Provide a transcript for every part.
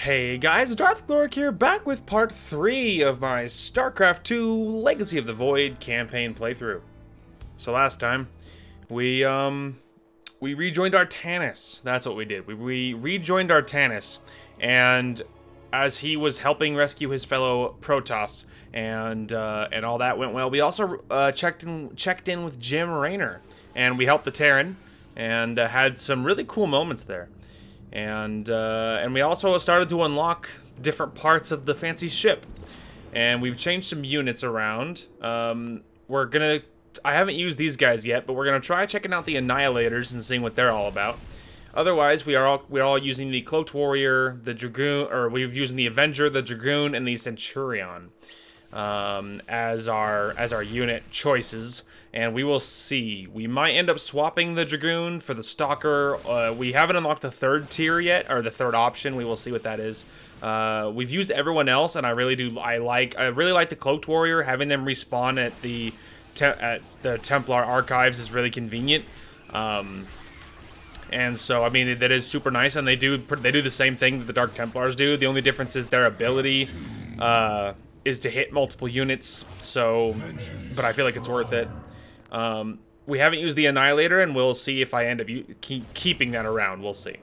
Hey guys, Darth Gloric here, back with part 3 of my StarCraft 2 Legacy of the Void campaign playthrough. So last time, we rejoined Artanis. That's what we did. We rejoined Artanis, and as he was helping rescue his fellow Protoss, and all that went well, we also checked in with Jim Raynor, and we helped the Terran, and had some really cool moments there. And we also started to unlock different parts of the fancy ship, and we've changed some units around. I haven't used these guys yet, but we're gonna try checking out the Annihilators and seeing what they're all about. Otherwise, we're all using the Cloaked Warrior, the Dragoon, or we're using the Avenger, the Dragoon, and the Centurion as our unit choices. And we will see. We might end up swapping the Dragoon for the Stalker. We haven't unlocked the third tier yet, or the third option. We will see what that is. We've used everyone else, and I really like the Cloaked Warrior. Having them respawn at the Templar Archives is really convenient. And so, I mean, that is super nice, and they do the same thing that the Dark Templars do. The only difference is their ability is to hit multiple units. So, but I feel like it's worth it. We haven't used the Annihilator, and we'll see if I end up keeping that around. We'll see.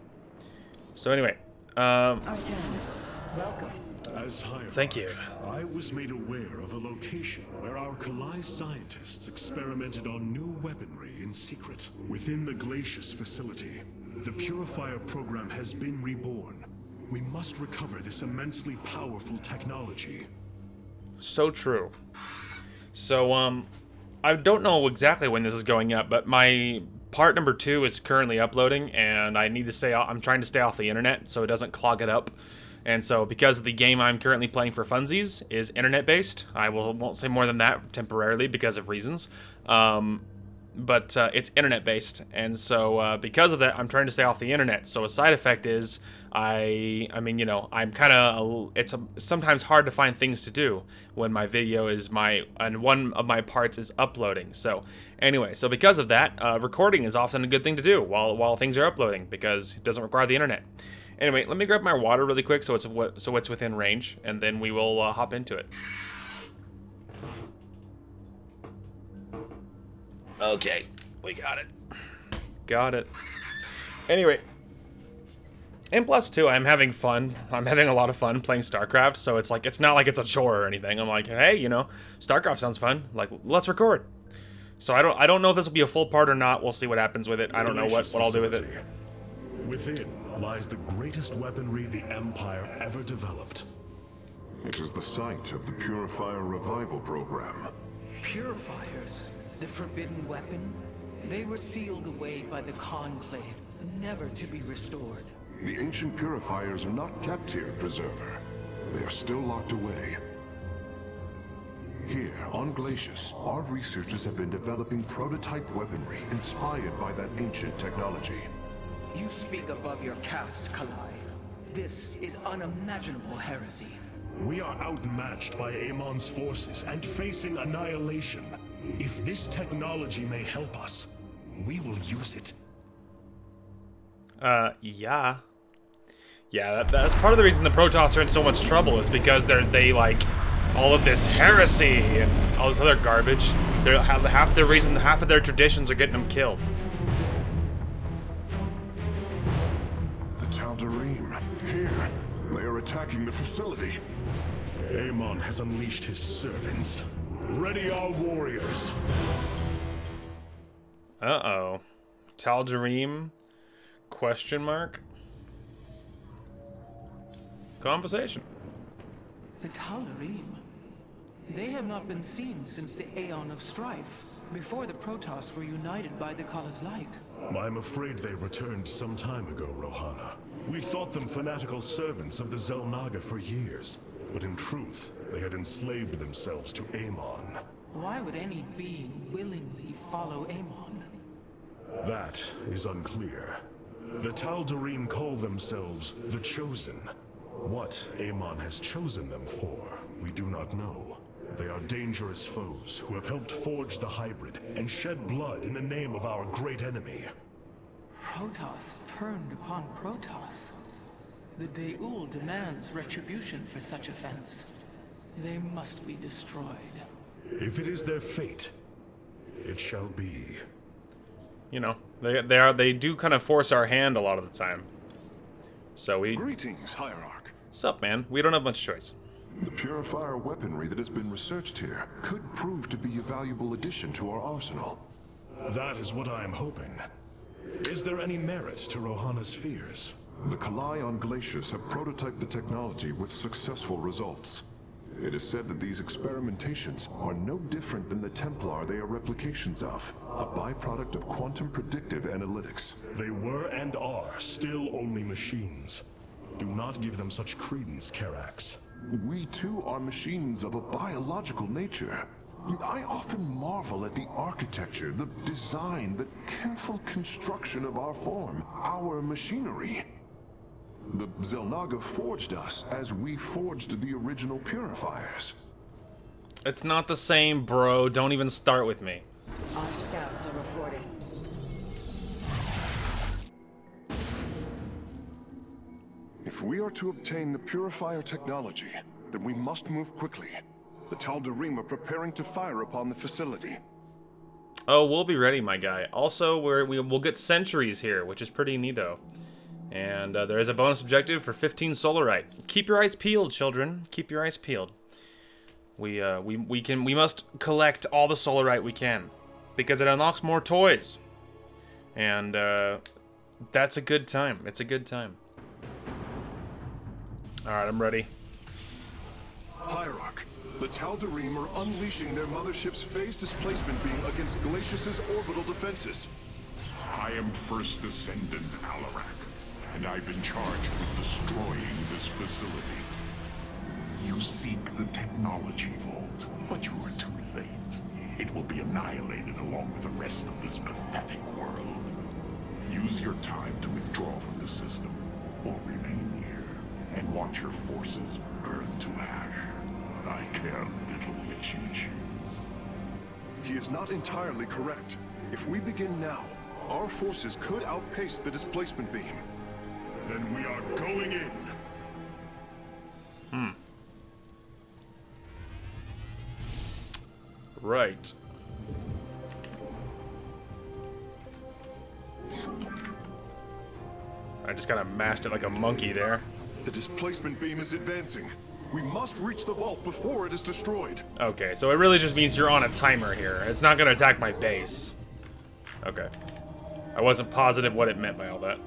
So anyway, Artanis, welcome. As Hierarch, thank you. I was made aware of a location where our Kalai scientists experimented on new weaponry in secret. Within the Glacius facility, the Purifier program has been reborn. We must recover this immensely powerful technology. So true. So, I don't know exactly when this is going up, but my part number 2 is currently uploading, and I need to I'm trying to stay off the internet so it doesn't clog it up. And so, because the game I'm currently playing for funsies is internet-based, I won't say more than that temporarily because of reasons. But it's internet-based, and so because of that, I'm trying to stay off the internet. So a side effect is, I'm kind of, it's sometimes hard to find things to do when my video is and one of my parts is uploading. So anyway, so because of that, recording is often a good thing to do while things are uploading because it doesn't require the internet. Anyway, let me grab my water really quick so it's within range, and then we will hop into it. Okay, we got it. Got it. Anyway. And plus, too, I'm having fun. I'm having a lot of fun playing StarCraft, so it's not like it's a chore or anything. I'm like, hey, StarCraft sounds fun. Like, let's record. So I don't know if this will be a full part or not. We'll see what happens with it. I don't know what I'll do with it. Within lies the greatest weaponry the Empire ever developed. It is the site of the Purifier Revival Program. Purifiers, the forbidden weapon, they were sealed away by the Conclave, never to be restored. The ancient purifiers are not kept here, Preserver. They are still locked away. Here, on Glacius, our researchers have been developing prototype weaponry inspired by that ancient technology. You speak above your caste, Kalai. This is unimaginable heresy. We are outmatched by Amon's forces and facing annihilation. If this technology may help us, we will use it. Yeah. Yeah, that's part of the reason the Protoss are in so much trouble is because they like all of this heresy and all this other garbage. Half of their traditions are getting them killed. The Tal'Darim, here. They are attacking the facility. Amon has unleashed his servants. Ready our warriors. Uh-oh. Tal'Darim? Question mark? Conversation. The Tal'Darim. They have not been seen since the Aeon of Strife, before the Protoss were united by the Kala's light. I'm afraid they returned some time ago, Rohana. We thought them fanatical servants of the Xel'Naga for years, but in truth, they had enslaved themselves to Amon. Why would any being willingly follow Amon? That is unclear. The Tal'Darim call themselves the Chosen. What Amon has chosen them for, we do not know. They are dangerous foes who have helped forge the hybrid and shed blood in the name of our great enemy. Protoss turned upon Protoss. The Deul demands retribution for such offense. They must be destroyed. If it is their fate, it shall be. You know, they do kind of force our hand a lot of the time. So we... Greetings, Hierarch. Sup, man? We don't have much choice. The purifier weaponry that has been researched here could prove to be a valuable addition to our arsenal. That is what I am hoping. Is there any merit to Rohana's fears? The Kalai on Glacius have prototyped the technology with successful results. It is said that these experimentations are no different than the Templar they are replications of, a byproduct of quantum predictive analytics. They were and are still only machines. Do not give them such credence, Karax. We too are machines of a biological nature. I often marvel at the architecture, the design, the careful construction of our form, our machinery. The Xel'Naga forged us as we forged the original purifiers. It's not the same, bro. Don't even start with me. Our scouts are reporting. If we are to obtain the purifier technology, then we must move quickly. The Tal'Darim are preparing to fire upon the facility. Oh, we'll be ready, my guy. Also, we'll get sentries here, which is pretty neato. And there is a bonus objective for 15 Solarite. Keep your eyes peeled, children. Keep your eyes peeled. We must collect all the Solarite we can, because it unlocks more toys. And that's a good time. It's a good time. All right, I'm ready. Hierarch, the Tal'Darim are unleashing their mothership's phase displacement beam against Glacius's orbital defenses. I am First Descendant Alarak, and I've been charged with destroying this facility. You seek the technology vault, but you are too late. It will be annihilated along with the rest of this pathetic world. Use your time to withdraw from the system, or remain here and watch your forces burn to ash. I care little which you choose. He is not entirely correct. If we begin now, our forces could outpace the displacement beam. Then we are going in. Right. I just kind of mashed it like a monkey there. The displacement beam is advancing. We must reach the vault before it is destroyed. Okay, so it really just means you're on a timer here. It's not gonna attack my base. Okay. I wasn't positive what it meant by all that.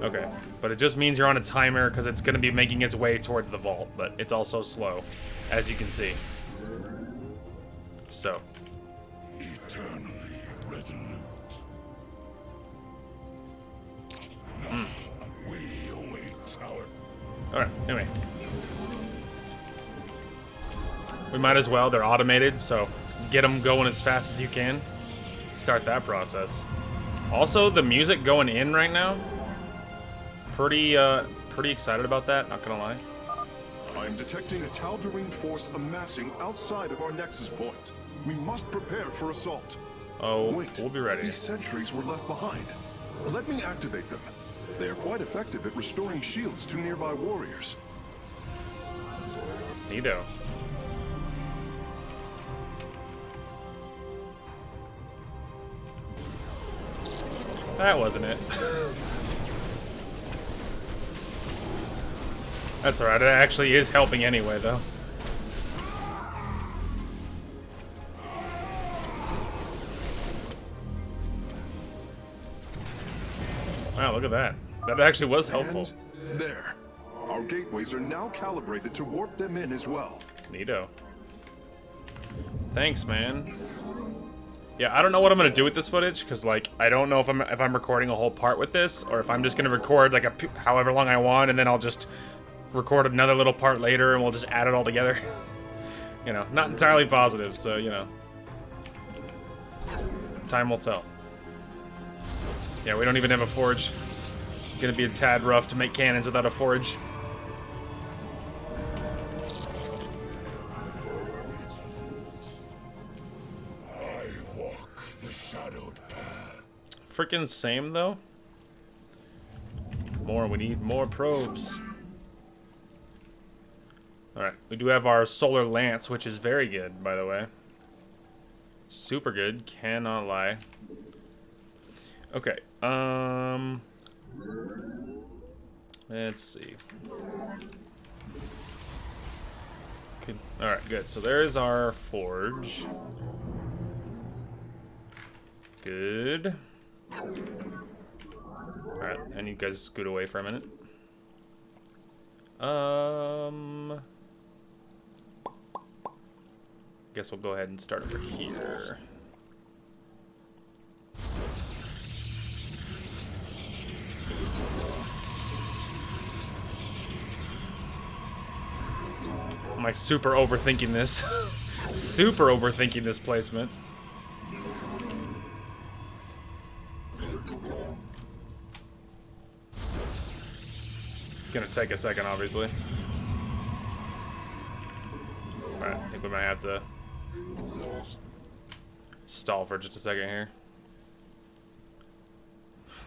Okay, but it just means you're on a timer because it's gonna be making its way towards the vault, but it's also slow, as you can see. So. Eternally resolute. Now we await our... Alright, anyway. We might as well, they're automated, so get them going as fast as you can. Start that process. Also, the music going in right now, pretty excited about that, not gonna lie. I am detecting a Tal'Darim force amassing outside of our nexus point. We must prepare for assault. Oh, Wait, we'll be ready. These sentries were left behind. Let me activate them. They are quite effective at restoring shields to nearby warriors. Neato. That wasn't it. That's alright, it actually is helping anyway, though. Wow, look at that. That actually was helpful. And there. Our gateways are now calibrated to warp them in as well. Neato. Thanks, man. Yeah, I don't know what I'm gonna do with this footage, because like I don't know if I'm recording a whole part with this, or if I'm just gonna record like however long I want, and then I'll just record another little part later, and we'll just add it all together. You know, not entirely positive, so you know, time will tell. Yeah, we don't even have a forge. Gonna be a tad rough to make cannons without a forge. I walk the shadowed path. Freaking same though. More. We need more probes. Alright, we do have our solar lance, which is very good, by the way. Super good, cannot lie. Okay, let's see. Good. Alright, good. So there's our forge. Good. Alright, and you guys scoot away for a minute. Guess we'll go ahead and start over here. Am I super overthinking this? Super overthinking this placement. Gonna take a second, obviously. Alright, I think we might have to stall for just a second here.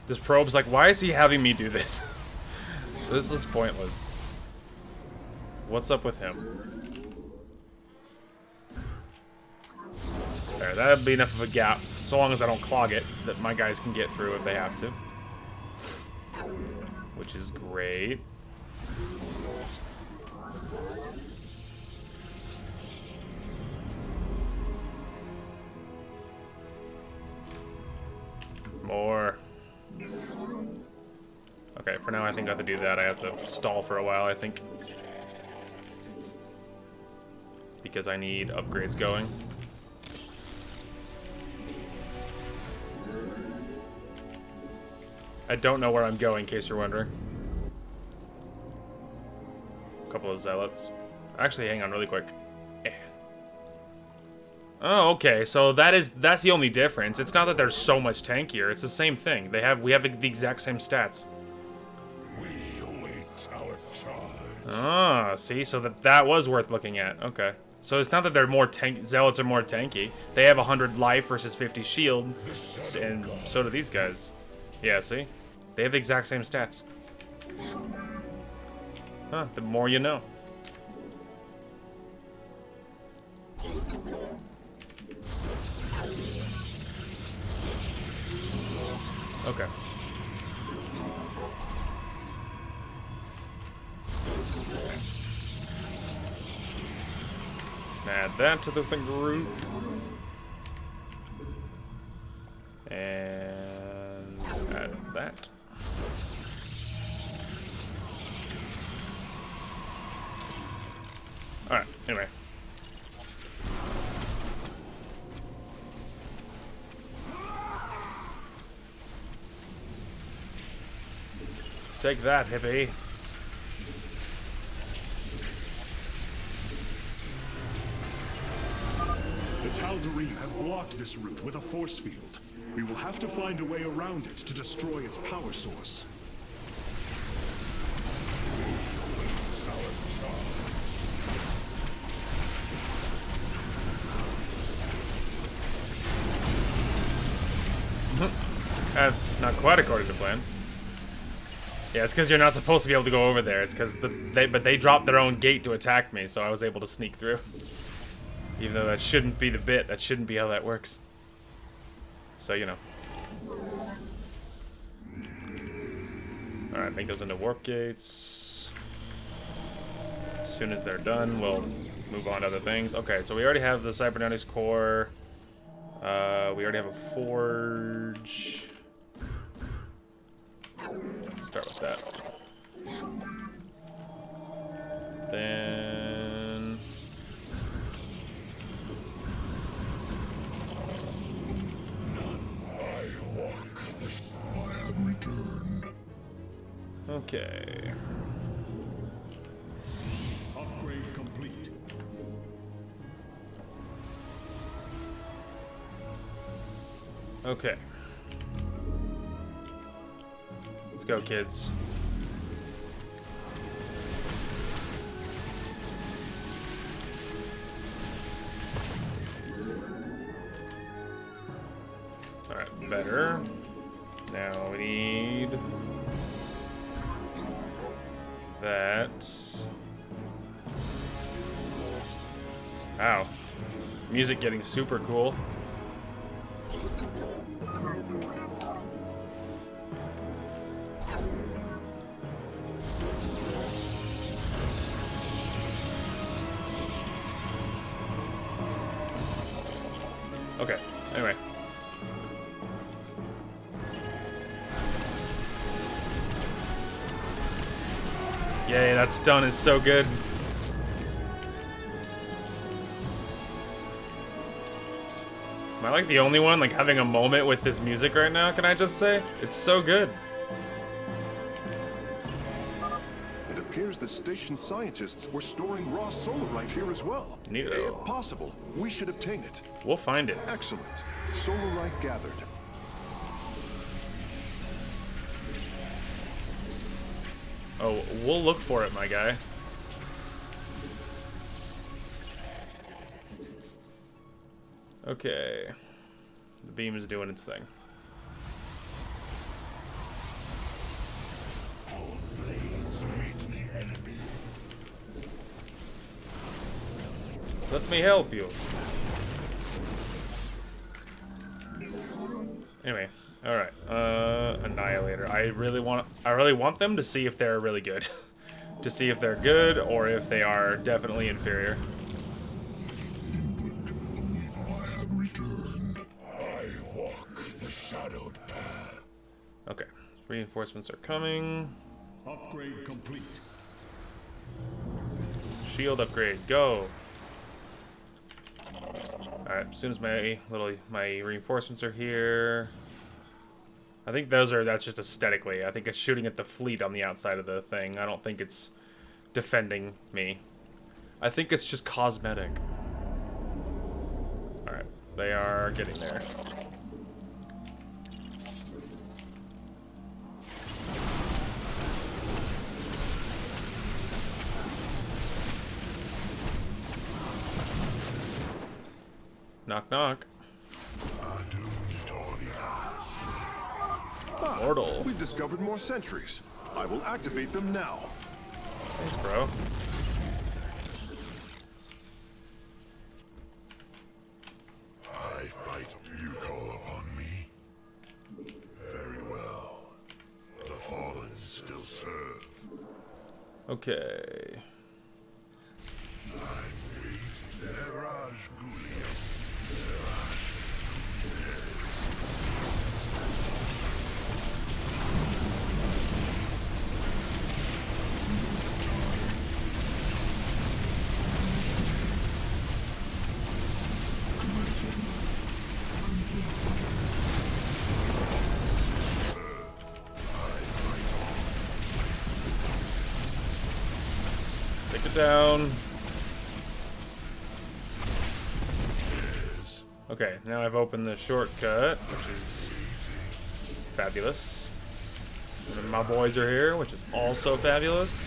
This probe's like, why is he having me do this? This is pointless. What's up with him? There, that'd be enough of a gap, so long as I don't clog it, that my guys can get through if they have to. Which is great. More. Okay, for now I think I have to do that. I have to stall for a while, I think. Because I need upgrades going. I don't know where I'm going, in case you're wondering. A couple of zealots. Actually, hang on really quick. Oh, okay. So that's the only difference. It's not that they're so much tankier. It's the same thing. We have the exact same stats. We await our charge. Ah, see, so that was worth looking at. Okay. So it's not that they're more zealots are more tanky. They have 100 life versus 50 shield, and so do these guys. Yeah, see? They have the exact same stats. Huh, the more you know. Okay. Add that to the finger root. And add that. Alright, anyway. Take that, hippie. The Tal'Darim have blocked this route with a force field. We will have to find a way around it to destroy its power source. That's not quite according to plan. Yeah, it's because you're not supposed to be able to go over there. It's because they dropped their own gate to attack me, so I was able to sneak through. Even though that shouldn't be the bit. That shouldn't be how that works. So, you know. Alright, make those into warp gates. As soon as they're done, we'll move on to other things. Okay, so we already have the cybernetics core. We already have a forge. Let's start with that. Then I walk this. I have returned. okay. Upgrade complete. Okay. Let's go, kids. Alright, better. Now we need that. Wow. Music getting super cool. Okay, anyway. Yay, that stun is so good. Am I like the only one like having a moment with this music right now, can I just say? It's so good. It appears the station scientists were storing raw solarite here as well. Neato. If possible, we should obtain it. We'll find it. Excellent. Solarite gathered. Oh, we'll look for it, my guy. Okay. The beam is doing its thing. Let me help you. Anyway, all right. Annihilator. I really want them to see if they're really good, to see if they're good or if they are definitely inferior. I have returned. I walk the shadowed path. Okay, reinforcements are coming. Upgrade complete. Shield upgrade, go. Alright, as soon as my reinforcements are here. I think that's just aesthetically. I think it's shooting at the fleet on the outside of the thing. I don't think it's defending me. I think it's just cosmetic. Alright, they are getting there. Knock, knock. Mortal. We've discovered more sentries. I will activate them now. Thanks, bro. I fight, you call upon me. Very well. The fallen still serve. Okay. Take it down. Okay, now I've opened the shortcut, which is fabulous. And then my boys are here, which is also fabulous.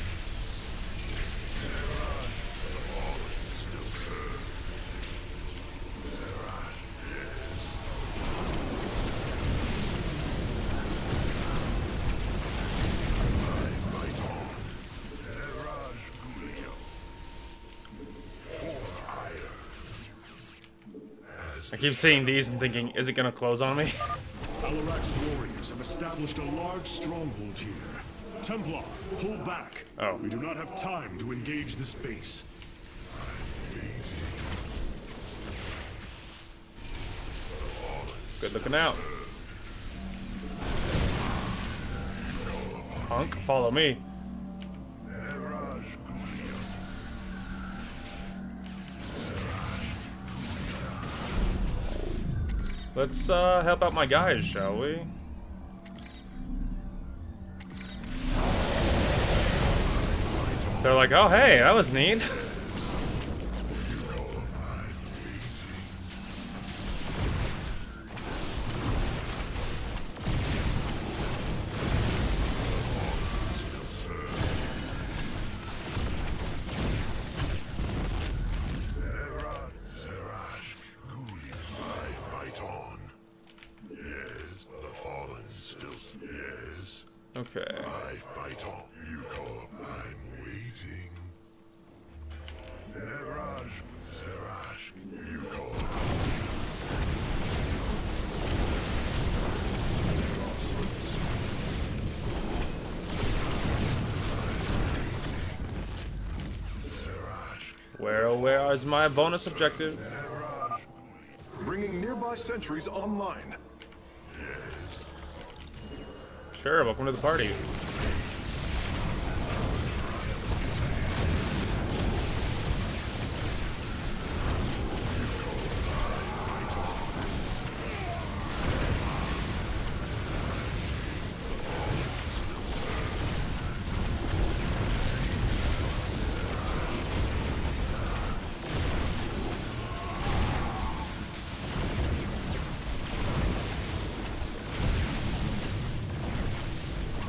I keep seeing these and thinking, is it gonna close on me? Alarak's warriors have established a large stronghold here. Templar, pull back. Oh. We do not have time to engage this base. Good looking out. Punk, follow me. Let's help out my guys, shall we? They're like, oh hey, that was neat. Yes. Okay. I fight on. You call up. I'm Where is my bonus objective? Bringing nearby sentries online. Sure, welcome to the party.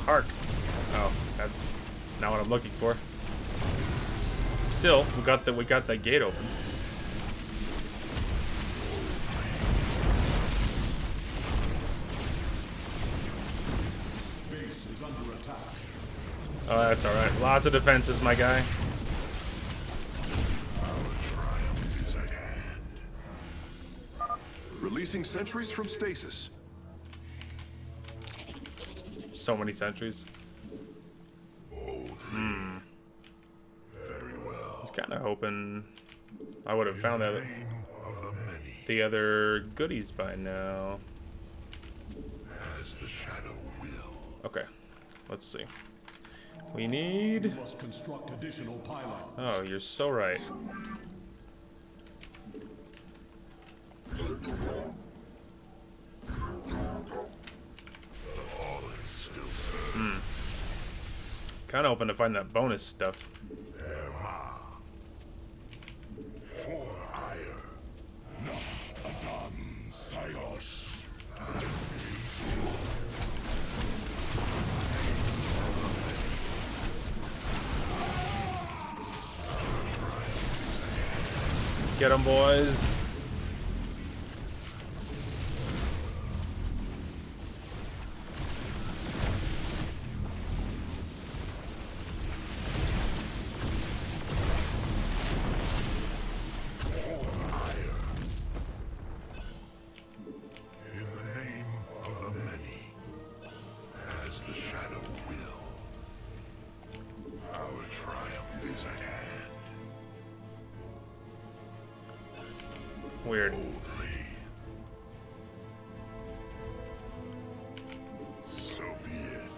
Hark. Oh, that's not what I'm looking for. Still, we got the gate open. Base is under attack. Oh, that's all right. Lots of defenses, my guy. Releasing sentries from stasis. So many sentries. Very well. I was kind of hoping I would have found In that the name of the many, the other goodies by now. as the shadow will. Okay, let's see. We need. Must construct additional pylons. Oh, you're so right. The fallen still serve. Kind of hoping to find that bonus stuff. Erma. For ire. Na Adam Sayos. Get 'em, boys. In the name of the many, as the shadow will. Our triumph is at hand. Weird. Boldly. So be it.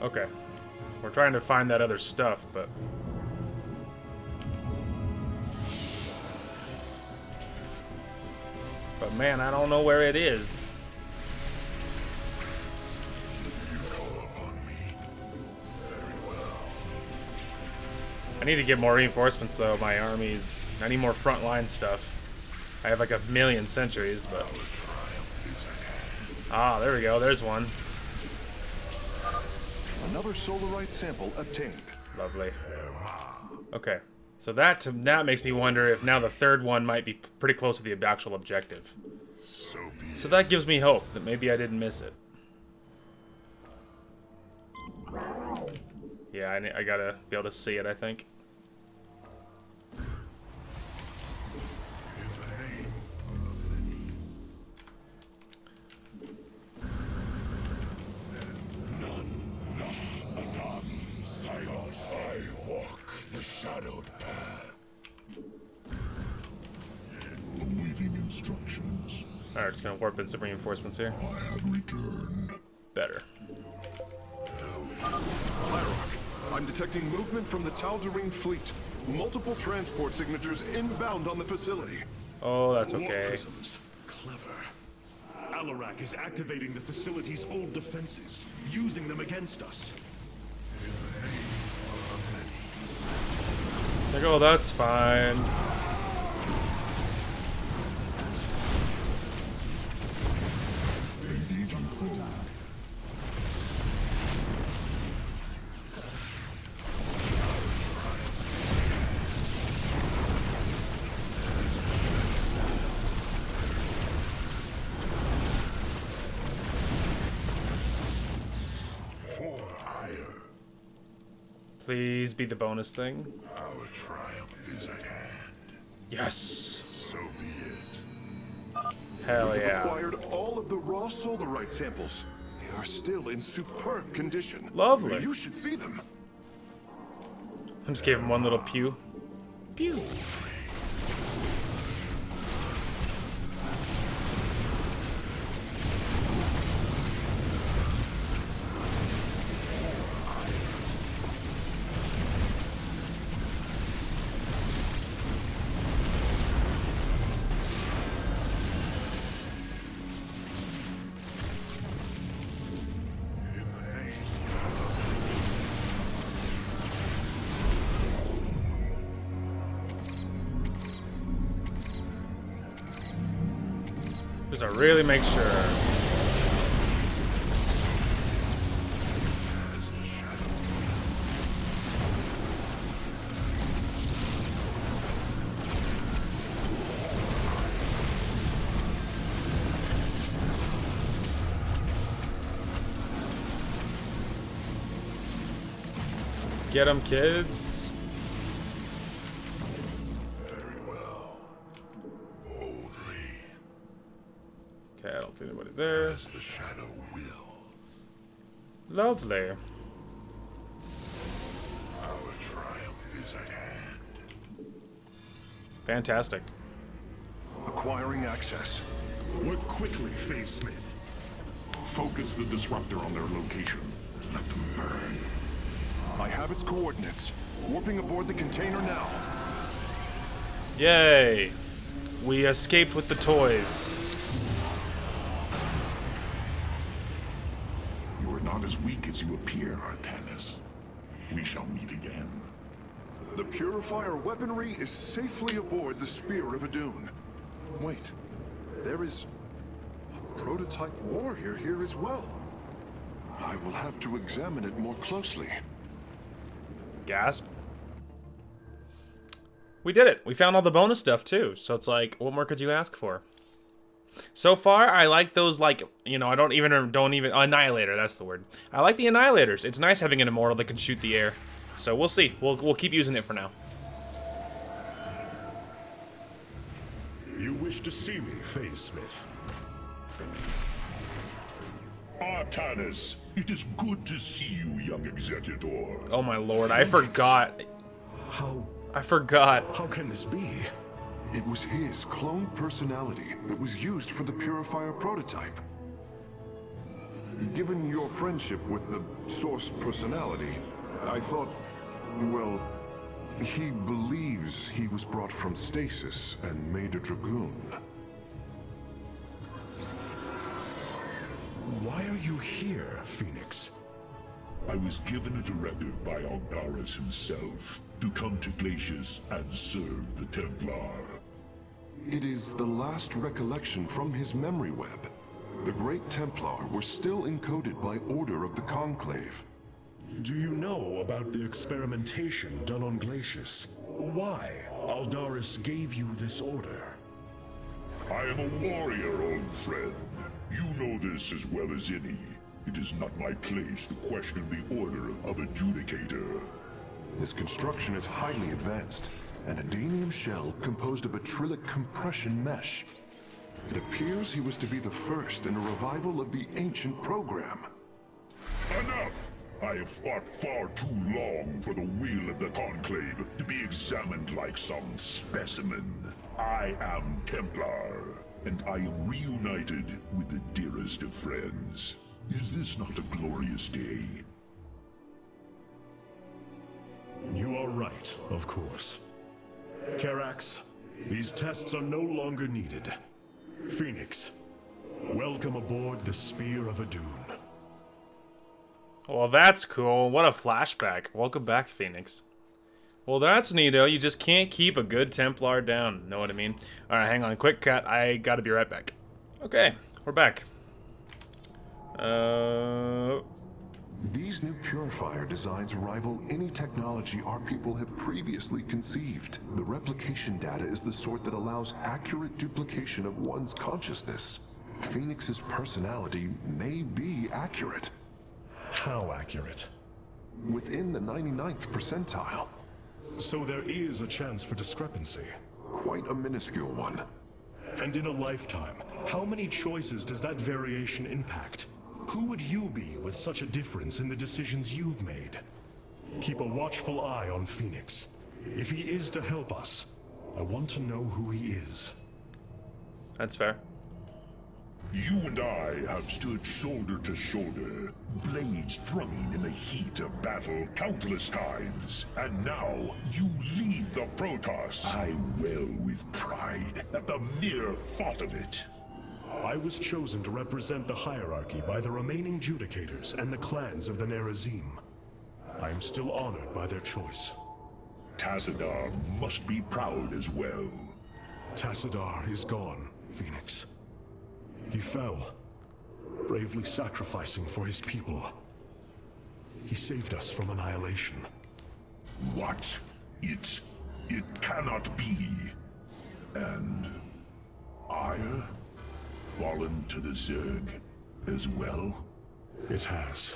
Okay. We're trying to find that other stuff, but. But man, I don't know where it is. You call upon me. Very well. I need to get more reinforcements, though, my armies. I need more frontline stuff. I have like 1,000,000 sentries, but. Our triumph is at hand. Ah, there we go. There's one. Another solarite sample obtained. Lovely. Okay. So that makes me wonder if now the third one might be pretty close to the actual objective. So be So that gives me hope that maybe I didn't miss it. Yeah, I gotta be able to see it, I think. in the name Adam Sayos. I walk the shadowed path. Awaiting instructions. Alright, just gonna warp in some reinforcements here. I have returned. Better. I'm detecting movement from the Tal'Darim fleet. Multiple transport signatures inbound on the facility. Oh, that's okay. Prisms. Clever. Alarak is activating the facility's old defenses, using them against us. In the name of Like, oh, that's fine. the many. Legion attack. For ire. Please be the bonus thing. Our triumph is at hand. Yes. So be it. Hell We've yeah. acquired all of the raw solarite samples. are still in superb condition. Lovely. You should see them. I just gave him one little pew. Pew. Just to really make sure. Get 'em, kids. Okay, I don't see anybody there. As the shadow wills. Lovely. Our triumph is at hand. Fantastic. Acquiring access. Work quickly, Phase Smith. Focus the disruptor on their location. Let them burn. I have its coordinates. Warping aboard the container now. Yay! We escaped with the toys. You are not as weak as you appear, Artanis. We shall meet again. The Purifier weaponry is safely aboard the Spear of Adun. Wait, there is a prototype warrior here as well. I will have to examine it more closely. Gasp. We did it. We found all the bonus stuff too. So it's like, what more could you ask for? So far, I like those, like, you know, don't even Annihilator, that's the word. I like the Annihilators. It's nice having an immortal that can shoot the air. So we'll see. We'll keep using it for now. You wish to see me, Phase Smith? Artanis, it is good to see you, young executor. Oh my lord, I forgot. I forgot. How can this be? It was his cloned personality that was used for the Purifier prototype. Given your friendship with the Source personality, I thought, well, he believes he was brought from stasis and made a Dragoon. Why are you here, Phoenix? I was given a directive by Artanis himself to come to Glacius and serve the Templar. It is the last recollection from his memory web. The Great Templar were still encoded by order of the Conclave. Do you know about the experimentation done on Glacius? Why Artanis gave you this order? I am a warrior, old friend. You know this as well as any. It is not my place to question the order of Adjudicator. His construction is highly advanced. An Adanium shell composed of a trillic compression mesh. It appears he was to be the first in a revival of the ancient program. Enough! I have fought far too long for the will of the Conclave to be examined like some specimen. I am Templar, and I am reunited with the dearest of friends. Is this not a glorious day? You are right, of course. Karax, these tests are no longer needed. Phoenix, welcome aboard the Spear of Adun. Well, that's cool. What a flashback. Welcome back, Phoenix. Well, that's neato. You just can't keep a good Templar down. Know what I mean? Alright, hang on. Quick cut. I gotta be right back. Okay, we're back. These new Purifier designs rival any technology our people have previously conceived. The replication data is the sort that allows accurate duplication of one's consciousness. Phoenix's personality may be accurate. How accurate? Within the 99th percentile. So there is a chance for discrepancy. Quite a minuscule one. And in a lifetime, how many choices does that variation impact? Who would you be with such a difference in the decisions you've made? Keep a watchful eye on Phoenix. If he is to help us, I want to know who he is. That's fair. You and I have stood shoulder to shoulder, blades thrumming in the heat of battle countless times. And now, you lead the Protoss. I well with pride at the mere thought of it. I was chosen to represent the hierarchy by the remaining Judicators and the clans of the Nerazim. I am still honored by their choice. Tassadar must be proud as well. Tassadar is gone, Phoenix. He fell, bravely sacrificing for his people. He saved us from annihilation. What? It cannot be. And Ire fallen to the Zerg as well? It has.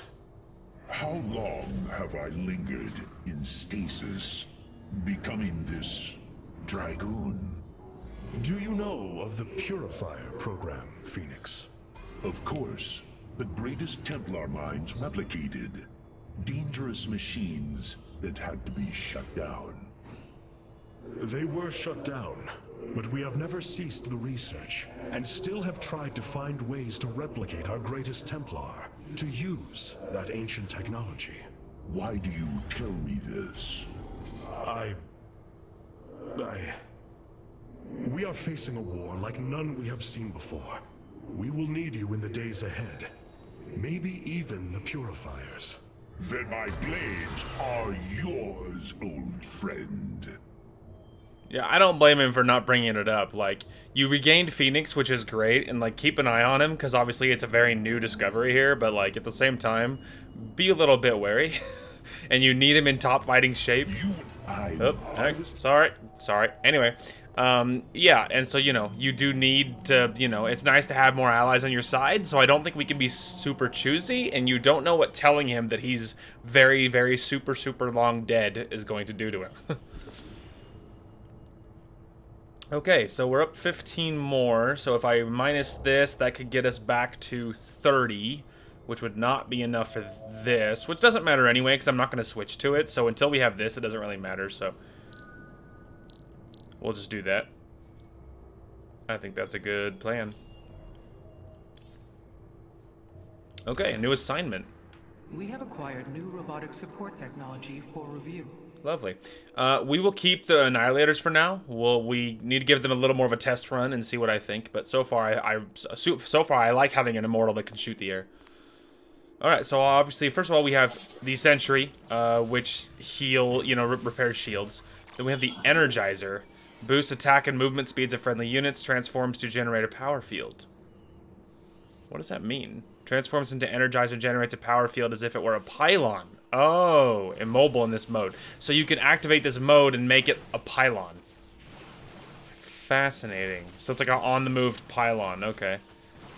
How long have I lingered in stasis, becoming this dragoon? Do you know of the Purifier program, Phoenix? Of course. The greatest Templar minds replicated. Dangerous machines that had to be shut down. They were shut down, but we have never ceased the research, and still have tried to find ways to replicate our greatest Templar, to use that ancient technology. Why do you tell me this? We are facing a war like none we have seen before. We will need you in the days ahead. Maybe even the Purifiers. Then my blades are yours, old friend. Yeah, I don't blame him for not bringing it up. Like, you regained Phoenix, which is great, and, like, keep an eye on him, because obviously it's a very new discovery here, but, like, at the same time, be a little bit wary. And you need him in top fighting shape. Sorry. Anyway, yeah, and so, you know, you do need to, you know, it's nice to have more allies on your side, so I don't think we can be super choosy, and you don't know what telling him that he's very, very super long dead is going to do to him. Okay, so we're up 15 more, so if I minus this, that could get us back to 30, which would not be enough for this, which doesn't matter anyway, because I'm not going to switch to it, so until we have this, it doesn't really matter, so we'll just do that. I think that's a good plan. Okay, a new assignment. We have acquired new robotic support technology for review. Lovely. We will keep the Annihilators for now. We need to give them a little more of a test run and see what I think. But so far, I like having an Immortal that can shoot the air. All right. So obviously, first of all, we have the Sentry, which repairs shields. Then we have the Energizer, boosts attack and movement speeds of friendly units, transforms to generate a power field. What does that mean? Transforms into Energizer, generates a power field as if it were a pylon. Oh, immobile in this mode. So you can activate this mode and make it a pylon. Fascinating. So it's like an on-the-move pylon. Okay.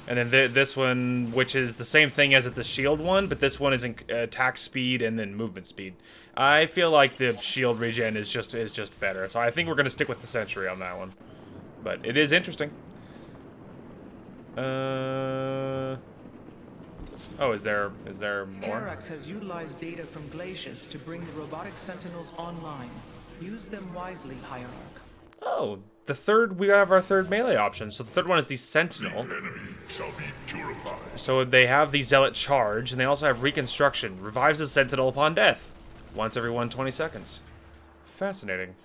And then this one, which is the same thing as the shield one, but this one is in attack speed and then movement speed. I feel like the shield regen is just better. So I think we're going to stick with the Sentry on that one. But it is interesting. Oh, is there more? Karax has utilized data from glaciers to bring the robotic sentinels online. Use them wisely, Hierarch. Oh, we have our third melee option. So the third one is the Sentinel. The enemy shall be purified. So they have the Zealot Charge, and they also have Reconstruction. Revives the Sentinel upon death. Once every 120 seconds. Fascinating.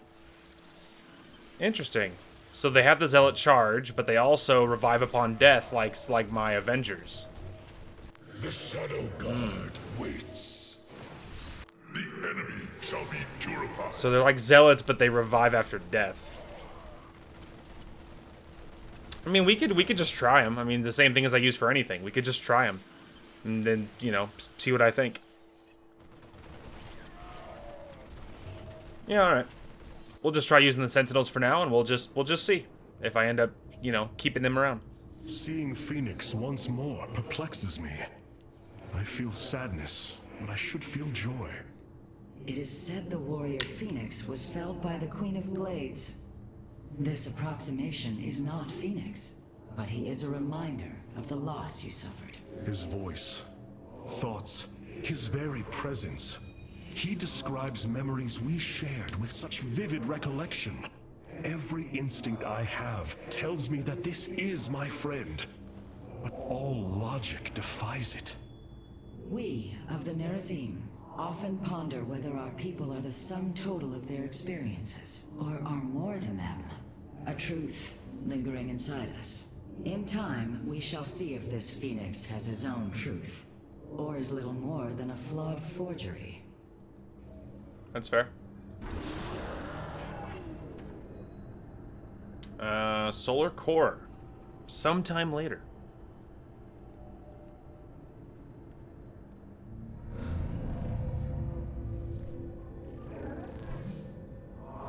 Interesting. So they have the Zealot Charge, but they also revive upon death like my Avengers. The Shadow Guard waits. The enemy shall be purified. So they're like Zealots, but they revive after death. I mean, we could just try them. I mean, the same thing as I use for anything. We could just try them, and then see what I think. Yeah, all right. We'll just try using the Sentinels for now, and we'll just see if I end up keeping them around. Seeing Phoenix once more perplexes me. I feel sadness, but I should feel joy. It is said the warrior Phoenix was felled by the Queen of Blades. This approximation is not Phoenix, but he is a reminder of the loss you suffered. His voice, thoughts, his very presence. He describes memories we shared with such vivid recollection. Every instinct I have tells me that this is my friend, but all logic defies it. We of the Nerazim often ponder whether our people are the sum total of their experiences, or are more than them. A truth lingering inside us. In time, we shall see if this Phoenix has his own truth, or is little more than a flawed forgery. That's fair. Solar core. Sometime later.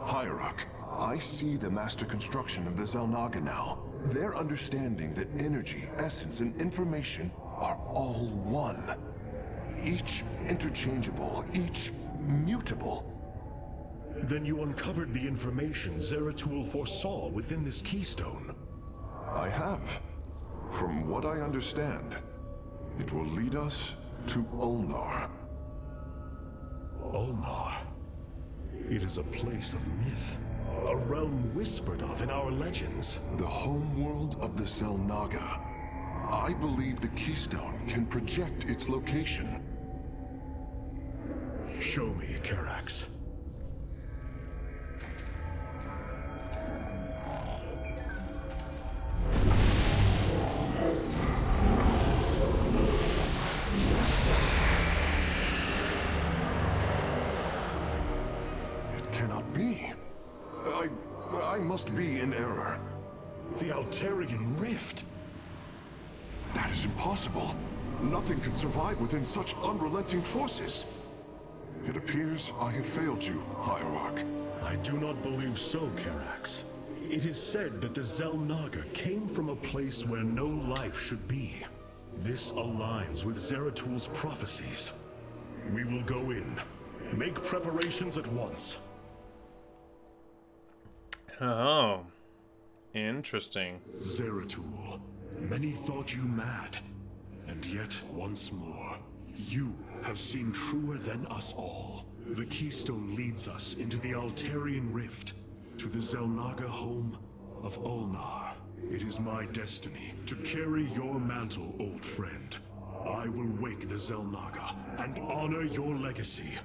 Hierarch, I see the master construction of the Xel'Naga now. Their understanding that energy, essence, and information are all one. Each interchangeable, each mutable. Then you uncovered the information Zeratul foresaw within this keystone. I have. From what I understand, it will lead us to Ulnar. Ulnar. It is a place of myth. A realm whispered of in our legends. The homeworld of the Xel'Naga. I believe the keystone can project its location. Show me, Karax. It cannot be. I must be in error. The Altarian Rift. That is impossible. Nothing can survive within such unrelenting forces. It appears I have failed you, Hierarch. I do not believe so, Karax. It is said that the Xel'Naga came from a place where no life should be. This aligns with Zeratul's prophecies. We will go in. Make preparations at once. Oh. Interesting. Zeratul, many thought you mad. And yet, once more, you have seen truer than us all. The keystone leads us into the Altarian Rift, to the Xel'Naga home of Ulnar. It is my destiny to carry your mantle, old friend. I will wake the Xel'Naga and honor your legacy.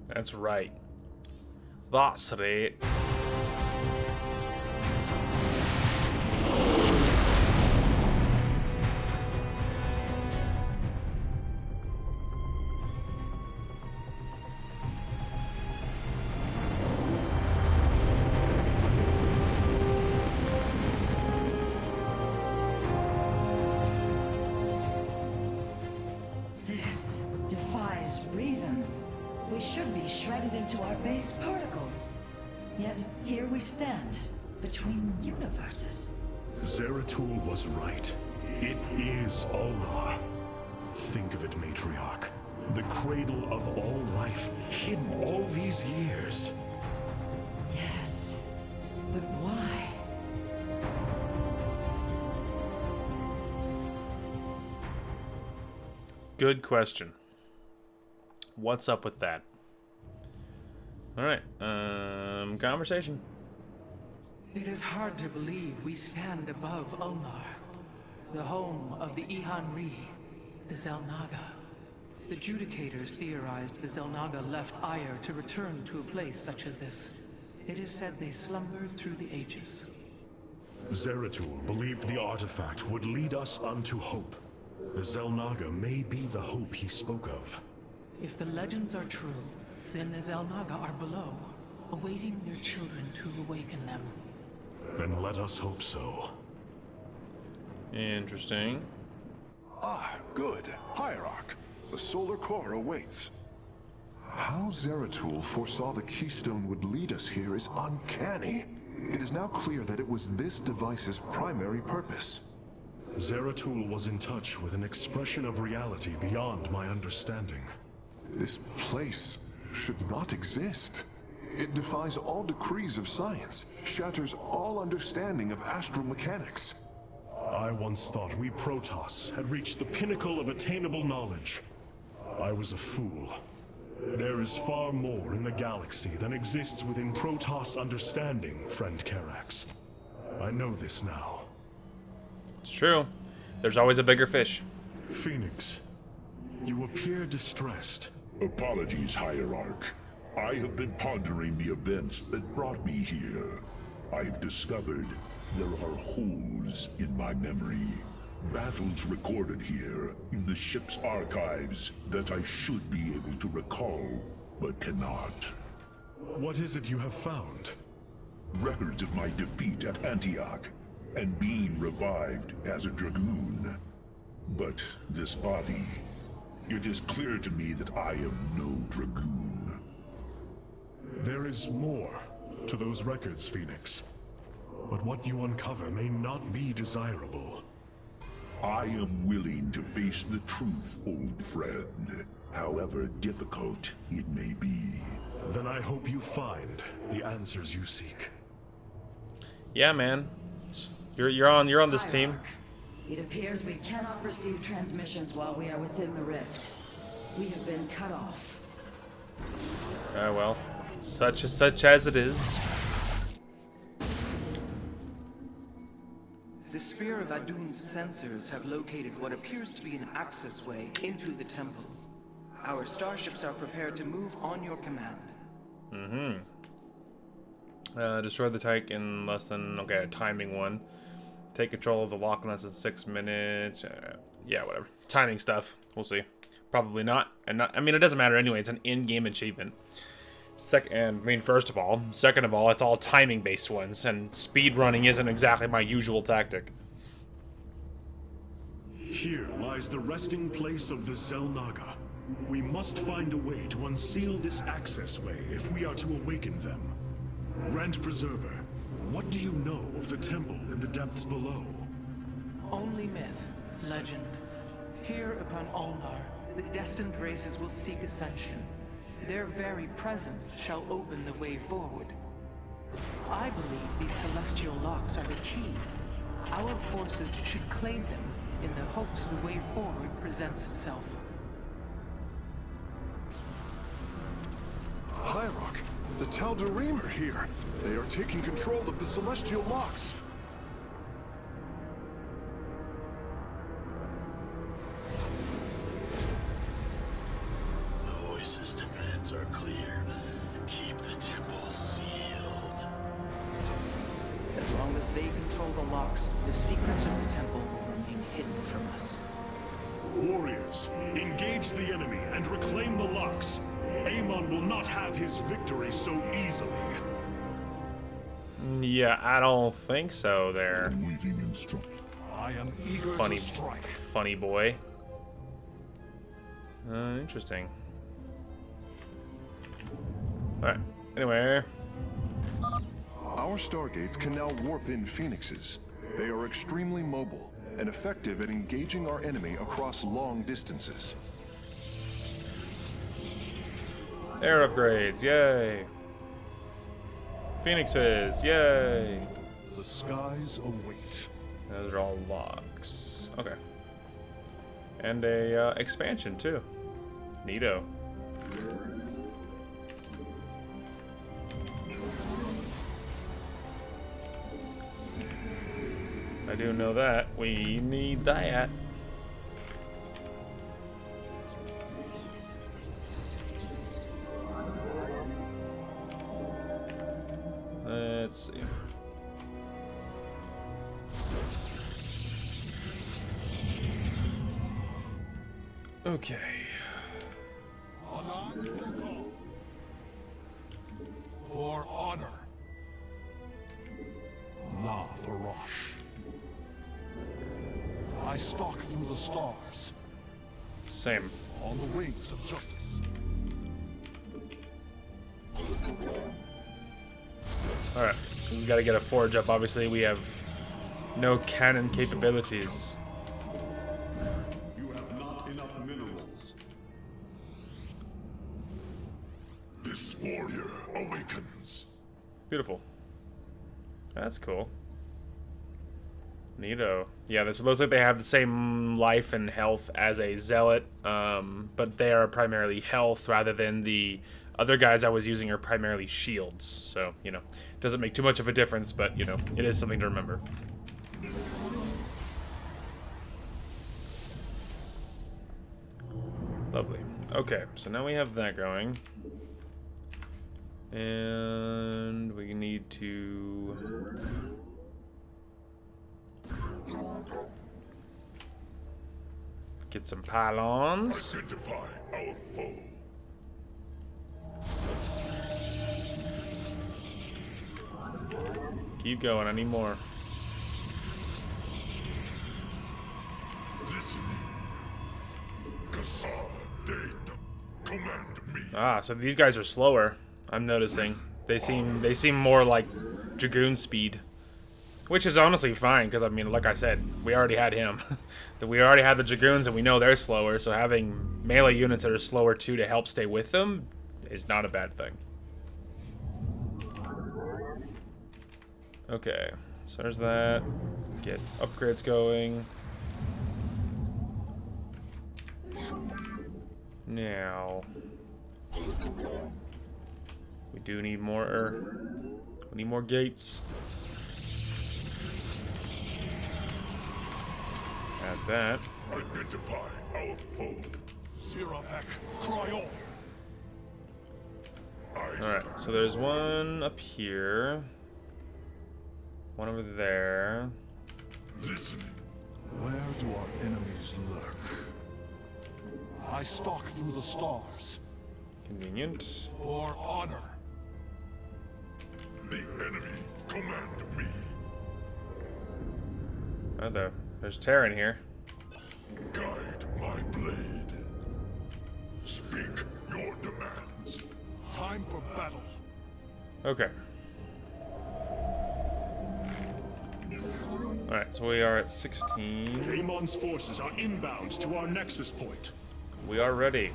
That's right. That's right. This defies reason. We should be shredded into our base particles. Yet here we stand, between universes. Zeratul was right. It is Ulnar. Think of it, Matriarch. The cradle of all life, hidden all these years. Yes, but why? Good question. What's up with that? Alright, conversation. It is hard to believe we stand above Ulnar, the home of the Ihan-Ri, the Xel'Naga. The Judicators theorized the Xel'Naga left Ire to return to a place such as this. It is said they slumbered through the ages. Zeratul believed the artifact would lead us unto hope. The Xel'Naga may be the hope he spoke of. If the legends are true, then the Xel'Naga are below, awaiting their children to awaken them. Then let us hope so. Interesting. Ah, good. Hierarch, the solar core awaits. How Zeratul foresaw the keystone would lead us here is uncanny. It is now clear that it was this device's primary purpose. Zeratul was in touch with an expression of reality beyond my understanding. This place should not exist. It defies all decrees of science, shatters all understanding of astral mechanics. I once thought we Protoss had reached the pinnacle of attainable knowledge. I was a fool. There is far more in the galaxy than exists within Protoss understanding, friend Karax. I know this now. It's true. There's always a bigger fish. Phoenix, you appear distressed. Apologies, Hierarch. I have been pondering the events that brought me here. I have discovered there are holes in my memory. Battles recorded here in the ship's archives that I should be able to recall, but cannot. What is it you have found? Records of my defeat at Antioch, and being revived as a Dragoon. But this body, it is clear to me that I am no Dragoon. There is more to those records, Phoenix. But what you uncover may not be desirable. I am willing to face the truth, old friend, however difficult it may be. Then I hope you find the answers you seek. Yeah, man. You're on this team. Hierarch, it appears we cannot receive transmissions while we are within the rift. We have been cut off. Well, such as it is. The Spear of Adun's sensors have located what appears to be an access way into the temple. Our starships are prepared to move on your command. Destroy the tank in less than, okay, a timing one. Take control of the lock in less than 6 minutes. Yeah, whatever. Timing stuff. We'll see. Probably not. I mean, it doesn't matter anyway. It's an in-game achievement. First of all. Second of all, it's all timing-based ones, and speed running isn't exactly my usual tactic. Here lies the resting place of the Xel'Naga. We must find a way to unseal this access way if we are to awaken them. Grand Preserver, what do you know of the temple in the depths below? Only myth, legend. Here upon Ulnar, the destined races will seek ascension. Their very presence shall open the way forward. I believe these celestial locks are the key. Our forces should claim them in the hopes the way forward presents itself. Hierarch, the Tal'Darim are here. They are taking control of the celestial locks. The voices' demands are clear. Keep the temple sealed. As long as they control the locks, the secrets of the temple will remain hidden from us. Warriors, engage the enemy and reclaim the locks. Amon will not have his victory so easily. Yeah, I don't think so there. Waiting instruction. I am eager Funny, to strike. funny boy. Interesting. Alright, anyway. Our stargates can now warp in phoenixes. They are extremely mobile and effective at engaging our enemy across long distances. Air upgrades, yay. Phoenixes, yay. The skies await. Those are all locks. Okay. And a expansion too. Neato. I do know that. We need that. Let's see. Okay. For honor. La Farosh. I stalk through the stars, Same. on the wings of justice. Alright. We gotta get a forge up. Obviously, we have no cannon capabilities. You have not enough minerals. This warrior awakens. Beautiful. That's cool. Neato. Yeah, this looks like they have the same life and health as a zealot, but they are primarily health rather than the other guys I was using are primarily shields. So, you know, doesn't make too much of a difference, but, you know, it is something to remember. Lovely. Okay, so now we have that going. And we need to... get some pylons. Identify our foe. Keep going, I need more. Listen. Cassava data. Command me. Ah, so these guys are slower. I'm noticing. They seem more like Dragoon speed. Which is honestly fine, because I mean, like I said, we already had him. We already had the Dragoons, and we know they're slower, so having melee units that are slower too to help stay with them is not a bad thing. Okay, so there's that. Get upgrades going. Now, we do need more. We need more gates. Add that. Identify our foe. Siravek Cryon. Alright, so there's one up here. One over there. Listen. Where do our enemies lurk? I stalk through the stars Convenient. for honor. The enemy command me. Oh, there's Terran here. Guide my blade. Speak your demands. Time for battle. Okay. Alright, so we are at 16. Amon's forces are inbound to our nexus point. We are ready.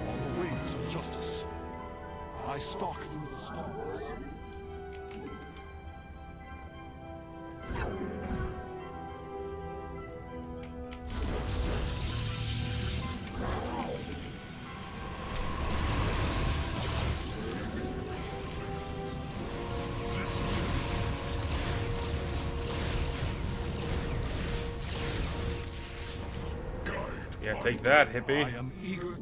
On the wings of justice, I stalk through the stars. Yeah, take that, I hippie. am eager.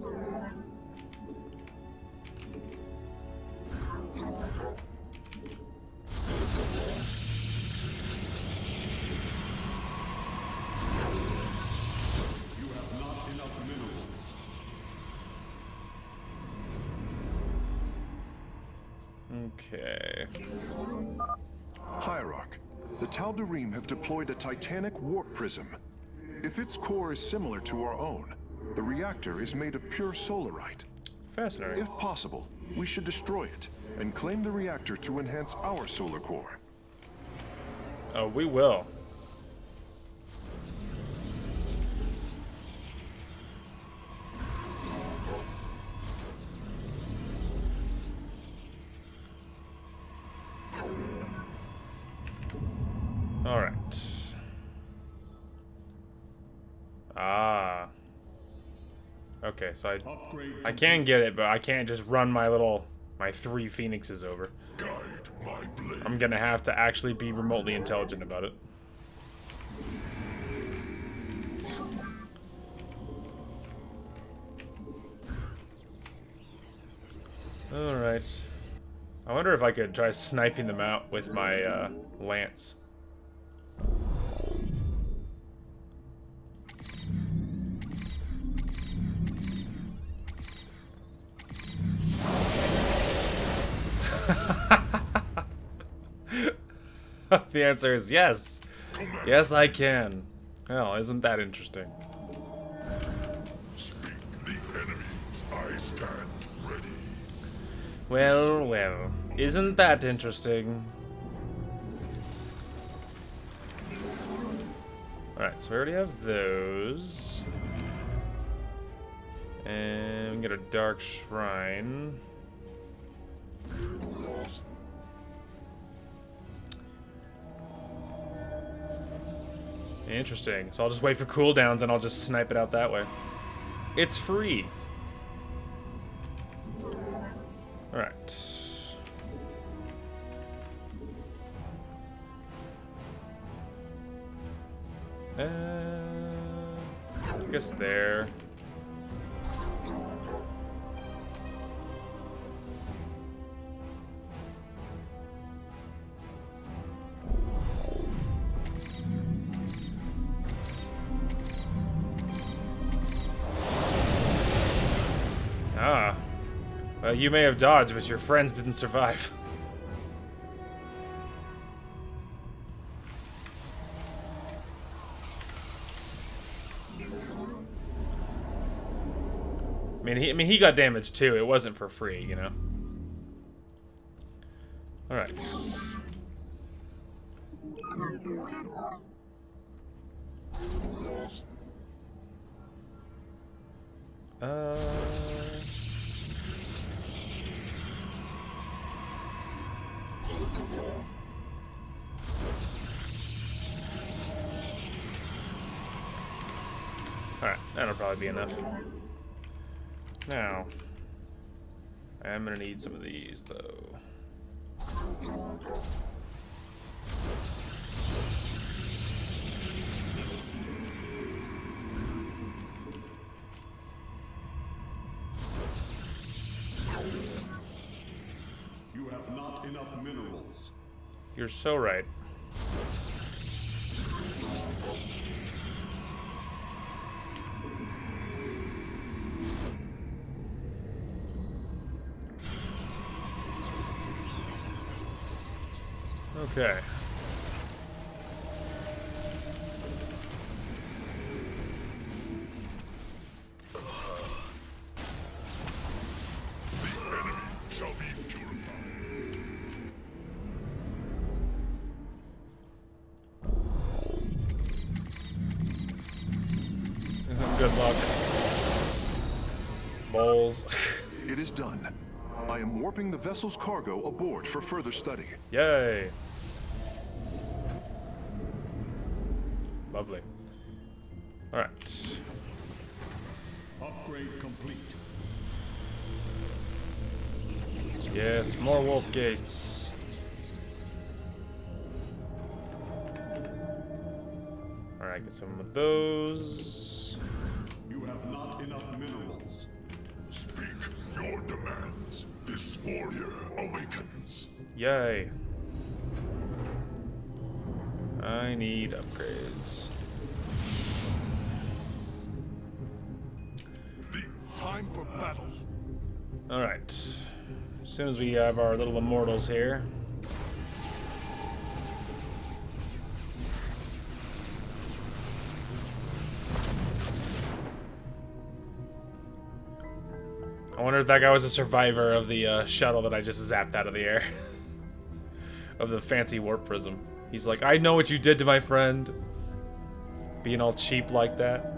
Okay. Hierarch, the Tal'Darim have deployed a titanic warp prism. If its core is similar to our own, the reactor is made of pure solarite. Fascinating. If possible, we should destroy it and claim the reactor to enhance our solar core. Oh, we will. All right. Ah. Okay, so I can get it, but I can't just run my 3 phoenixes over. Guide my blade. I'm gonna have to actually be remotely intelligent about it. Alright. I wonder if I could try sniping them out with my lance. The answer is yes. Yes, I can. Well, isn't that interesting? Speak the enemy. I stand ready. Well, well. Isn't that interesting? Alright, so we already have those. And we get a dark shrine. Interesting. So I'll just wait for cooldowns and I'll just snipe it out that way. It's free. Alright. I guess there. Ah. Well, you may have dodged, but your friends didn't survive. I mean, he got damaged too. It wasn't for free, you know. All right. All right, that'll probably be enough. Now, I'm gonna need some of these, though. You have not enough minerals. You're so right. Okay. The enemy shall be purified. Good luck. Bowls. It is done. I am warping the vessel's cargo aboard for further study. Yay. Lovely. All right. Upgrade complete. Yes, more wolf gates. All right, get some of those. You have not enough minerals. Speak your demands. This warrior awakens. Yay. I need upgrades. Time for battle. All right. As soon as we have our little immortals here. I wonder if that guy was a survivor of the shuttle that I just zapped out of the air. Of the fancy warp prism. He's like, I know what you did to my friend. Being all cheap like that.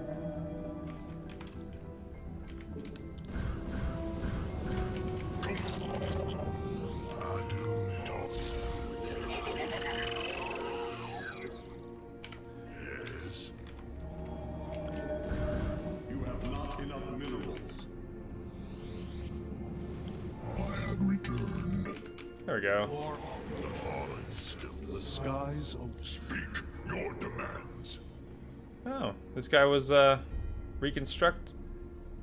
Yes. You have not enough minerals. I had returned. There we go. The fallen still. The skies speak your demands. Oh, this guy was reconstruct.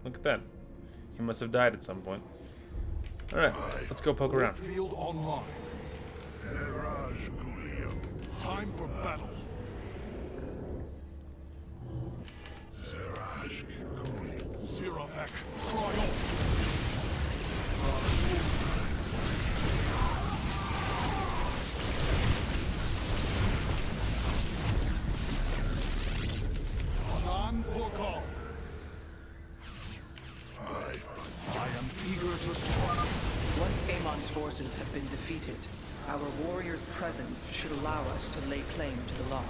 Look at that. He must have died at some point. All right, let's go poke around. Field online. Mirage Gulium. Time for battle. Zerashk Gulium. Sirovek Triumph. I am eager to strike. Once Amon's forces have been defeated, our warrior's presence should allow us to lay claim to the log.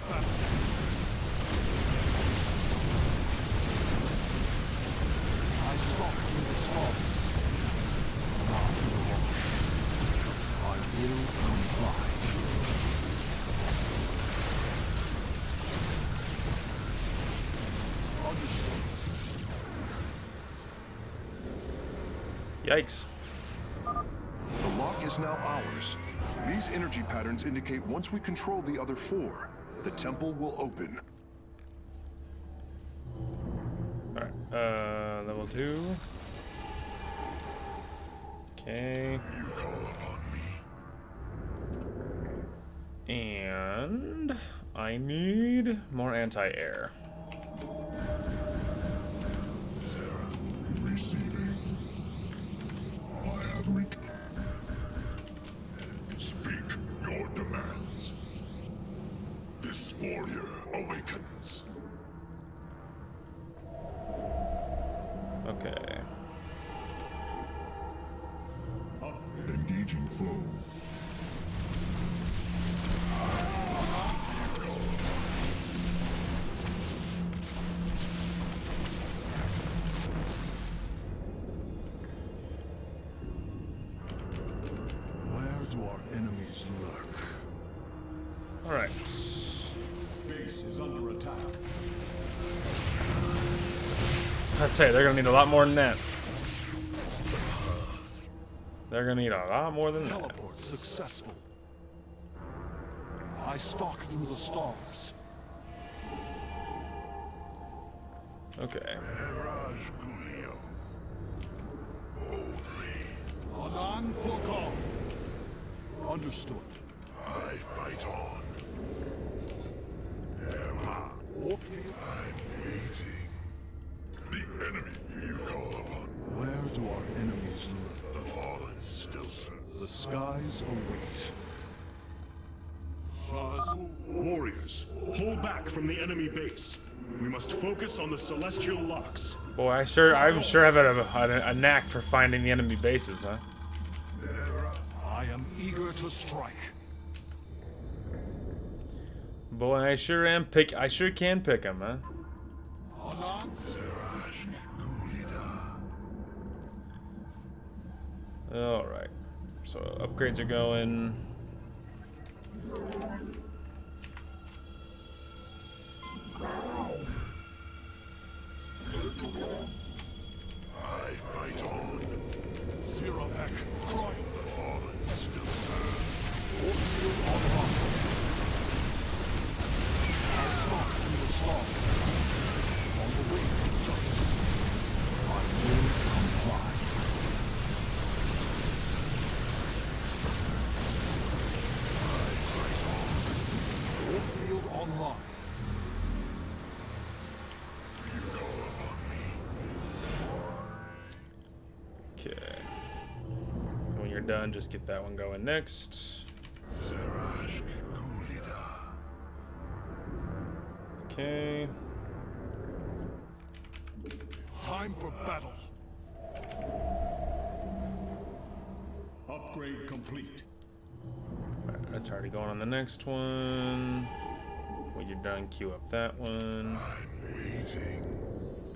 I stalk through the storms. Yikes. The lock is now ours. These energy patterns indicate once we control the other 4, the temple will open. Alright, level 2. Okay. You call upon me. And I need more anti-air. Receiving. I have returned. Speak your demands. This warrior awakens. Okay. Engaging foe. Where do our enemies lurk? Alright. Base is under attack. I'd say they're gonna need a lot more than that. They're gonna need a lot more than that. Teleport successful. I stalk through the stars. Okay. Mirage Gulio. Boldly. Anan Pokal. Understood. I fight on. Emma. Warfield. I'm waiting. The enemy you call upon. Where do our enemies lurk? The fallen still serve. The skies await. Warriors, hold back from the enemy base. We must focus on the celestial locks. Boy, I'm sure have a knack for finding the enemy bases, huh? I am eager to strike. Boy, I sure can pick them, huh? Anan. Zerash Gulida. Alright. So upgrades are going. I fight on. Zirovek. Croy. The fallen still serve. Warfield online. I stalk through the stars. On the wings of justice. I will comply. Warfield online. You call upon me. Okay. When you're done, just get that one going next. Zerash Gulida. Okay. Time for battle. Upgrade complete. Alright, that's already going on the next one. When you're done, queue up that one. I'm waiting.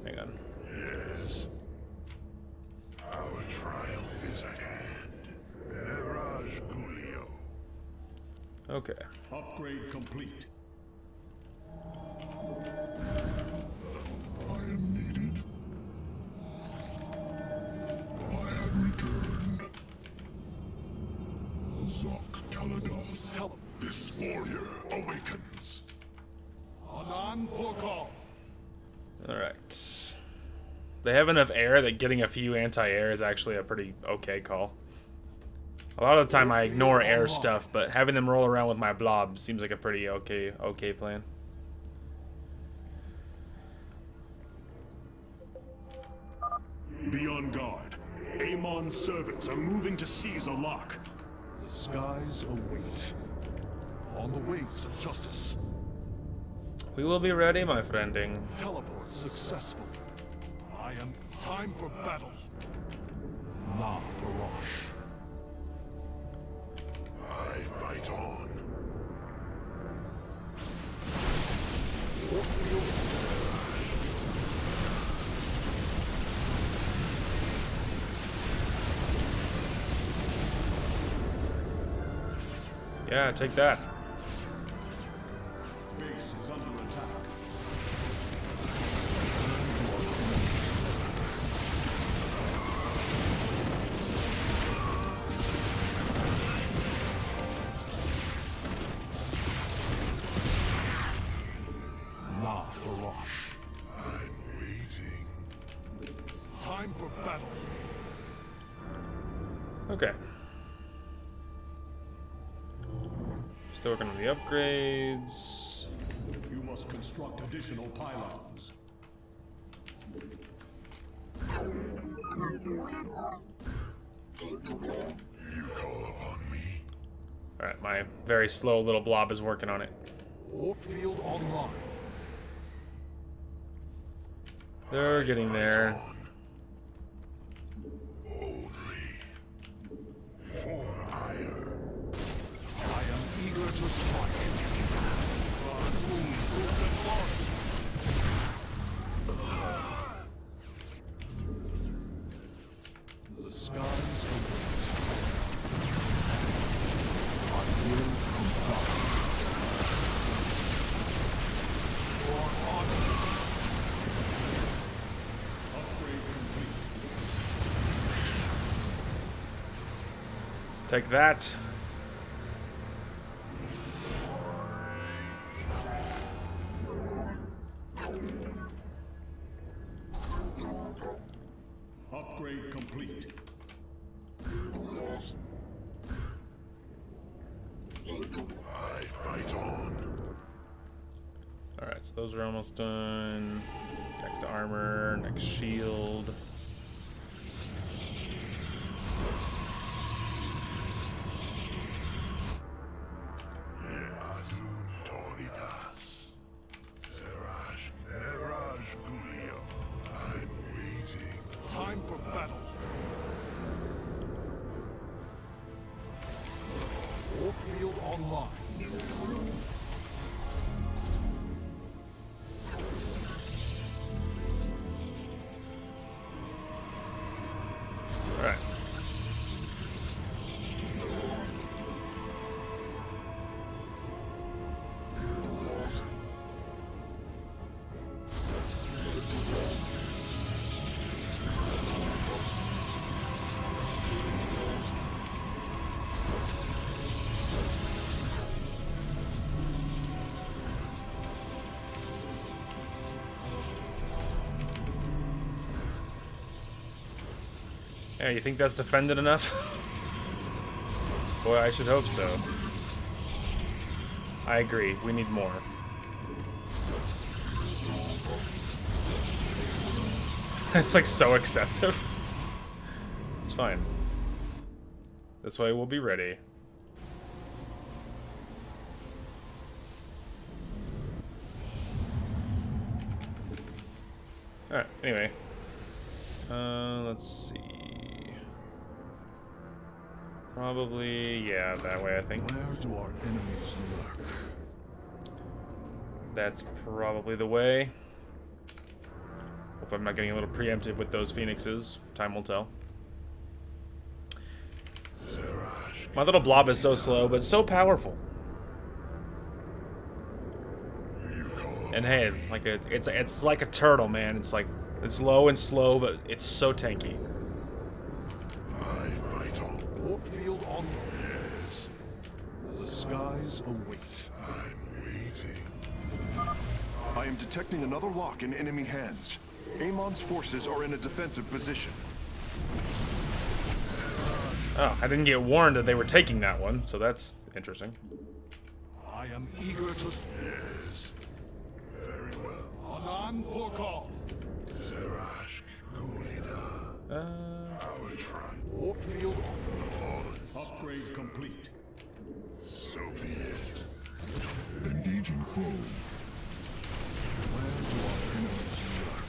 Hang on. Yes. Our triumph is at hand. Mirage Gulio. Okay. Upgrade complete. I am needed. I have returned. Zok Kalados. Tell This warrior awakens. Anan Pokal. Alright. They have enough air that getting a few anti-air is actually a pretty okay call. A lot of the time I ignore air stuff, but having them roll around with my blob seems like a pretty okay plan. Be on guard. Amon's servants are moving to seize a lock. The skies await. On the wings of justice. We will be ready, my friending. Teleport successful. I am time for battle. La Faroche. I fight on. Yeah, take that. Base is under attack. Okay. Still working on the upgrades. You must construct additional pylons. You call upon me? Alright, my very slow little blob is working on it. Warp field online. They're getting there. Boldly. For ire. I am eager to strike. The skies await. I will comply. For honor. Upgrade complete. Take that. Upgrade complete. I fight on. Alright, so those are almost done. Next armor, next shield. Adun Toridas. Zerash Neraj Gulio. I'm waiting. Time for battle. Warp field online. Alright. Yeah, you think that's defended enough? Boy, I should hope so. I agree, we need more. It's like so excessive. It's fine. This way we'll be ready. Alright, anyway. Let's see. Probably, yeah, that way I think. Where do our enemies lurk? That's probably the way. Hope I'm not getting a little preemptive with those phoenixes. Time will tell. My little blob is so slow, but so powerful. And hey, like it's like a turtle, man. It's like it's low and slow, but it's so tanky. I fight on. Warp field on. Yes. The skies await. I'm waiting. I am detecting another lock in enemy hands. Amon's forces are in a defensive position. Oh, I didn't get warned that they were taking that one, so that's interesting. I am eager to. Yes. Very well. Anan Porkal. Zerash Gulida. Our tribe. Warp field on. The fallen. Upgrade complete. So be it. Engaging foe. Where do our enemies lurk?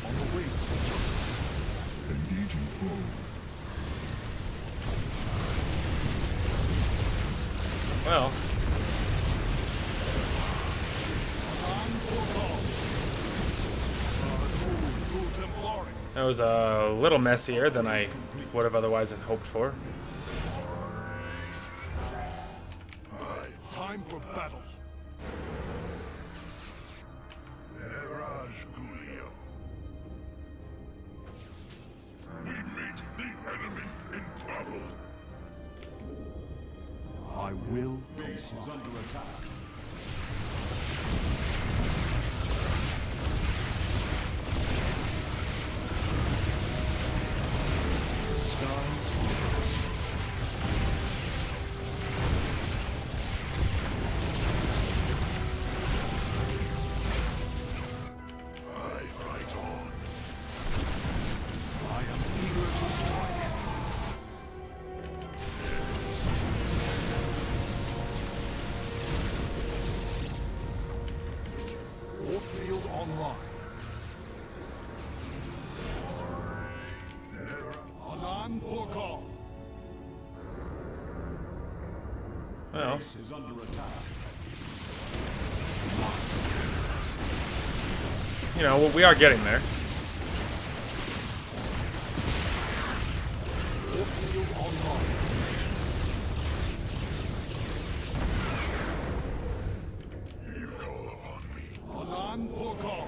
On the way to justice. Engaging foe. Well, that was a little messier than I would have otherwise hoped for. Time for battle. Neraj Gulio. We meet the enemy in battle. I will. Base is under attack. online. Anan Porkal. Well, Base is under attack. you know, we are getting there. Field online. You call upon me. Anan Porkal.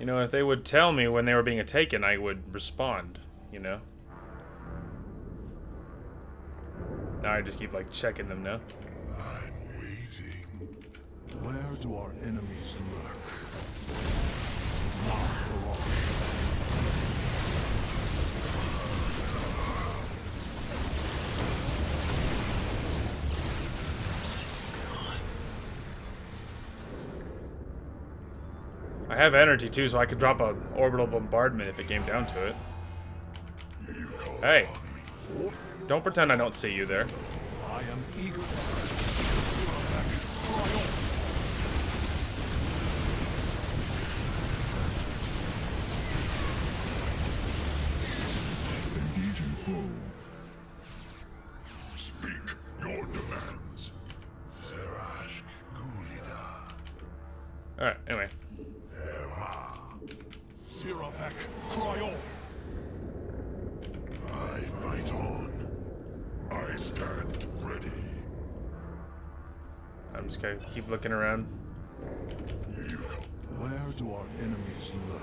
You know, if they would tell me when they were being taken, I would respond, you know? Now I just keep, like, checking them now. I'm waiting. Where do our enemies lurk? Not for long. I have energy too, so I could drop a orbital bombardment if it came down to it. You call Hey, upon me. don't pretend I don't see you there. I am eager. Engaging foe. Speak your demands. Zerashk Gulida. Alright, anyway. Erma. Siravek Cryon. I fight on. I stand ready. I'm just gonna keep looking around. You call. Where do our enemies lurk?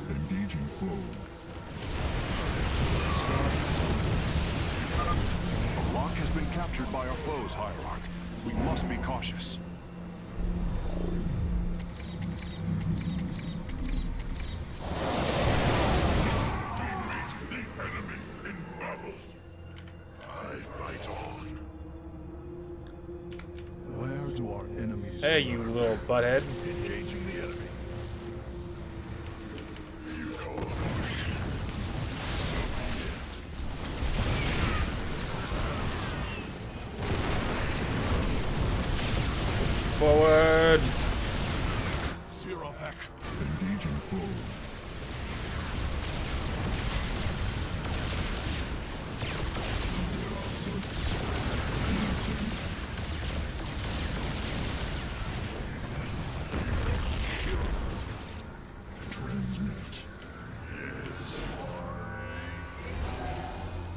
Engaging foe. A lock has been captured by our foes, Hierarch. We must be cautious. The enemy in battle. I fight on. Where do our enemies Hey, you little butthead. Engaging the enemy. You call upon me. Forward! Siravek. Engaging foe. Transmit.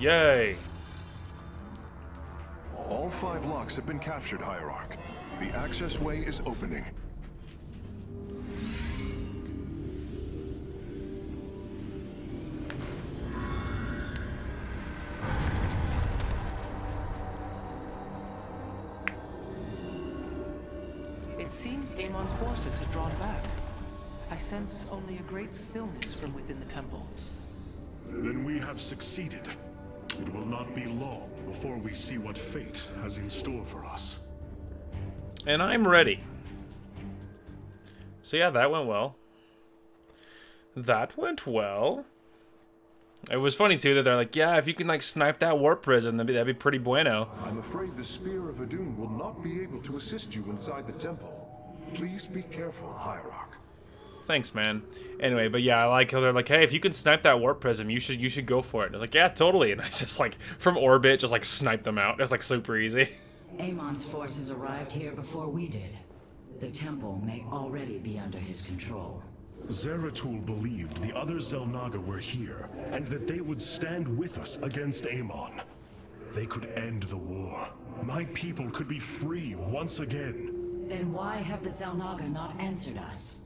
Yay! All 5 locks have been captured, Hierarch. The access way is opening. It seems Amon's forces had drawn back. I sense only a great stillness from within the temple. Then we have succeeded. It will not be long before we see what fate has in store for us. And I'm ready. So yeah, that went well. That went well. It was funny too that they're like, yeah, if you can like snipe that warp prison, that'd be pretty bueno. I'm afraid the Spear of Adun will not be able to assist you inside the temple. Please be careful, Hierarch. Thanks, man. Anyway, but yeah, I like how they're like, hey, if you can snipe that warp prism, you should go for it. And I was like, yeah, totally. And I just like from orbit, just like snipe them out. It's like super easy. Amon's forces arrived here before we did. The temple may already be under his control. Zeratul believed the other Xel'Naga were here, and that they would stand with us against Amon. They could end the war. My people could be free once again. Then why have the Xel'Naga not answered us?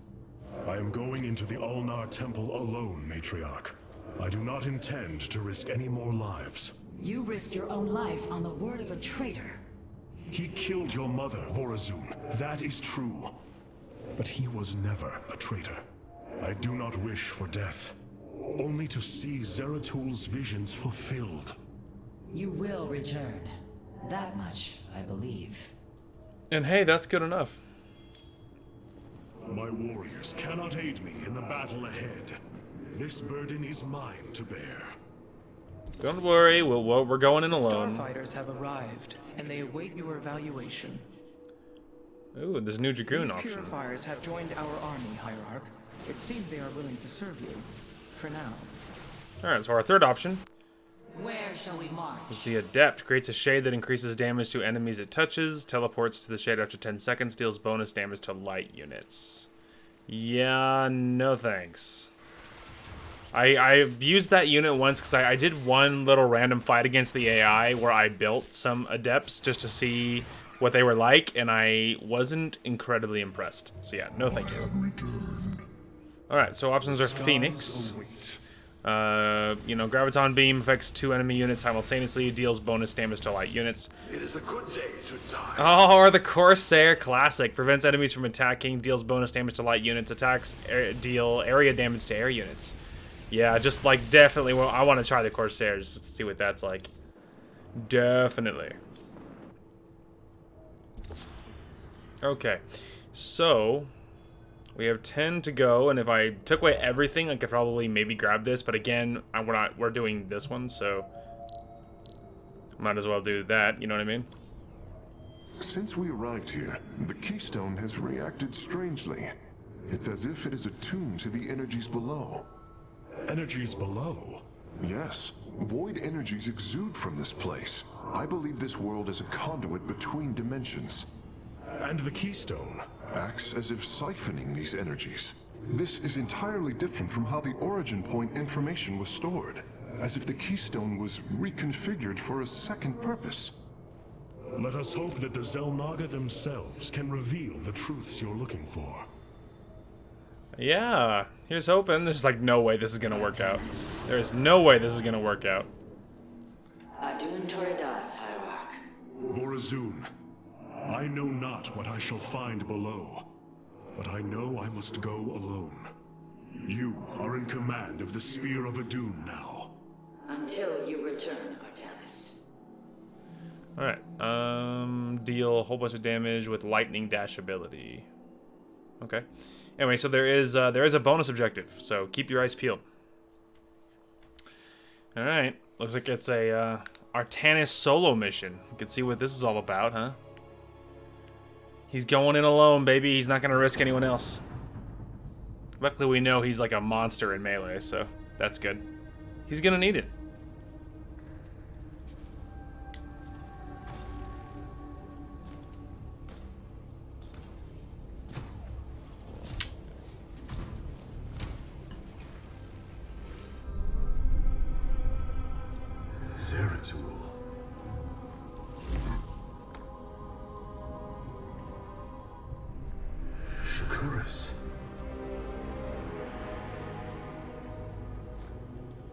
I am going into the Ulnar Temple alone, Matriarch. I do not intend to risk any more lives. You risked your own life on the word of a traitor. He killed your mother, Vorazun. That is true. But he was never a traitor. I do not wish for death. Only to see Zeratul's visions fulfilled. You will return. That much, I believe. And hey, that's good enough. My warriors cannot aid me in the battle ahead. This burden is mine to bear. Don't worry, we're going in alone. Starfighters have arrived, and they await your evaluation. Ooh, there's a new Dragoon These option. purifiers have joined our army, Hierarch. It seems they are willing to serve you. For now. Alright, so our third option Where shall we march? is the Adept. Creates a shade that increases damage to enemies it touches. Teleports to the shade after 10 seconds. Deals bonus damage to light units. Yeah, no thanks. I used that unit once because I did one little random fight against the AI where I built some Adepts just to see what they were like, and I wasn't incredibly impressed. So yeah, no thank you. Alright, so options are Phoenix. You know, Graviton Beam affects 2 enemy units simultaneously, deals bonus damage to light units. It is a good day, Shutsai. Oh, or the Corsair Classic. Prevents enemies from attacking, deals bonus damage to light units, attacks deal area damage to air units. Yeah, just like definitely, well, I want to try the Corsairs just to see what that's like. Definitely. Okay, so we have 10 to go, and if I took away everything, I could probably maybe grab this. But again, we're doing this one, so might as well do that. You know what I mean? Since we arrived here, the Keystone has reacted strangely. It's as if it is attuned to the energies below. Energies below. Yes, void energies exude from this place. I believe this world is a conduit between dimensions. And the Keystone Acts as if siphoning these energies. This is entirely different from how the origin point information was stored. As if the Keystone was reconfigured for a second purpose. Let us hope that the Xel'Naga themselves can reveal the truths you're looking for. Yeah, here's hoping. There's like no way this is gonna work out. There's no way this is gonna work out. Adun Toridas, Hierarch. Vorazun, I know not what I shall find below, but I know I must go alone. You are in command of the Spear of Adun now. Until you return, Artanis. Alright, deal a whole bunch of damage with lightning dash ability. Okay. Anyway, so there is a bonus objective, so keep your eyes peeled. Alright, looks like it's a Artanis solo mission. You can see what this is all about, huh? He's going in alone, baby. He's not gonna risk anyone else. Luckily, we know he's like a monster in melee, so that's good. He's gonna need it. Zeratul. Shakuras.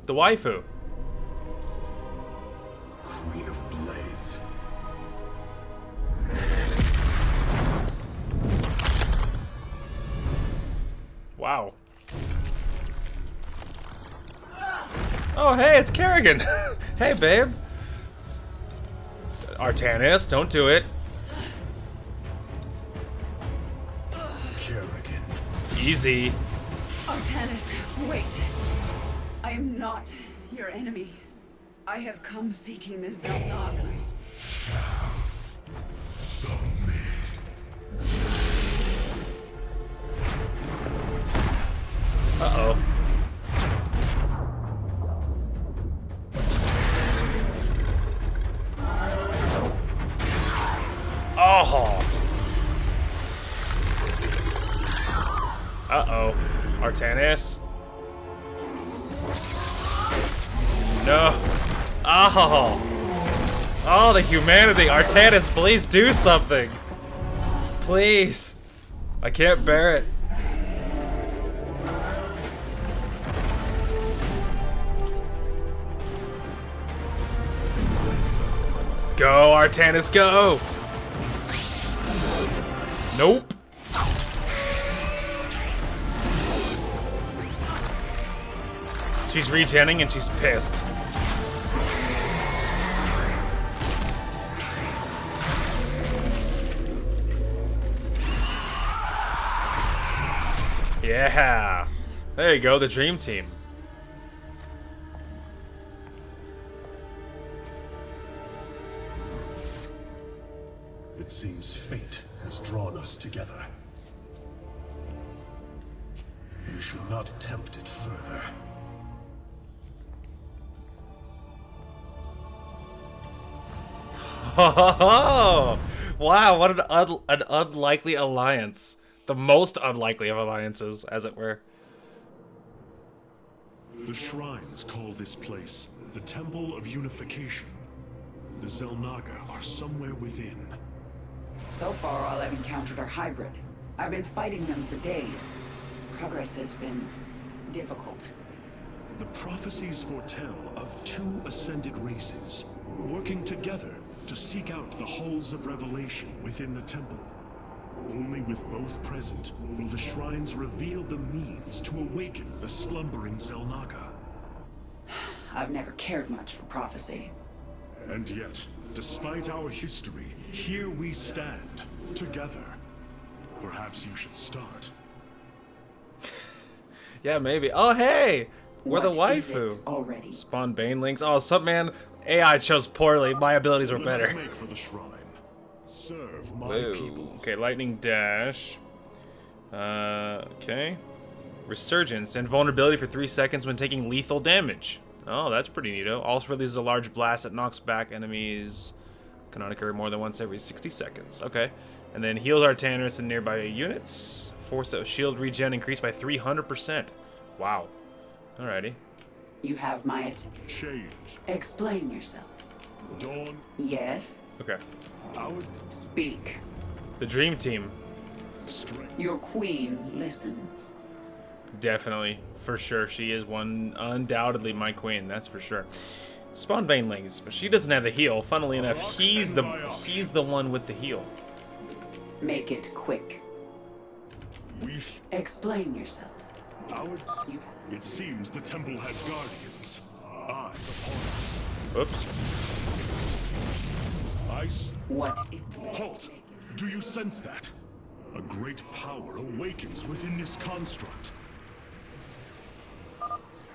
The waifu. Queen of Blades. Wow. Oh, hey, it's Kerrigan. Hey, babe. Artanis, don't do it. Kerrigan. Easy. Artanis, wait. I am not your enemy. I have come seeking the Xel'Naga. Uh-oh. Oh. Uh-oh. Artanis. No. Oh. Oh, the humanity. Artanis, please do something. Please. I can't bear it. Go, Artanis, go! Nope. She's regenning and she's pissed. Yeah. There you go, the dream team. It seems fate has drawn us together. We should not attempt it further. Oh, wow, what an unlikely alliance. The most unlikely of alliances, as it were. The shrines call this place the Temple of Unification. The Xel'Naga are somewhere within. So far, all I've encountered are hybrid. I've been fighting them for days. Progress has been difficult. The prophecies foretell of two ascended races, working together to seek out the halls of revelation within the temple. Only with both present will the shrines reveal the means to awaken the slumbering Xel'Naga. I've never cared much for prophecy. And yet, despite our history, here we stand, together. Perhaps you should start. Yeah, maybe. Oh, hey! We're the What is waifu. it already? Spawn banelings. Oh, some man. AI chose poorly. My abilities were Let us better. make for the shrine. Serve my Whoa. people. Okay, lightning dash. Okay. Resurgence and vulnerability for 3 seconds when taking lethal damage. Oh, that's pretty neato. Also releases a large blast that knocks back enemies. Cannot occur more than once every 60 seconds. Okay. And then heals Artanis and nearby units. Force of shield regen increased by 300%. Wow. Alrighty. You have my attention. Change. Explain yourself. Dawn. Yes? Okay. Our Speak. The dream team. strength. Your queen listens. Definitely. For sure. She is undoubtedly my queen. That's for sure. Spawn banelings, but she doesn't have the heal. Funnily enough, he's the one with the heal. Make it quick. Explain yourself. You It seems the temple has guardians. Eyes upon us. Oops. what? Halt! Do you sense that? A great power awakens within this construct.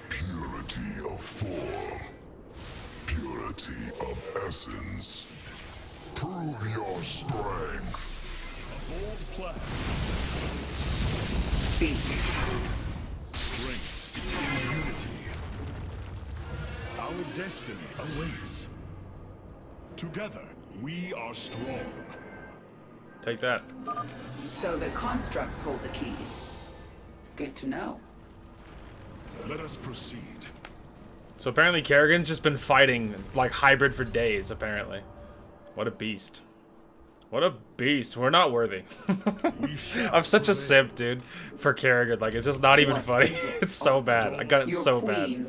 Purity of form. Purity of essence. Prove your strength. A bold plan. Speak. Strength in unity. Our destiny awaits. Together, we are strong. Take that. So the constructs hold the keys. Good to know. Let us proceed. So apparently Kerrigan's just been fighting like hybrid for days, apparently. What a beast. What a beast. We're not worthy. I'm such a simp, dude, for Kerrigan. Like, it's just not even funny. It's so bad. I got it so bad.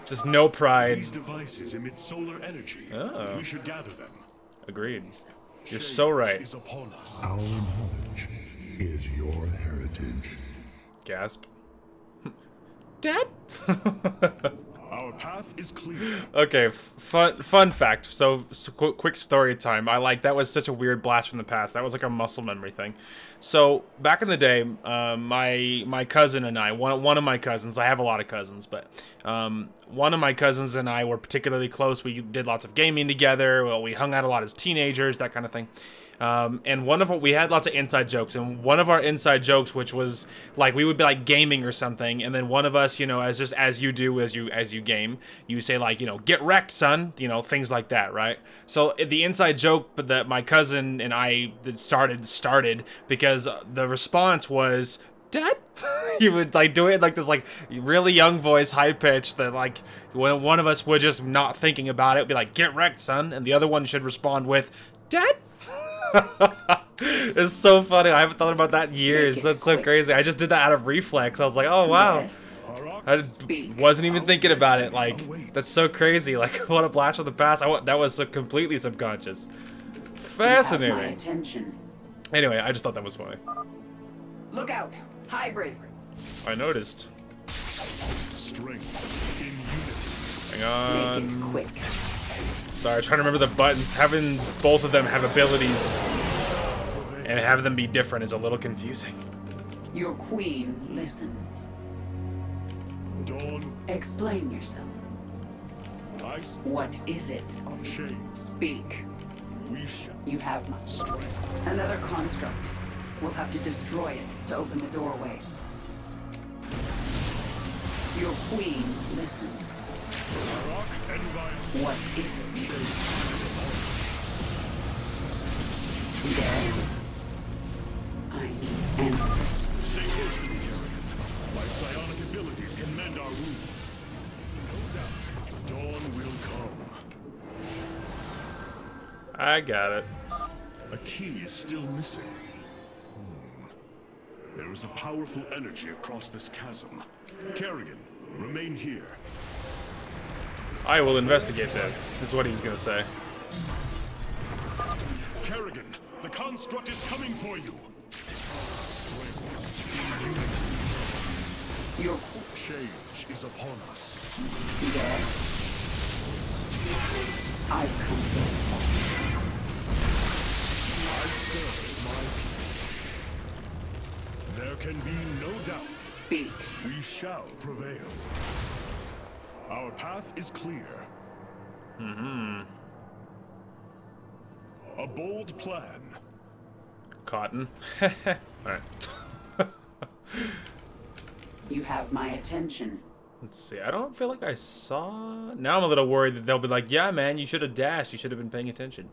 Just no pride. These devices emit solar energy. Oh. We should gather them. Agreed. You're so right. Is upon us. Our knowledge is your heritage. Gasp. Dad? Our path is clear. Okay, fun fact. So quick story time. That was such a weird blast from the past. That was like a muscle memory thing. So back in the day, my cousin and I, one of my cousins, I have a lot of cousins, but one of my cousins and I were particularly close. We did lots of gaming together. Well, we hung out a lot as teenagers, that kind of thing. And we had lots of inside jokes, and one of our inside jokes, which was like, we would be like gaming or something, and then one of us, you know, as you game, you say like, you know, get wrecked, son, you know, things like that, right? So the inside joke that my cousin and I started because the response was, Dad? You would like do it like this like really young voice, high pitched, that like when one of us would just not thinking about it be like, get wrecked, son, and the other one should respond with, Dad? It's so funny. I haven't thought about that in years. That's so crazy. I just did that out of reflex. I was like, oh wow. I wasn't even thinking about it. Like, that's so crazy. Like, what a blast from the past. That was so completely subconscious. Fascinating. My attention. Anyway, I just thought that was funny. Look out! Hybrid. I noticed. Strength in unity. Hang Make it on. quick. Sorry, trying to remember the buttons. Having both of them have abilities and have them be different is a little confusing. Your queen listens. Dawn. Explain yourself. Ice. What is it? Shade. Speak. You have my strength. Another construct. We'll have to destroy it to open the doorway. Your queen listens. What is it? Yes. I need answers. Stay close to me, Kerrigan. My psionic abilities can mend our wounds. No doubt, dawn will come. I got it. A key is still missing. There is a powerful energy across this chasm. Kerrigan, remain here. I will investigate this, is what he was gonna say. Kerrigan, the construct is coming for you. Your Change is upon us. yes. I've come this far. I serve my people. There can be no doubt. Speak. We shall prevail. Our path is clear. A bold plan. Cotton. Alright. You have my attention. Let's see. I don't feel like I saw... Now I'm a little worried that they'll be like, yeah, man, you should have dashed. You should have been paying attention.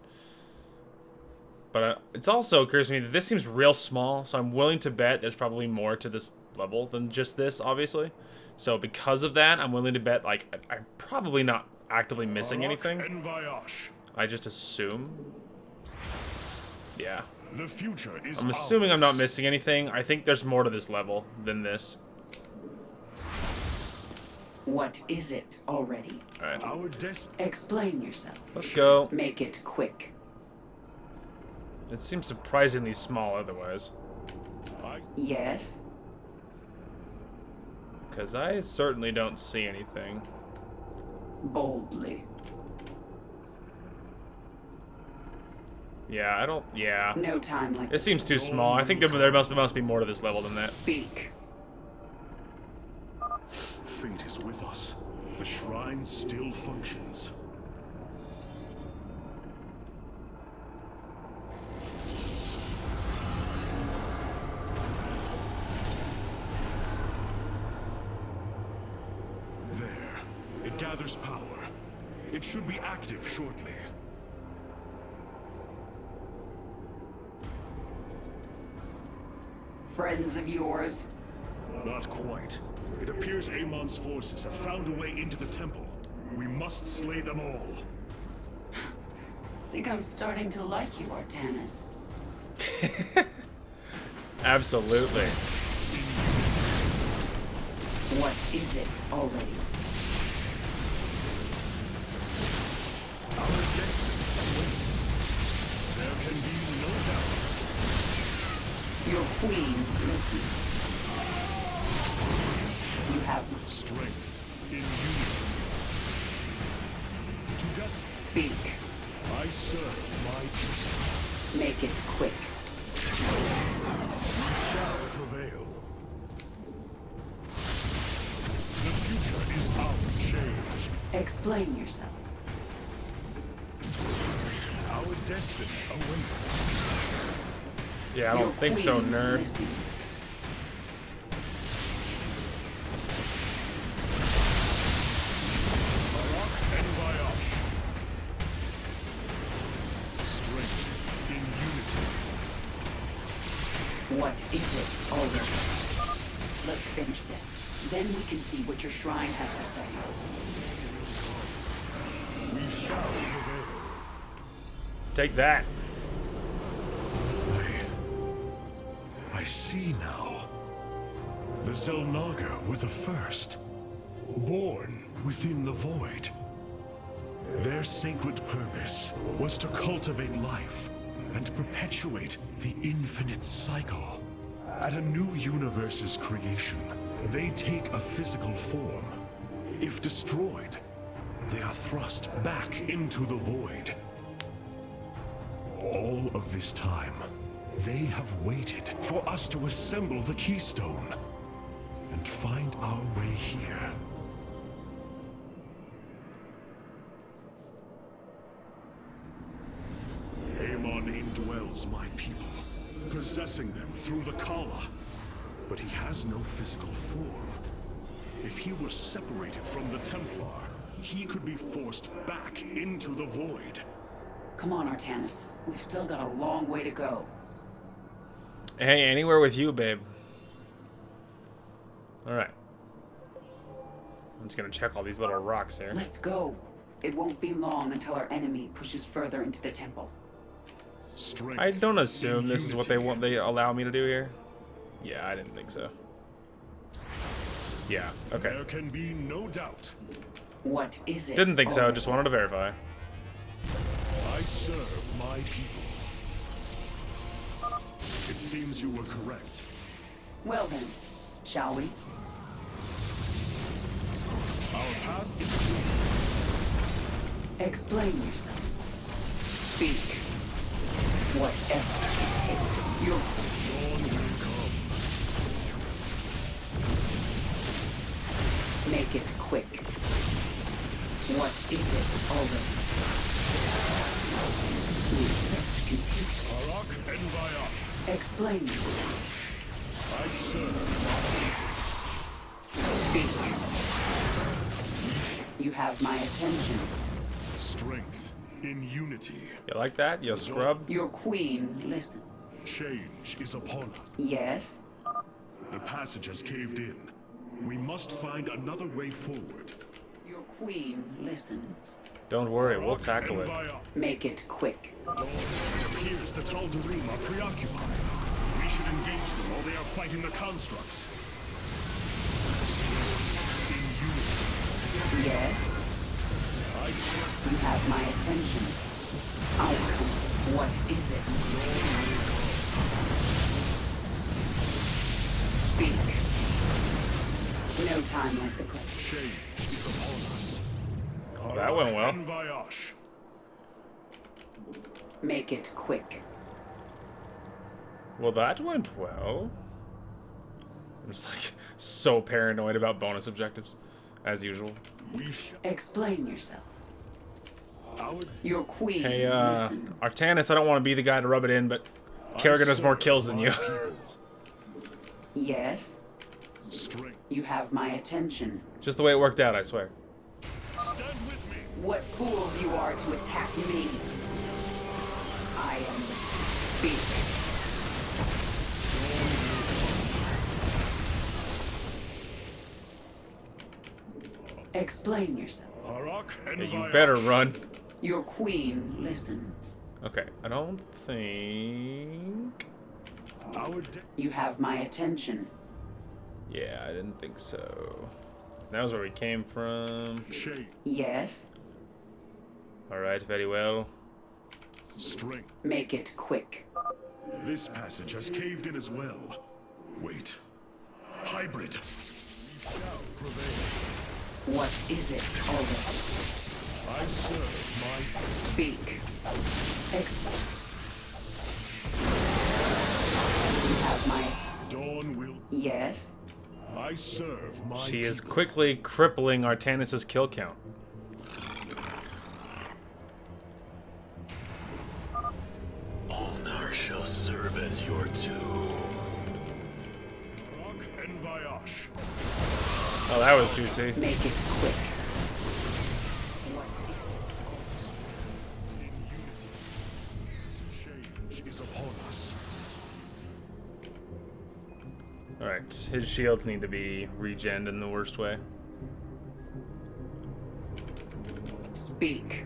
But it's also occurs to me that this seems real small, so I'm willing to bet there's probably more to this level than just this, obviously. So because of that, I'm willing to bet, like, I'm probably not actively missing anything. I just assume. Yeah. The future is I'm assuming I'm not missing anything. I think there's more to this level than this. What is it already? Alright. Our Explain yourself. Let's go. Make it quick. It seems surprisingly small otherwise. Yes. Because I certainly don't see anything. Boldly. Yeah, I don't... Yeah. No time like It seems too small. I think there must be more to this level than that. Speak. Fate is with us. The shrine still functions. There. It gathers power. It should be active shortly. Friends of yours? Not quite. It appears Amon's forces have found a way into the temple. We must slay them all. I think I'm starting to like you, Artanis. Absolutely. What is it already? Our destiny awaits. There can be no doubt. Your queen listens. You have my Strength in unity. Together, speak. I serve my people. Make it quick. We shall prevail. The future is our change. Explain yourself. Our destiny awaits. Yeah, I don't think so, queen nerd. listens. What is it already? Let's finish this. Then we can see what your shrine has to say. We shall prevail. Take that. I see now. The Xel'Naga were the first. Born within the void. Their sacred purpose was to cultivate life and perpetuate the infinite cycle. At a new universe's creation, they take a physical form. If destroyed, they are thrust back into the void. All of this time, they have waited for us to assemble the keystone and find our way here. Amon indwells my people, possessing them through the Kala. But he has no physical form. If he were separated from the Templar, he could be forced back into the void. Come on, Artanis. We've still got a long way to go. Hey, anywhere with you, babe. Alright. I'm just gonna check all these little rocks here. Let's go. It won't be long until our enemy pushes further into the temple. Strength I don't assume in this is what unity. they allow me to do here. Yeah, I didn't think so. Yeah, okay. There can be no doubt. What is it? Didn't think so, Oh, just wanted to verify. I serve my people. It seems you were correct. Well then, shall we? Our path is clear. Explain yourself. Speak. Whatever it takes. Your Dawn will come. make it quick. What is it already? The search continues. Arak and Vayak. Explain yourself. I serve Speak. You have my attention. strength in unity. You like that, you scrub? Your queen, listen. Change is upon us. Yes? The passage has caved in. We must find another way forward. Your queen listens. Don't worry, we'll Arak tackle and it. Vayak. Make it quick. Dawn, it appears the Tal'Darim are preoccupied. We should engage them while they are fighting the constructs. In unity. Yes? I serve You have my attention. Outcome. What is it? Speak. No time like the present. change is upon us. Oh, that went well. En voyage. Make it quick. Well, that went well. I'm just like so paranoid about bonus objectives, as usual. We shall. Explain yourself. Our Your queen Hey, listens. Artanis, I don't want to be the guy to rub it in, but Kerrigan has more kills than you. Yes? strength. You have my attention. Just the way it worked out, I swear. Stand with me. What fools you are to attack me. I am the speak. Explain yourself. Harak and Yeah, you voyage. better run. Your queen listens. Okay, I don't think... Our de- You have my attention. Yeah, I didn't think so. That was where we came from. change. Yes? Alright, very well. Strength. Make it quick. This passage has caved in as well. Wait. Hybrid. We shall prevail. What is it already? I serve my. Speak. You have my... Dawn will. Yes? I serve my. She is people. quickly crippling Artanis' kill count. Ulnar shall serve as your tomb. Harak and voyage. Oh, that was juicy. Make it quick. In unity. Change is upon us. Alright, his shields need to be regened in the worst way. Speak.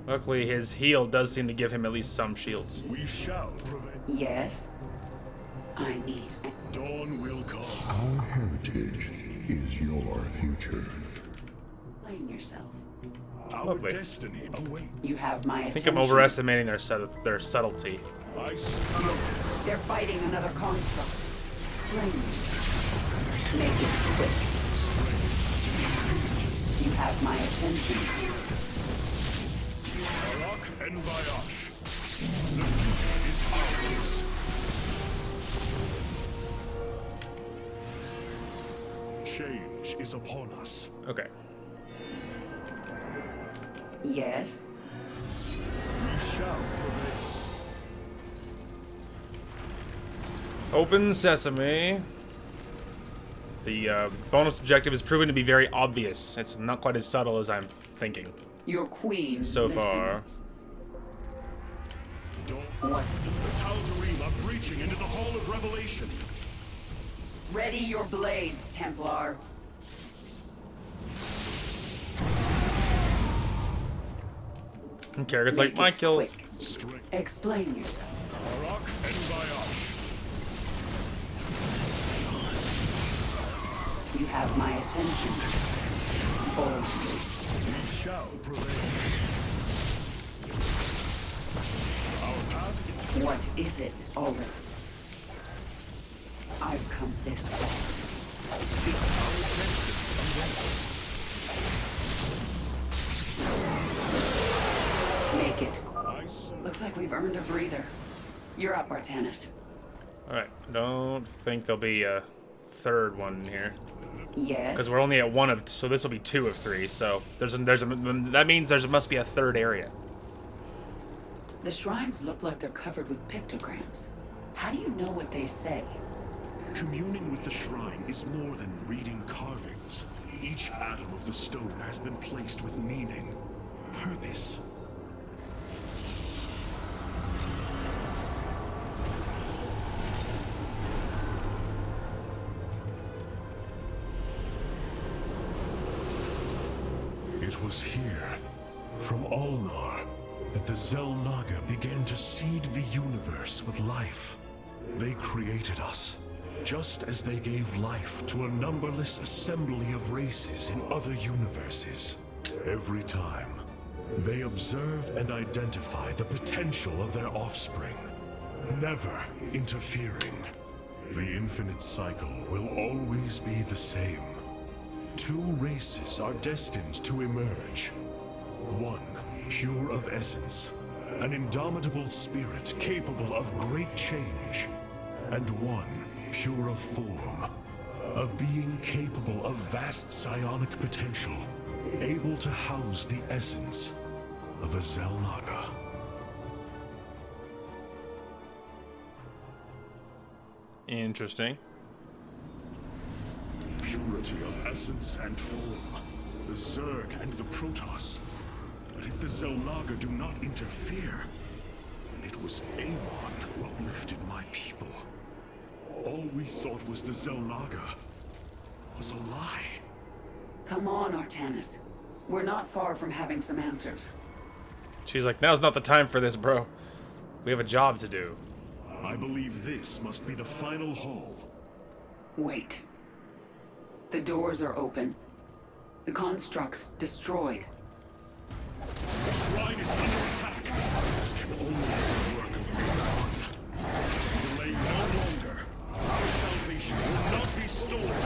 Luckily, his heal does seem to give him at least some shields. We shall prevail. Yes? I need... Dawn will come. Our heritage is your future. Explain yourself. Our Lovely. destiny awaits. You have my I think attention. I'm overestimating their subtlety. I serve. They're fighting another construct. Explain yourself. Make it quick. You have my attention. Harak and voyage. The future is ours. Change is upon us. Okay. Yes? We shall prevail. Open sesame. The bonus objective is proven to be very obvious. It's not quite as subtle as I'm thinking. Your queen So listens. far. What? The Tal'Darim are breaching into the Hall of Revelation. Ready your blades, Templar. And Kerrigan's like, my kills. Quick. Explain yourself. Arak and Vayash. You have my attention. We shall prevail. Our path. What is it already? I've come this way. Make it. Looks like we've earned a breather. You're up, Artanis. Alright, don't think there'll be a third one in here. Yes. Because we're only at one of, so this will be 2 of 3. So that means there must be a third area. The shrines look like they're covered with pictograms. How do you know what they say? Communing with the shrine is more than reading carvings. Each atom of the stone has been placed with meaning, purpose. It was here, from Ulnar, that the Xel'Naga began to seed the universe with life. They created us, just as they gave life to a numberless assembly of races in other universes. Every time, they observe and identify the potential of their offspring, never interfering. The infinite cycle will always be the same. 2 races are destined to emerge. One, pure of essence, an indomitable spirit capable of great change. And one, pure of form, a being capable of vast psionic potential, able to house the essence of a Xel'Naga. Interesting. Purity of essence and form, the Zerg and the Protoss. But if the Xel'Naga do not interfere, then it was Amon who uplifted my people. All we thought was the Xel'Naga was a lie. Come on, Artanis. We're not far from having some answers. She's like, now's not the time for this, bro. We have a job to do. I believe this must be the final hall. Wait. The doors are open. The construct's destroyed. The shrine is under attack. This can only be the work of Amon. Delay no longer. Our salvation will not be stolen.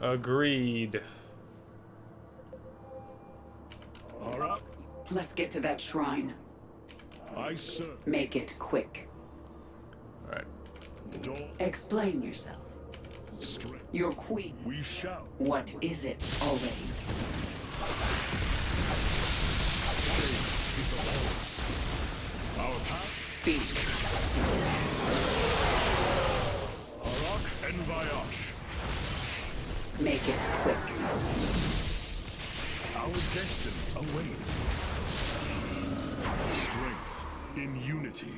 Agreed. Arak, Let's get to that shrine. I serve. Make it quick. Alright. Dawn, Explain yourself. strength. Your queen. We shall. What is it already? Is upon us. Our path. Speak. Arak and Vayash. Make it quick. Our destiny awaits. Strength in unity.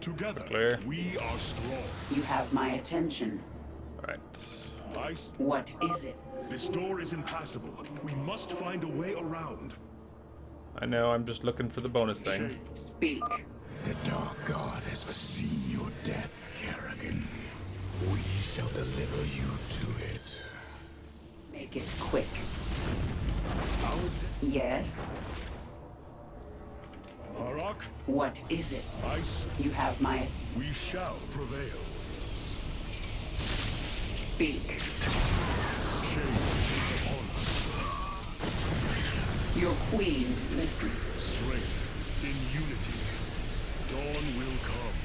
Together, Clear. we are strong. You have my attention. Alright. What is it? This door is impassable. We must find a way around. I know, I'm just looking for the bonus thing. Speak. The Dark God has foreseen your death, Kerrigan. We shall deliver you to it. Make it quick. Yes? Arak, What is it? You have my... we shall prevail. Speak. Change is upon us. Your queen listens. Strength in unity. Dawn will come.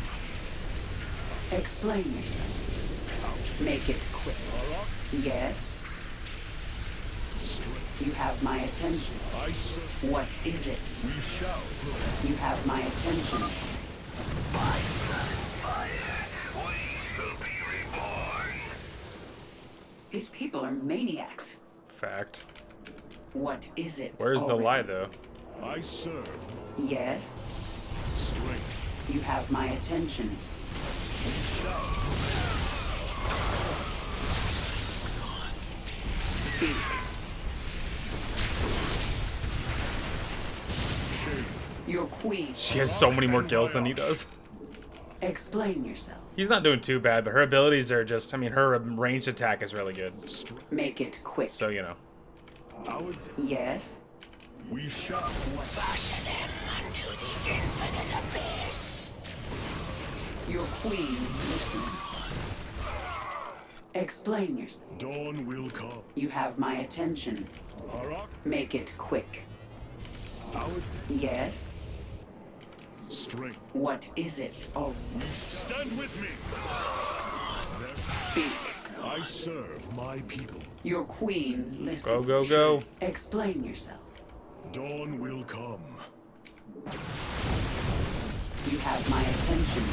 Explain yourself. Make it quick. Arak, Yes? strength. You have my attention. I serve. What is it? We shall prevail. You have my attention. These people are maniacs. Fact. What is it? Where's the already? lie, though? I serve Yes, strength. you have my attention. Speak. Your queen. She has so many more kills than he does. Explain yourself. He's not doing too bad, but her abilities are just, I mean, her ranged attack is really good. Make it quick. So, you know. Yes. We shall Your queen listens. Explain yourself. dawn will come. You have my attention. Arak, Make it quick. our Yes. strength. What is it? Oh, Stand with me. speak. I serve my people. Your queen listens. Go, go, go. Explain yourself. Dawn will come. You have my attention.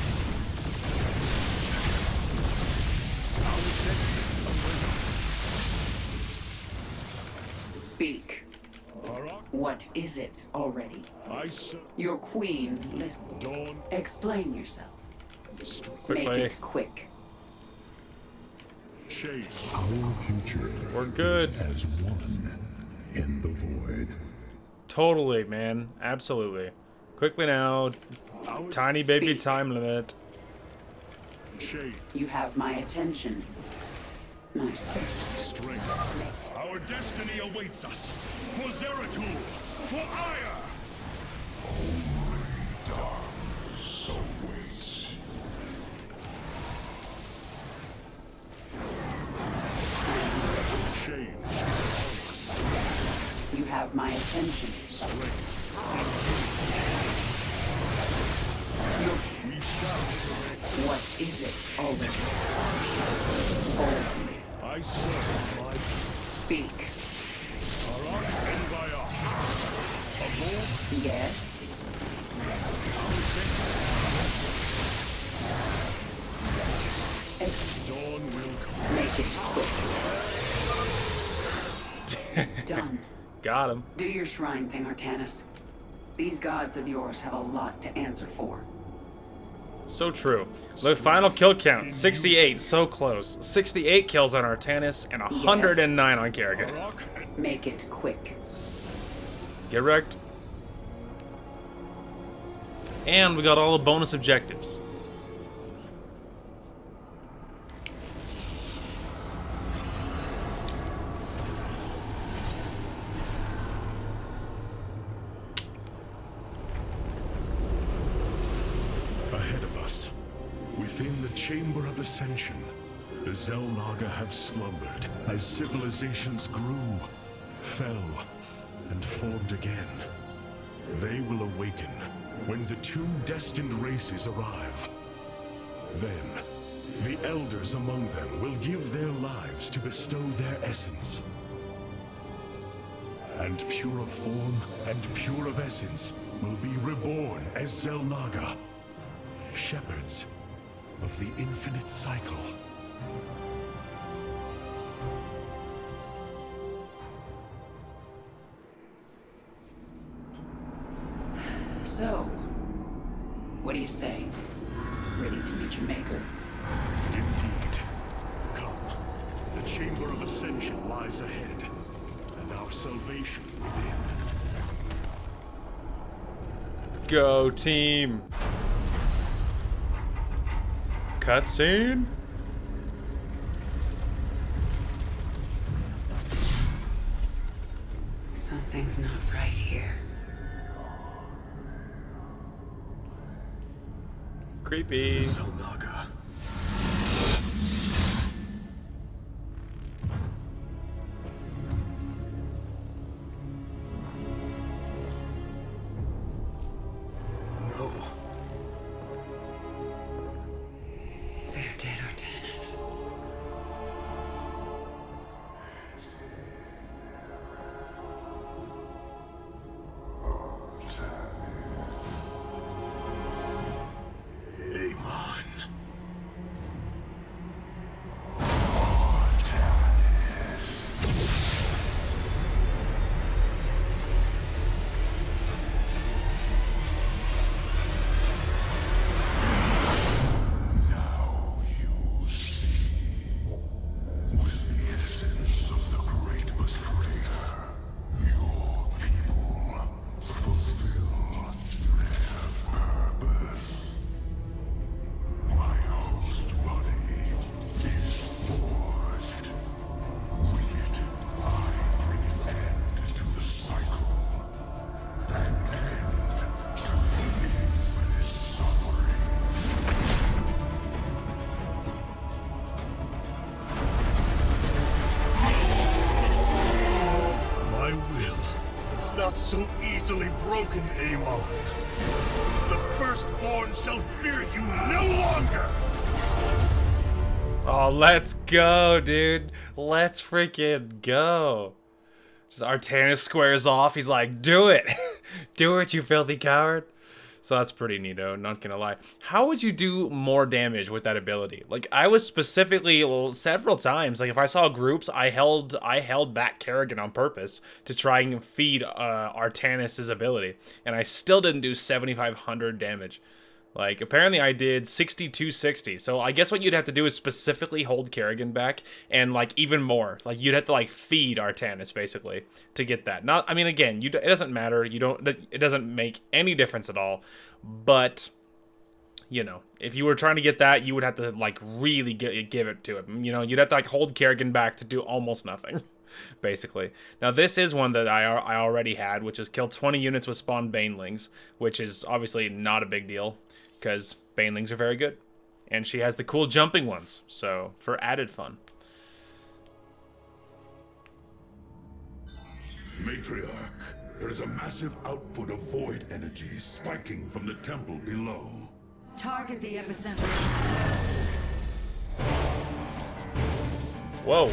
Speak. Arak, What is it already? I serve Your queen listens. dawn. Explain yourself. Quickly. Make it quick. Shade. Our future We're good. is as one in the void. Totally, man. Absolutely. Quickly now. Our Tiny baby Speak. time limit. shade. You have my attention. My servant. Strength. Our destiny awaits us. For Zeratul. For Ire. So waits. Shade. You have my attention. We shall. What is it already? Boldly. I serve my Speak. Arak and Bayar. Aboard. Yes. Dawn will come. Make it quick. It's done. Got him. Do your shrine thing, Artanis. These gods of yours have a lot to answer for. So true. Look, final kill count 68. So close. 68 kills on Artanis and 109 on Kerrigan. Arak and Make it quick. Get wrecked. And we got all the bonus objectives. ahead of us. Within the Chamber of Ascension, the Xel'Naga have slumbered as civilizations grew, fell, and formed again. They will awaken when the two destined races arrive. Then, the elders among them will give their lives to bestow their essence. And pure of form and pure of essence will be reborn as Xel'Naga, shepherds of the infinite cycle. So, what do you say? Ready to meet your maker? Indeed. Come. The Chamber of Ascension lies ahead, and our salvation within. Go team. Cutscene. Something's not right here. Creepy. Xel'Naga. No. They're dead, Artanis. not so easily broken, Amon. The Firstborn shall fear you no longer! Oh, let's go, dude. Let's freaking go. Just Artanis squares off. He's like, do it. Do it, you filthy coward. So that's pretty neato, not gonna lie. How would you do more damage with that ability? Like, I was specifically, several times, like, if I saw groups, I held back Kerrigan on purpose to try and feed Artanis' ability. And I still didn't do 7,500 damage. Like, apparently I did 6,260. So I guess what you'd have to do is specifically hold Kerrigan back and, like, even more. Like, you'd have to, like, feed Artanis, basically, to get that. Not, I mean, again, it doesn't matter. It doesn't make any difference at all. But, you know, if you were trying to get that, you would have to, like, really give it to him. You know, you'd have to, like, hold Kerrigan back to do almost nothing, basically. Now, this is one that I already had, which is kill 20 units with spawned Banelings, which is obviously not a big deal, because Banelings are very good. And she has the cool jumping ones, so for added fun. Matriarch, there is a massive output of void energy spiking from the temple below. Target the epicenter. Whoa.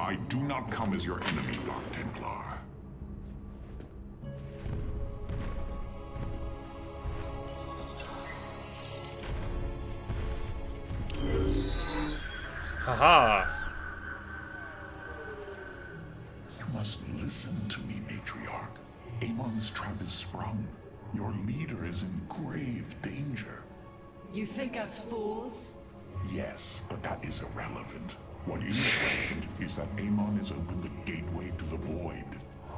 I do not come as your enemy, Dark Templar. Haha. You must listen to me, Matriarch. Amon's trap is sprung. Your leader is in grave danger. You think us fools? Yes, but that is irrelevant. What is relevant is that Amon has opened the gateway to the void.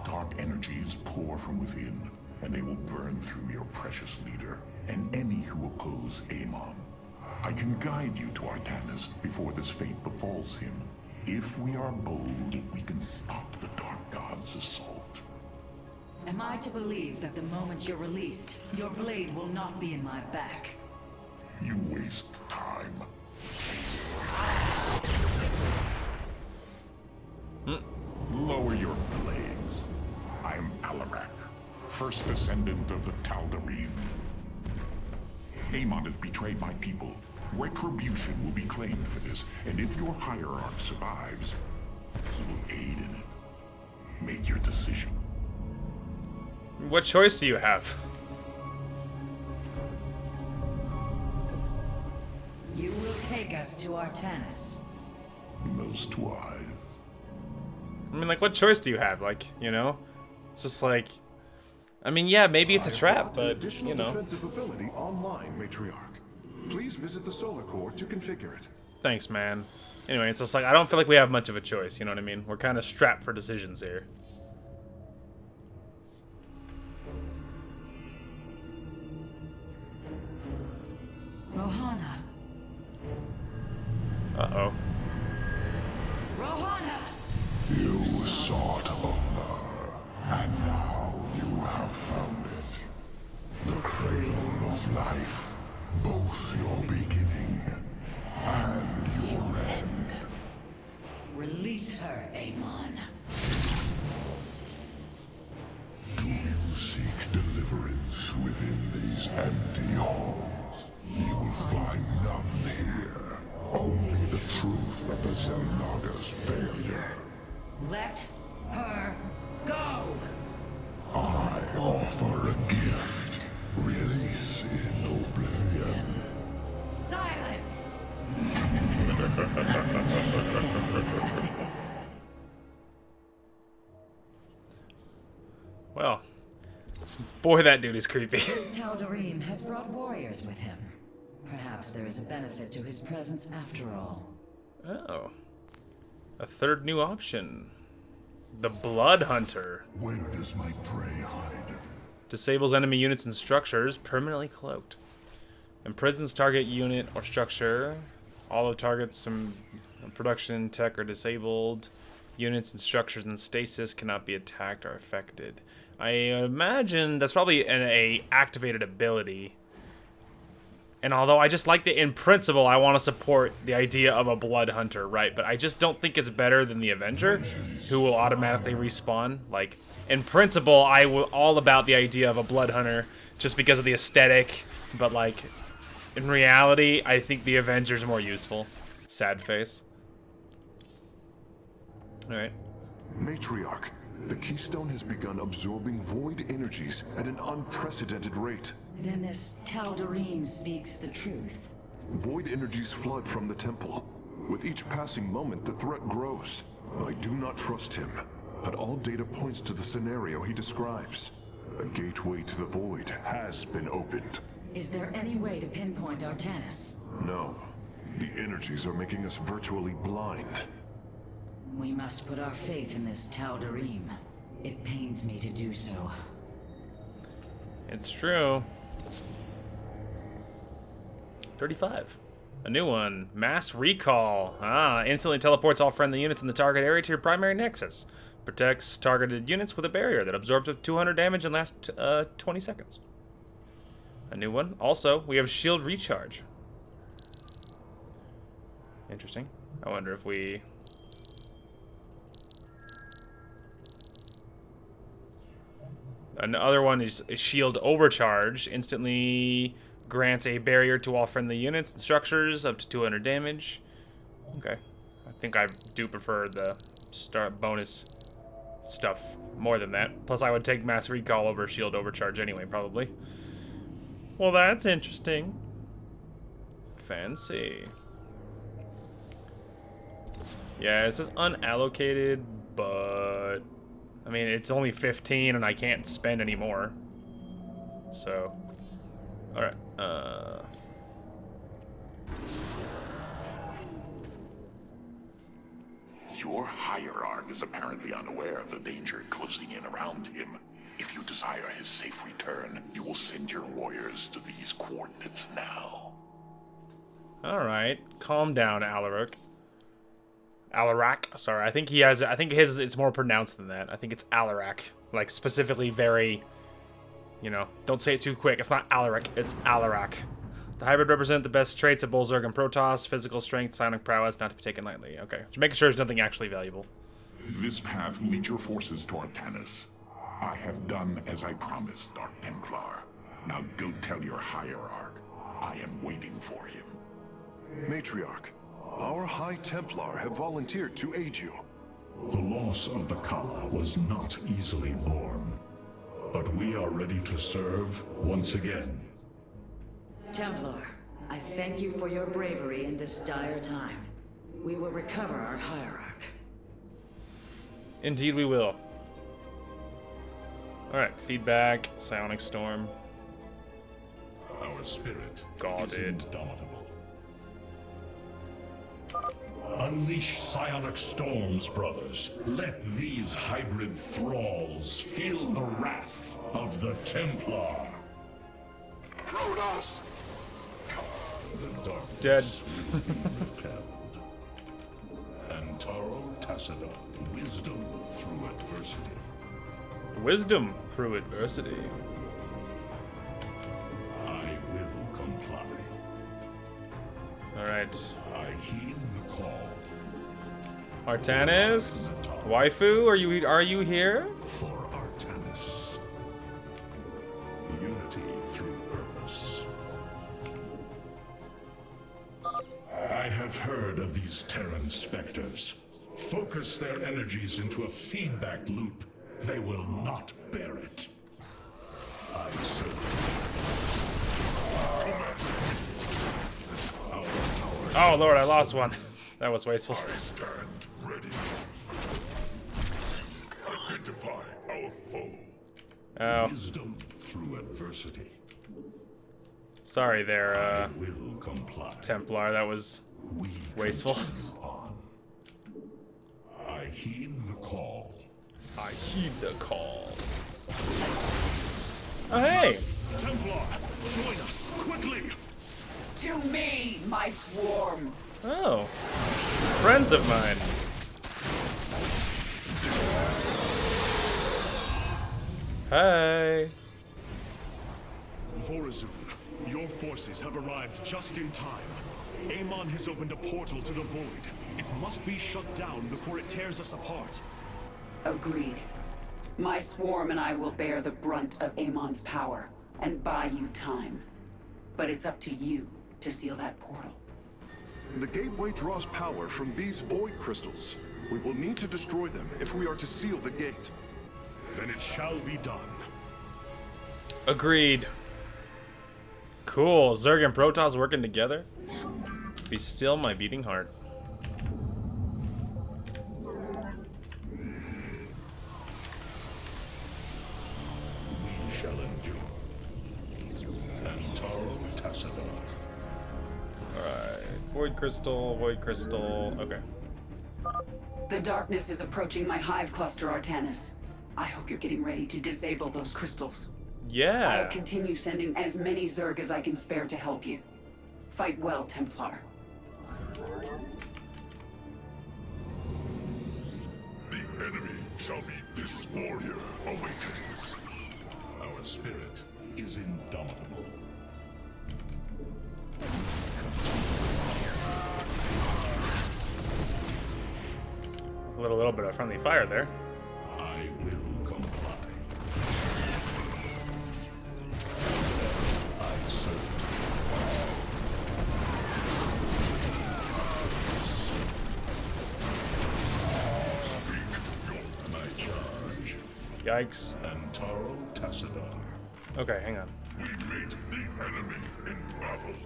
Dark energies pour from within, and they will burn through your precious leader and any who oppose Amon. I can guide you to Artanis before this fate befalls him. If we are bold, we can stop the Dark God's assault. Am I to believe that the moment you're released, your blade will not be in my back? You waste time. Lower your blades. I am Alarak, first descendant of the Tal'Darim. Amon has betrayed my people. Retribution will be claimed for this, and if your hierarch survives, he will aid in it. Make your decision. What choice do you have? You will take us to Artanis. Most wise. I mean, like, what choice do you have? Like, you know? It's just like... I mean, yeah, maybe it's a trap, but, additional you know. defensive ability online, Matriarch. Please visit the solar core to configure it. Thanks, man. Anyway, it's just like, I don't feel like we have much of a choice, you know what I mean? We're kind of strapped for decisions here. Rohana. Uh-oh. Rohana! You sought honor, and now you have found it. The cradle of life, both your beginning and your end. Release her, Amon. Do you seek deliverance within these empty halls? You will find none here. Only the truth of the Zelnaga's failure. Let her go! I offer a gift. Release in oblivion. Silence! Well, boy, that dude is creepy. This Tal'Darim has brought warriors with him. Perhaps there is a benefit to his presence after all. Oh. A third new option. The Blood Hunter. Where does my prey hide? Disables enemy units and structures, permanently cloaked. Imprisons target unit or structure. All of targets in production tech are disabled. Units and structures in stasis cannot be attacked or affected. I imagine that's probably a activated ability. And although I just like in principle, I want to support the idea of a Blood Hunter, right? But I just don't think it's better than the Avenger, who will automatically respawn. Like, in principle, I will all about the idea of a Blood Hunter, just because of the aesthetic. But like, in reality, I think the Avenger's more useful. Sad face. Alright. Matriarch, the Keystone has begun absorbing void energies at an unprecedented rate. Then this Tal'Darim speaks the truth. Void energies flood from the temple. With each passing moment, the threat grows. I do not trust him, but all data points to the scenario he describes. A gateway to the void has been opened. Is there any way to pinpoint Artanis? No. The energies are making us virtually blind. We must put our faith in this Tal'Darim. It pains me to do so. It's true. 35. A new one. Mass Recall. Instantly teleports all friendly units in the target area to your primary nexus. Protects targeted units with a barrier that absorbs up to 200 damage and lasts 20 seconds. A new one. Also, we have Shield Recharge. Interesting. I wonder if we... Another one is Shield Overcharge. Instantly grants a barrier to all friendly units and structures up to 200 damage. Okay. I think I do prefer the bonus stuff more than that. Plus, I would take Mass Recall over Shield Overcharge anyway, probably. Well, that's interesting. Fancy. Yeah, it says unallocated, but... I mean, it's only 15 and I can't spend any more. So... Alright, Your hierarch is apparently unaware of the danger closing in around him. If you desire his safe return, you will send your warriors to these coordinates now. Alright, calm down, Alarak. Alarak, sorry, I think he has, I think his, it's more pronounced than that. I think it's Alarak. Like, specifically very, you know, don't say it too quick. It's not Alarak, it's Alarak. The hybrid represent the best traits of Zerg and Protoss, physical strength, psionic prowess, not to be taken lightly. Okay, just making sure there's nothing actually valuable. This path will lead your forces to Artanis. I have done as I promised, Dark Templar. Now go tell your hierarch. I am waiting for him. Matriarch, our High Templar have volunteered to aid you. The loss of the Kala was not easily borne, but we are ready to serve once again. Templar, I thank you for your bravery in this dire time. We will recover our hierarch. Indeed we will. Alright, feedback, psionic storm. Our spirit Guarded. is indomitable. Unleash psionic storms, brothers. Let these hybrid thralls feel the wrath of the Templar. Protoss! The darkness Dead. will be repelled. Antaro Tacita, wisdom through adversity. Wisdom through adversity. I will comply. Alright. I heed the call. Artanis? Waifu, are you here? For Artanis. Unity through purpose. I have heard of these Terran specters. Focus their energies into a feedback loop. They will not bear it. I serve. Oh lord, I lost one. That was wasteful. I stand ready. Identify our foe. Oh, Wisdom through adversity. sorry there, Will comply. Templar. That was We wasteful. continue on. I heed the call. I heed the call. Oh, hey! Templar, join us, quickly! To me, my swarm. Oh. Friends of mine. Hey. Vorazun, your forces have arrived just in time. Amon has opened a portal to the Void. It must be shut down before it tears us apart. Agreed. My swarm and I will bear the brunt of Amon's power and buy you time. But it's up to you to seal that portal. The gateway draws power from these void crystals. We will need to destroy them if we are to seal the gate. Then it shall be done. Agreed. Cool. Zerg and Protoss working together? Be still my beating heart. We shall endure. Alright. Void crystal, void crystal. Okay. The darkness is approaching my hive cluster, Artanis. I hope you're getting ready to disable those crystals. Yeah. I'll continue sending as many Zerg as I can spare to help you. Fight well, Templar. The enemy shall be this warrior awakens. Our spirit is indomitable. A little bit of friendly fire there. I will comply. I serve. Speak your and I charge. Yikes. Antaro Tassadar. Okay, hang on. We meet the enemy in battle.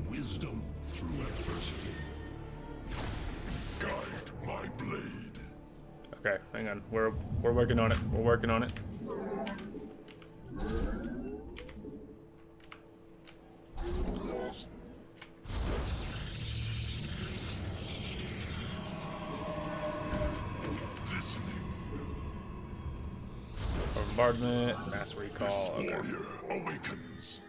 Wisdom through adversity. Guide my blade. Okay, hang on. We're working on it. We're working on it. Listening. Bombardment, mass recall. This Okay. warrior awakens.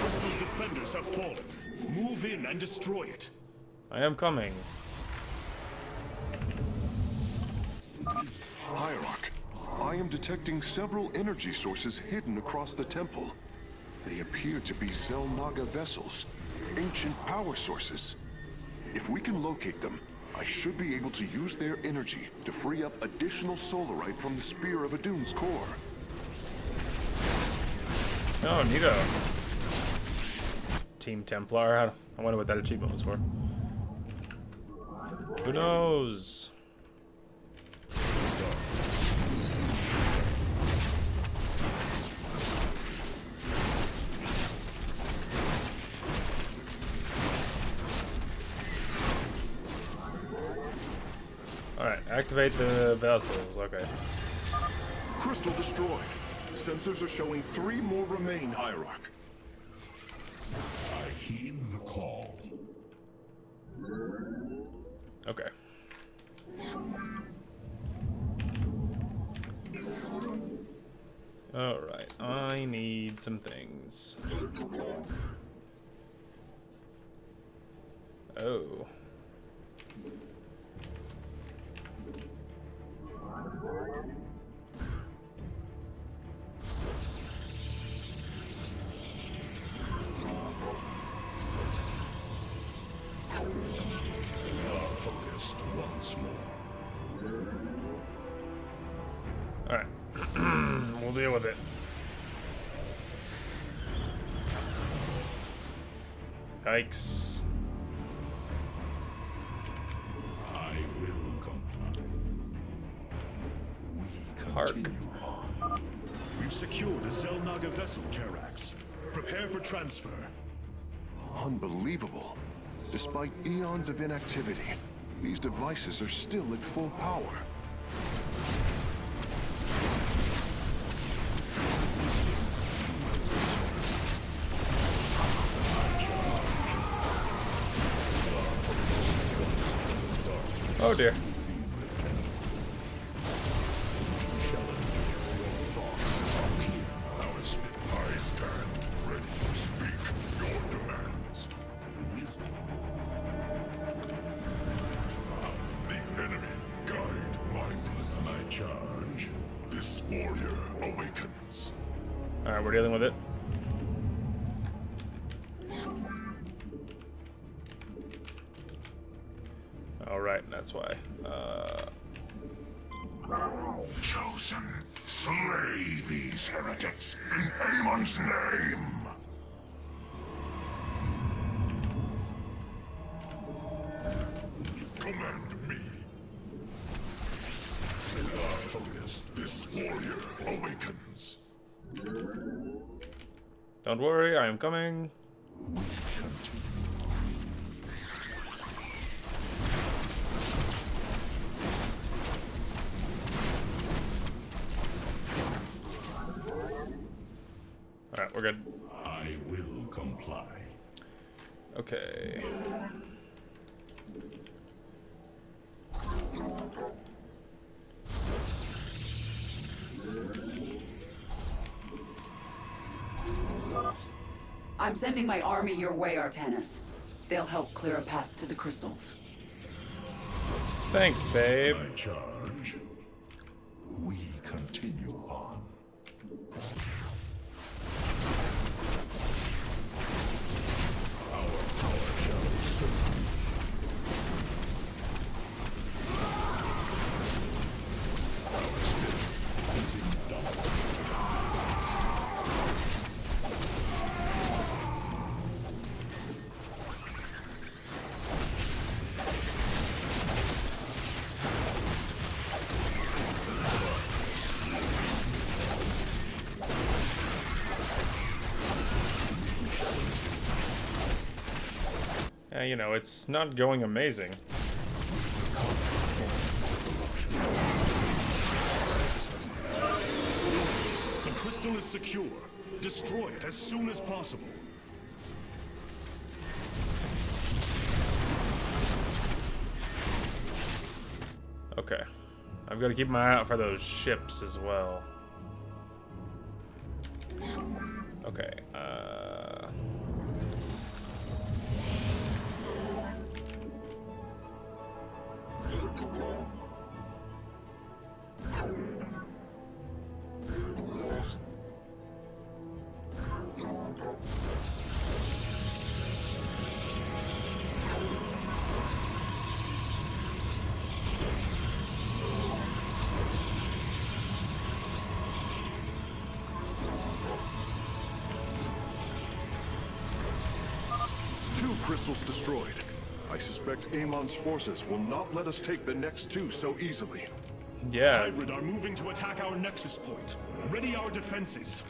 Crystal's defenders have fallen. Move in and destroy it. I am coming. Hierarch, I am detecting several energy sources hidden across the temple. They appear to be Xel'Naga vessels, ancient power sources. If we can locate them, I should be able to use their energy to free up additional solarite from the Spear of Adun's core. Oh, neato. Team Templar. I wonder what that achievement was for. Who knows? Alright, activate the vessels. Okay. Crystal destroyed. Sensors are showing 3 more remain, Hierarch. I heed the call. Okay. Alright, I need some things. Oh. Focused once more. Alright. We'll deal with it. Yikes. I will comply. We Hark. continue on. We've secured a Xel'Naga vessel, Karax. Prepare for transfer. Unbelievable. Despite eons of inactivity, these devices are still at full power. I Oh dear. I stand ready to speak your demands. The enemy guide my charge. This warrior awakens. Alright, we're dealing with it. Alright, that's why. Chosen, slay these heretics in Amon's name! Command me. Focused. This warrior awakens. Don't worry, I am coming. Alright, we're good. I will comply. Okay. I'm sending my army your way, Artanis. They'll help clear a path to the crystals. Thanks, babe. My charge. We continue on. Our power shall serve. Our spirit is indomitable. You know, it's not going amazing. The crystal is secure. Destroy it as soon as possible. Okay. I've got to keep my eye out for those ships as well. Okay, Two crystals destroyed. I suspect Amon's forces will not let us take the next two so easily. yeah. Hybrid are moving to attack our nexus point. Ready our defenses.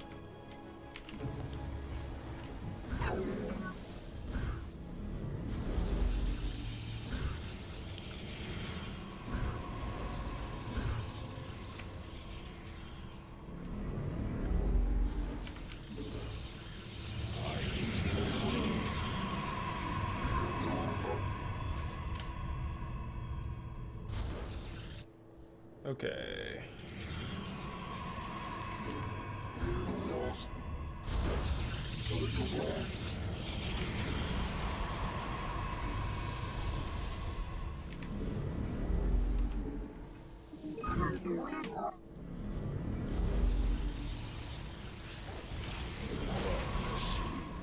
Okay.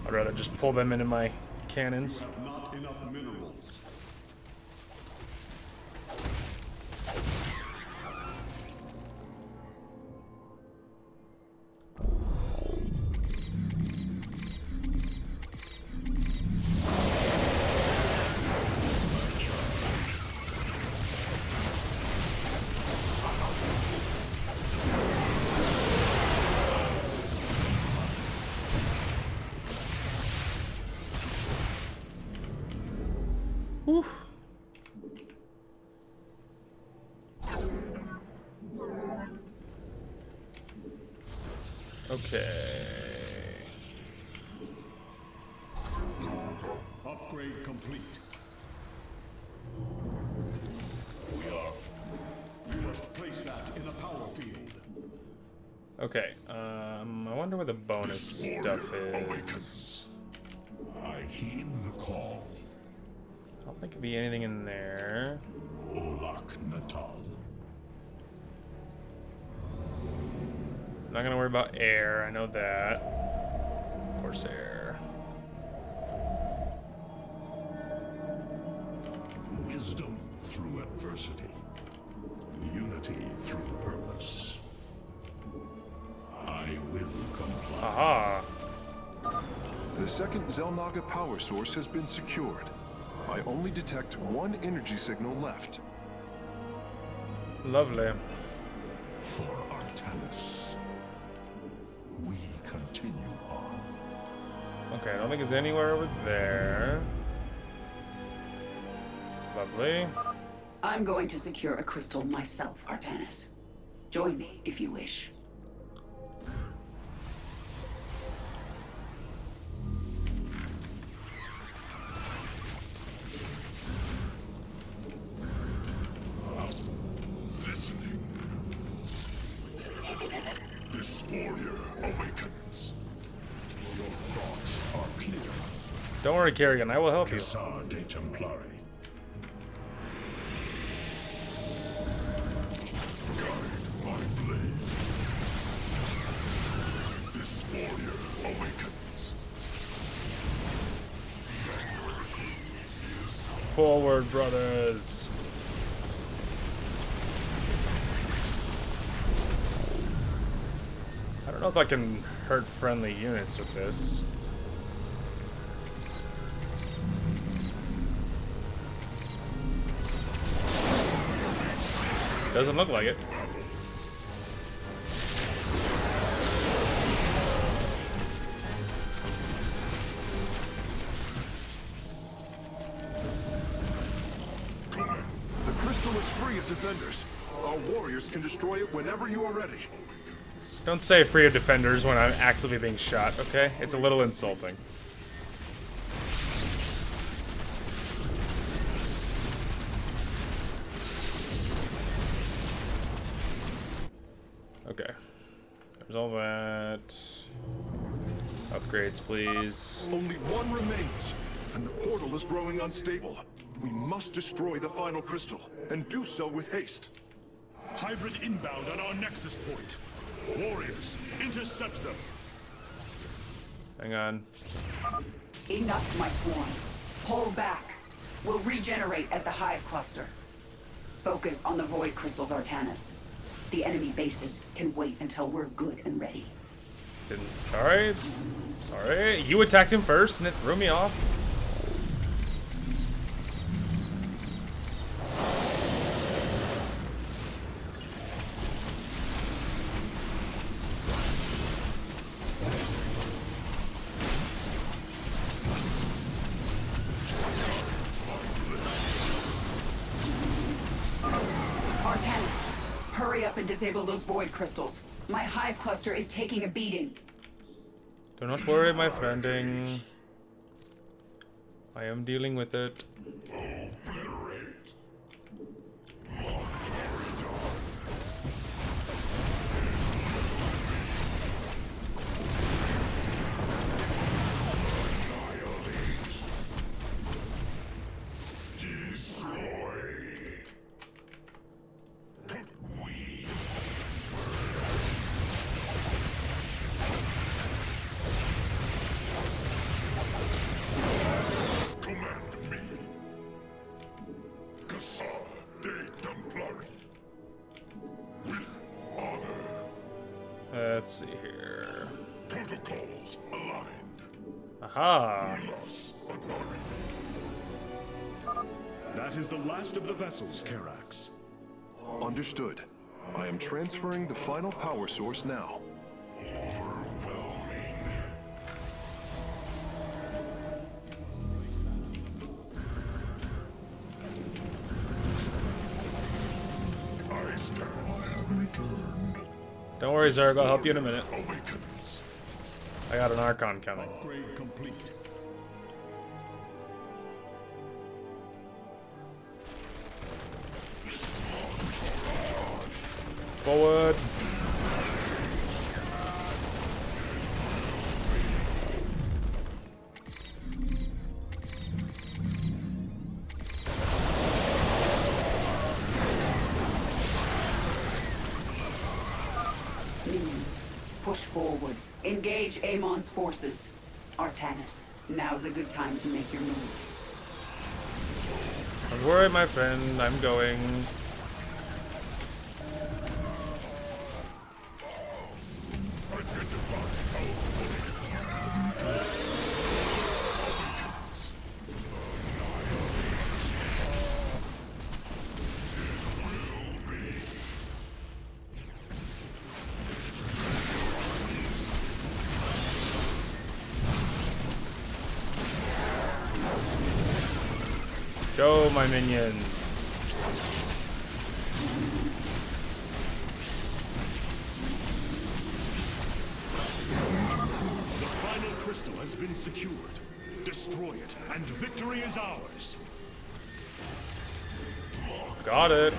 I'd rather just pull them into my cannons. Not enough minerals. Whew. Okay. Upgrade complete. trapped in a power field. Okay, I wonder where the bonus stuff is. I heed the call. I don't think it'd be anything in there. Olak Natal. I'm not gonna worry about air, I know that. Of course, air. Wisdom through adversity. Unity through purpose. I will comply. Aha! The second Xel'Naga power source has been secured. I only detect one energy signal left. Lovely. For Artanis, we continue on. Okay, I don't think there's anywhere over there. Lovely. I'm going to secure a crystal myself, Artanis. Join me if you wish. Listening. This warrior awakens. Your thoughts are clear. Don't worry, Kerrigan, I will help you. Cassar de Templari. Guide my blade. This warrior awakens. Forward, brothers. I don't know if I can hurt friendly units with this. Doesn't look like it. The crystal is free of defenders. Our warriors can destroy it whenever you are ready. Don't say free of defenders when I'm actively being shot, okay? It's a little insulting. Okay. There's all that. Upgrades, please. Only one remains, and the portal is growing unstable. We must destroy the final crystal, and do so with haste. Hybrid inbound on our nexus point. Warriors, intercept them. Hang on. Enough, my swarm. Pull back. We'll regenerate at the hive cluster. Focus on the void crystals, Artanis. The enemy bases can wait until we're good and ready. Didn't. Alright. Sorry. You attacked him first and it threw me off. Artanis, hurry up and disable those void crystals. My hive cluster is taking a beating. Do not worry, my friending. I am dealing with it. Command me. Cassar de Templari. With honor. Let's see here. Protocols aligned. Aha! Ulas Anari. That is the last of the vessels, Karax. Understood. I am transferring the final power source now. Overwhelming. I stand. I have returned. Don't worry, Zerg, I'll help you in a minute. Awakens. I got an Archon coming. Upgrade complete. Forward. Push forward. Engage Amon's forces. Artanis, now's a good time to make your move. Don't worry, my friend. I'm going. Go, my minions. The final crystal has been secured. Destroy it, and victory is ours. Got it.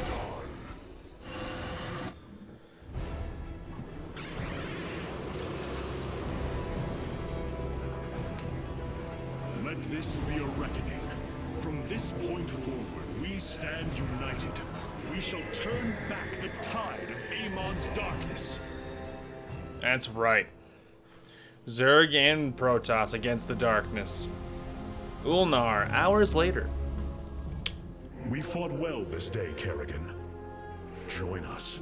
Let this be a reckoning. From this point forward, we stand united. We shall turn back the tide of Amon's darkness. That's right. Zerg and Protoss against the darkness. Ulnar, hours later. We fought well this day, Kerrigan. Join us.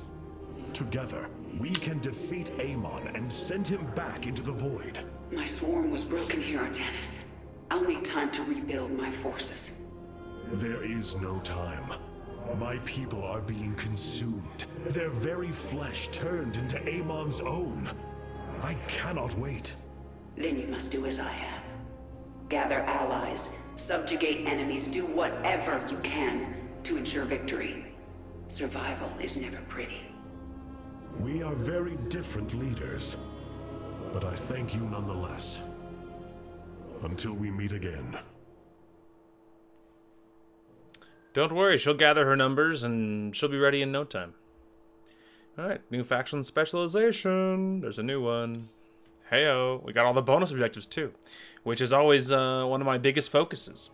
Together, we can defeat Amon and send him back into the void. My swarm was broken here, Artanis. I'll need time to rebuild my forces. There is no time. My people are being consumed. Their very flesh turned into Amon's own. I cannot wait. Then you must do as I have. Gather allies, subjugate enemies, do whatever you can to ensure victory. Survival is never pretty. We are very different leaders, but I thank you nonetheless. Until we meet again. Don't worry, she'll gather her numbers and she'll be ready in no time. Alright, new faction specialization. There's a new one. Heyo, we got all the bonus objectives too, which is always one of my biggest focuses.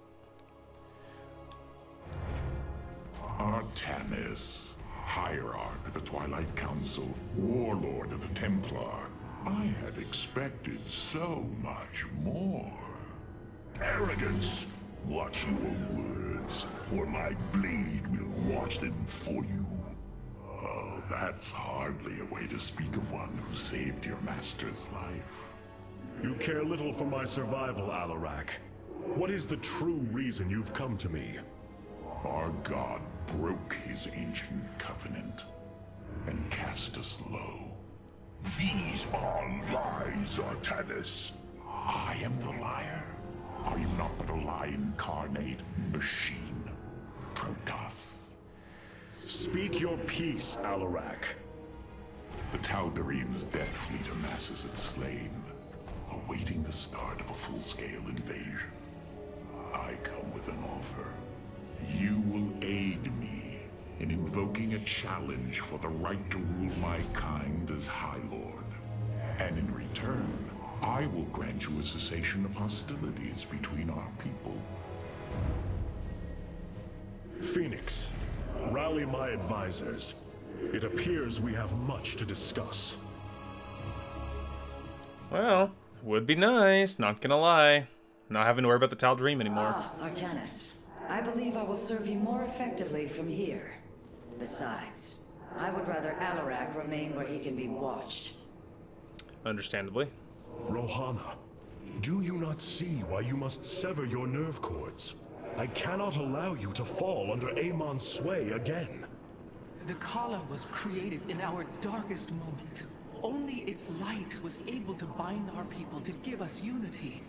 Artanis, Hierarch of the Twilight Council, Warlord of the Templar. I had expected so much more. Arrogance! Watch your words, or my blade will watch them for you. Oh, that's hardly a way to speak of one who saved your master's life. You care little for my survival, Alarak. What is the true reason you've come to me? Our god broke his ancient covenant and cast us low. These are lies, Artanis. I am the liar? Are you not but a lie incarnate, machine? Protoss. Speak your peace, Alarak. The Tal'Darim's death fleet amasses its slain, awaiting the start of a full-scale invasion. I come with an offer. You will aid me in invoking a challenge for the right to rule my kind as High Lord. And in return, I will grant you a cessation of hostilities between our people. Phoenix, rally my advisors. It appears we have much to discuss. Well, would be nice, not gonna lie. Not having to worry about the Tal'Darim anymore. Ah, Artanis. I believe I will serve you more effectively from here. Besides, I would rather Alarak remain where he can be watched. Understandably. Rohana, do you not see why you must sever your nerve cords? I cannot allow you to fall under Amon's sway again. The Kala was created in our darkest moment. Only its light was able to bind our people to give us unity.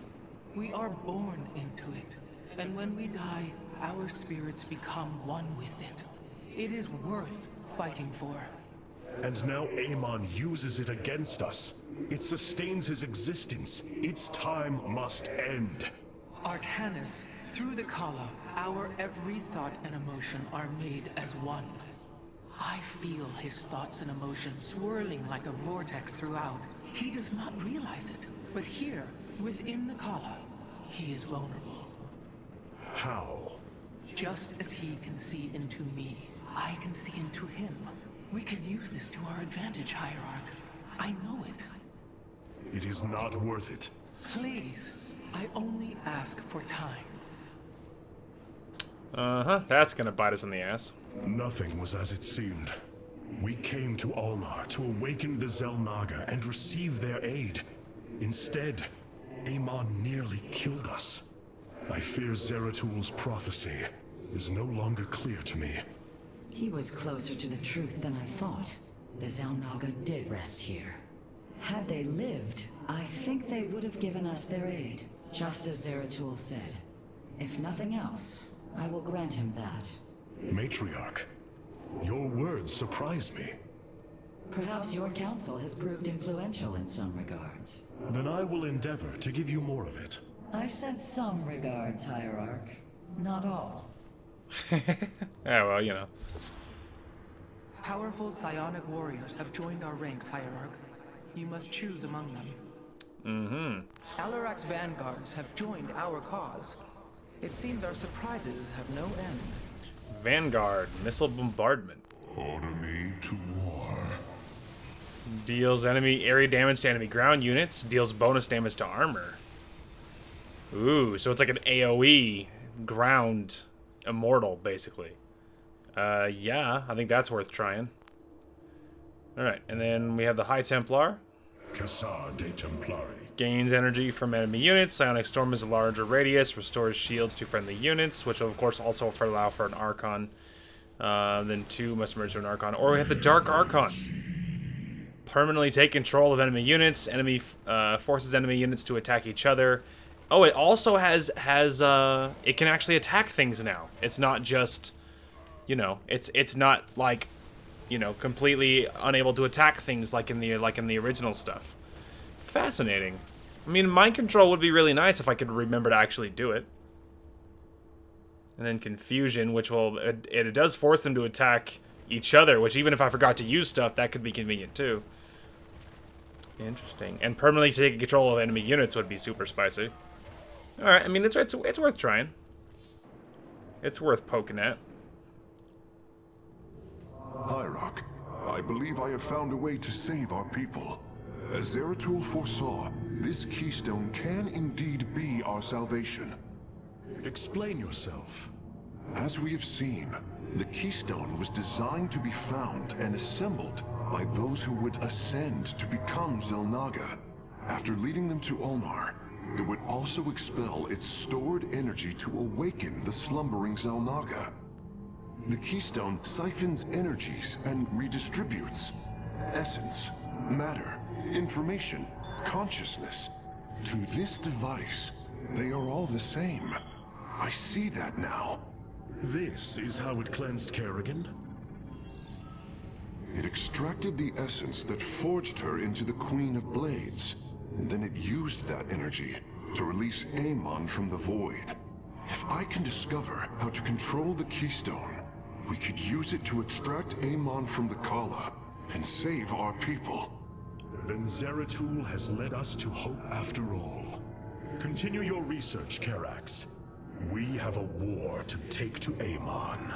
We are born into it, and when we die, our spirits become one with it. It is worth fighting for. And now Amon uses it against us. It sustains his existence. Its time must end. Artanis, through the Kala, our every thought and emotion are made as one. I feel his thoughts and emotions swirling like a vortex throughout. He does not realize it, but here, within the Kala, he is vulnerable. How? Just as he can see into me, I can see into him. We can use this to our advantage, Hierarch. I know it. It is not worth it. Please, I only ask for time. That's gonna bite us in the ass. Nothing was as it seemed. We came to Ulnar to awaken the Xel'Naga and receive their aid. Instead, Amon nearly killed us. I fear Zeratul prophecy is no longer clear to me. He was closer to the truth than I thought. The Xel'Naga did rest here. Had they lived, I think they would have given us their aid, just as Zeratul said. If nothing else, I will grant him that. Matriarch, your words surprise me. Perhaps your counsel has proved influential in some regards. Then I will endeavor to give you more of it. I said some regards, Hierarch. Not all. Yeah, well, you know. Powerful psionic warriors have joined our ranks, Hierarch. You must choose among them. Alarak's vanguards have joined our cause. It seems our surprises have no end. Vanguard, missile bombardment. Order me to war. Deals enemy area damage to enemy ground units. Deals bonus damage to armor. Ooh, so it's like an AoE ground immortal, basically. Yeah, I think that's worth trying. Alright, and then we have the High Templar. Cassar de Templari. Gains energy from enemy units. Psionic Storm is a larger radius. Restores shields to friendly units, which will, of course, also allow for an Archon. Then 2 must merge to an Archon. Or we have the Dark Archon. Permanently take control of enemy units. Enemy forces enemy units to attack each other. Oh, it also has it can actually attack things now. It's not just, you know, it's not like, you know, completely unable to attack things like in the original stuff. Fascinating. I mean, mind control would be really nice if I could remember to actually do it. And then confusion, which will it does force them to attack each other, which even if I forgot to use stuff, that could be convenient too. Interesting. And permanently taking control of enemy units would be super spicy. All right, I mean it's worth trying. It's worth poking at. Hierarch, I believe I have found a way to save our people. As Zeratul foresaw, this keystone can indeed be our salvation. Explain yourself. As we have seen, the keystone was designed to be found and assembled by those who would ascend to become Xel'Naga. After leading them to Ulnar, it would also expel its stored energy to awaken the slumbering Xel'Naga. The keystone siphons energies and redistributes essence, matter, information, consciousness. To this device, they are all the same. I see that now. This is how it cleansed Kerrigan? It extracted the essence that forged her into the Queen of Blades. Then it used that energy to release Amon from the void. If I can discover how to control the keystone, we could use it to extract Amon from the Kala and save our people. Then Zeratul has led us to hope after all. Continue your research, Karax. We have a war to take to Amon.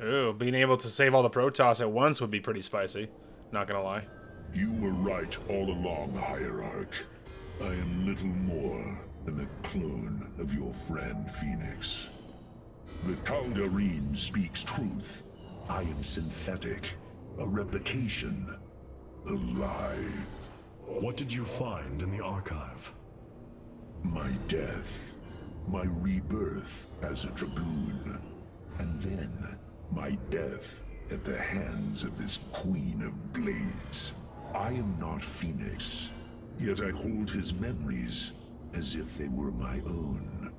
Ooh, being able to save all the Protoss at once would be pretty spicy. Not gonna lie. You were right all along, Hierarch. I am little more than a clone of your friend Phoenix. The Tal'Darim speaks truth. I am synthetic, a replication, a lie. What did you find in the archive? My death, my rebirth as a dragoon, and then my death at the hands of this Queen of Blades. I am not Phoenix, yet I hold his memories as if they were my own.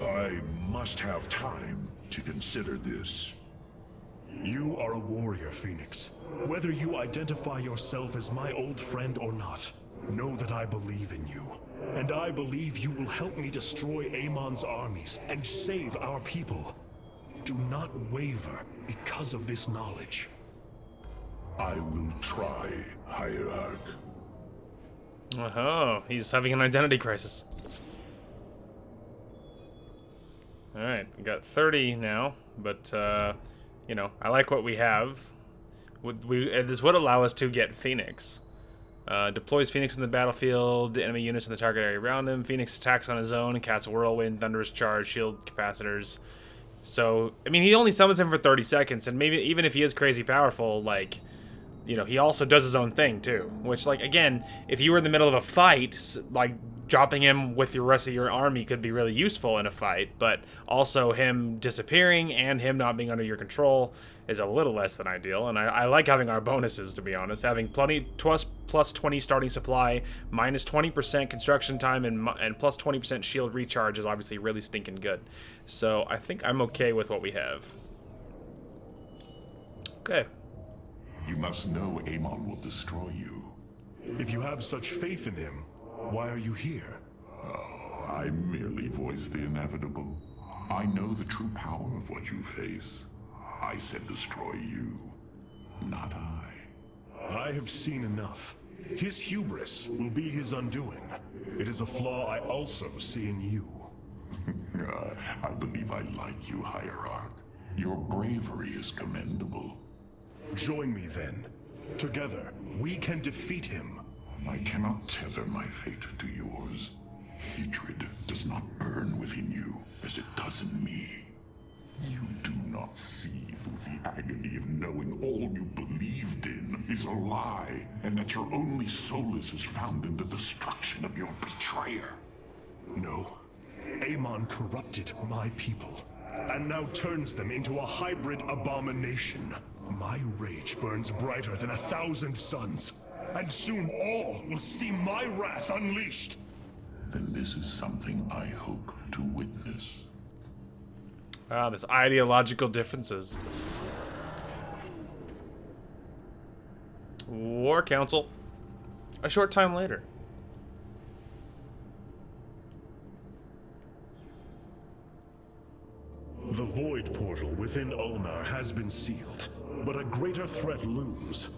I must have time to consider this. You are a warrior, Phoenix. Whether you identify yourself as my old friend or not, know that I believe in you. And I believe you will help me destroy Amon's armies and save our people. Do not waver because of this knowledge. I will try, Hierarch. Oh, he's having an identity crisis. Alright, we got 30 now, but, you know, I like what we have. This would allow us to get Phoenix. Deploys Phoenix in the battlefield, the enemy units in the target area around him. Phoenix attacks on his own and casts Whirlwind, Thunderous Charge, Shield Capacitors. So, I mean, he only summons him for 30 seconds, and maybe even if he is crazy powerful, like, you know, he also does his own thing, too. Which, like, again, if you were in the middle of a fight, like, dropping him with the rest of your army could be really useful in a fight, but also him disappearing and him not being under your control is a little less than ideal, and I like having our bonuses, to be honest. Having plus 20 starting supply, minus 20% construction time, and plus 20% shield recharge is obviously really stinking good. So I think I'm okay with what we have. Okay. You must know Amon will destroy you. If you have such faith in him, why are you here? Oh, I merely voice the inevitable. I know the true power of what you face. I said destroy you, not I. I have seen enough. His hubris will be his undoing. It is a flaw I also see in you. I believe I like you, Hierarch. Your bravery is commendable. Join me then. Together, we can defeat him. I cannot tether my fate to yours. Hatred does not burn within you as it does in me. You do not see through the agony of knowing all you believed in is a lie, and that your only solace is found in the destruction of your betrayer. No. Amon corrupted my people, and now turns them into a hybrid abomination. My rage burns brighter than 1,000 suns, and soon all will see my wrath unleashed. Then this is something I hope to witness. Ah, there's ideological differences. War Council. A short time later. The Void Portal within Ulnar has been sealed, but a greater threat looms.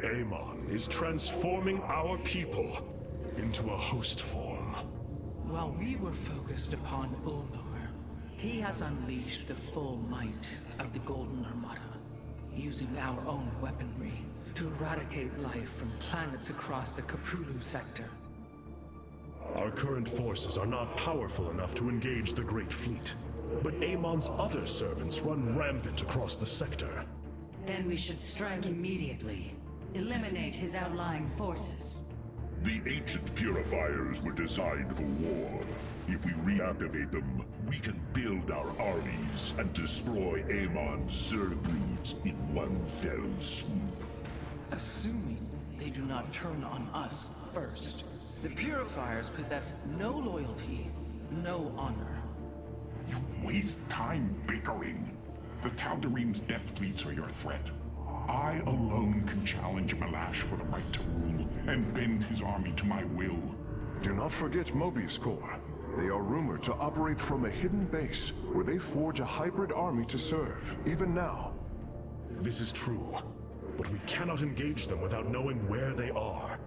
Amon is transforming our people into a host form. While we were focused upon Ulnar, he has unleashed the full might of the Golden Armada, using our own weaponry to eradicate life from planets across the Caprulu sector. Our current forces are not powerful enough to engage the Great Fleet, but Amon's other servants run rampant across the sector. Then we should strike immediately. Eliminate his outlying forces. The ancient purifiers were designed for war. If we reactivate them, we can build our armies and destroy Amon's Zerg leads in one fell swoop. Assuming they do not turn on us first. The purifiers possess no loyalty, no honor. You waste time bickering. The Tal'Darim's death fleets are your threat. I alone can challenge Malash for the right to rule and bend his army to my will. Do not forget Mobius Corps. They are rumored to operate from a hidden base where they forge a hybrid army to serve, even now. This is true, but we cannot engage them without knowing where they are.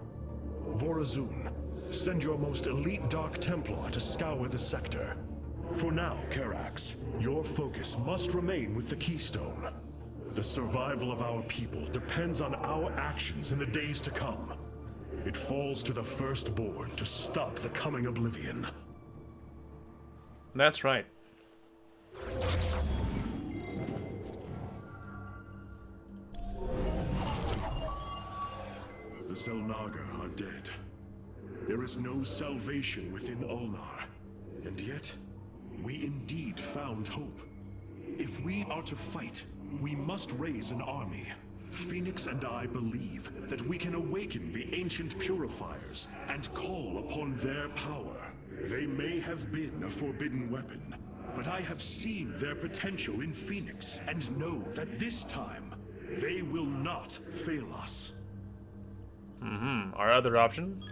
Vorazun, send your most elite Dark Templar to scour the sector. For now, Karax, your focus must remain with the Keystone. The survival of our people depends on our actions in the days to come. It falls to the Firstborn to stop the coming oblivion. That's right. The Xel'Naga are dead. There is no salvation within Ulnar. And yet, we indeed found hope. If we are to fight, we must raise an army. Phoenix and I believe that we can awaken the ancient purifiers and call upon their power. They may have been a forbidden weapon, but I have seen their potential in Phoenix and know that this time, they will not fail us. Our other option?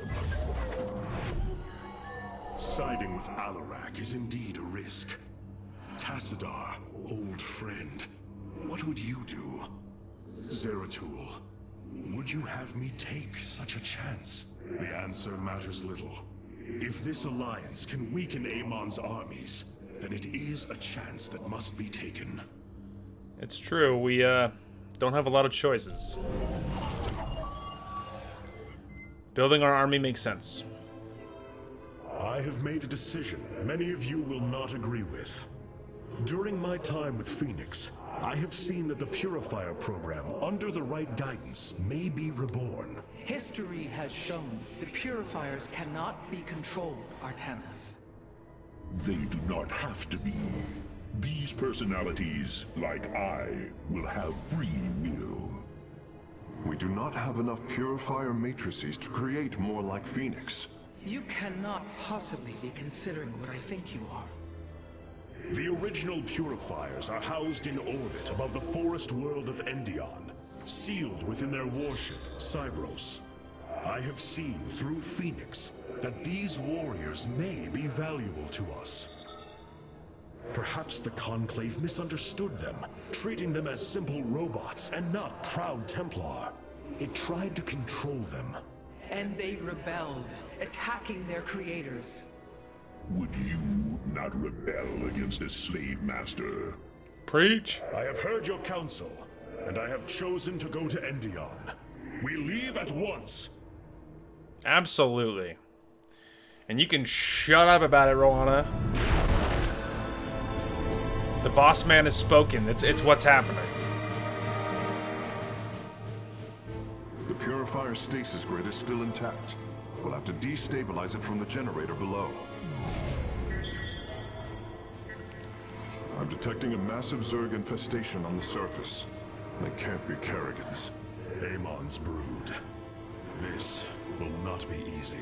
Siding with Alarak is indeed a risk. Tassadar, old friend. What would you do? Zeratul, would you have me take such a chance? The answer matters little. If this alliance can weaken Amon's armies, then it is a chance that must be taken. It's true, we don't have a lot of choices. Building our army makes sense. I have made a decision many of you will not agree with. During my time with Phoenix, I have seen that the Purifier program, under the right guidance, may be reborn. History has shown the Purifiers cannot be controlled, Artanis. They do not have to be. These personalities, like I, will have free will. We do not have enough Purifier matrices to create more like Phoenix. You cannot possibly be considering what I think you are. The original Purifiers are housed in orbit above the forest world of Endion, sealed within their warship, Cybros. I have seen through Phoenix that these warriors may be valuable to us. Perhaps the Conclave misunderstood them, treating them as simple robots and not proud Templar. It tried to control them. And they rebelled, attacking their creators. Would you not rebel against a slave master? Preach! I have heard your counsel, and I have chosen to go to Endion. We leave at once. Absolutely. And you can shut up about it, Rowana. The boss man has spoken. It's what's happening. The Purifier stasis grid is still intact. We'll have to destabilize it from the generator below. I'm detecting a massive Zerg infestation on the surface. They can't be Kerrigans. Amon's brood. This will not be easy.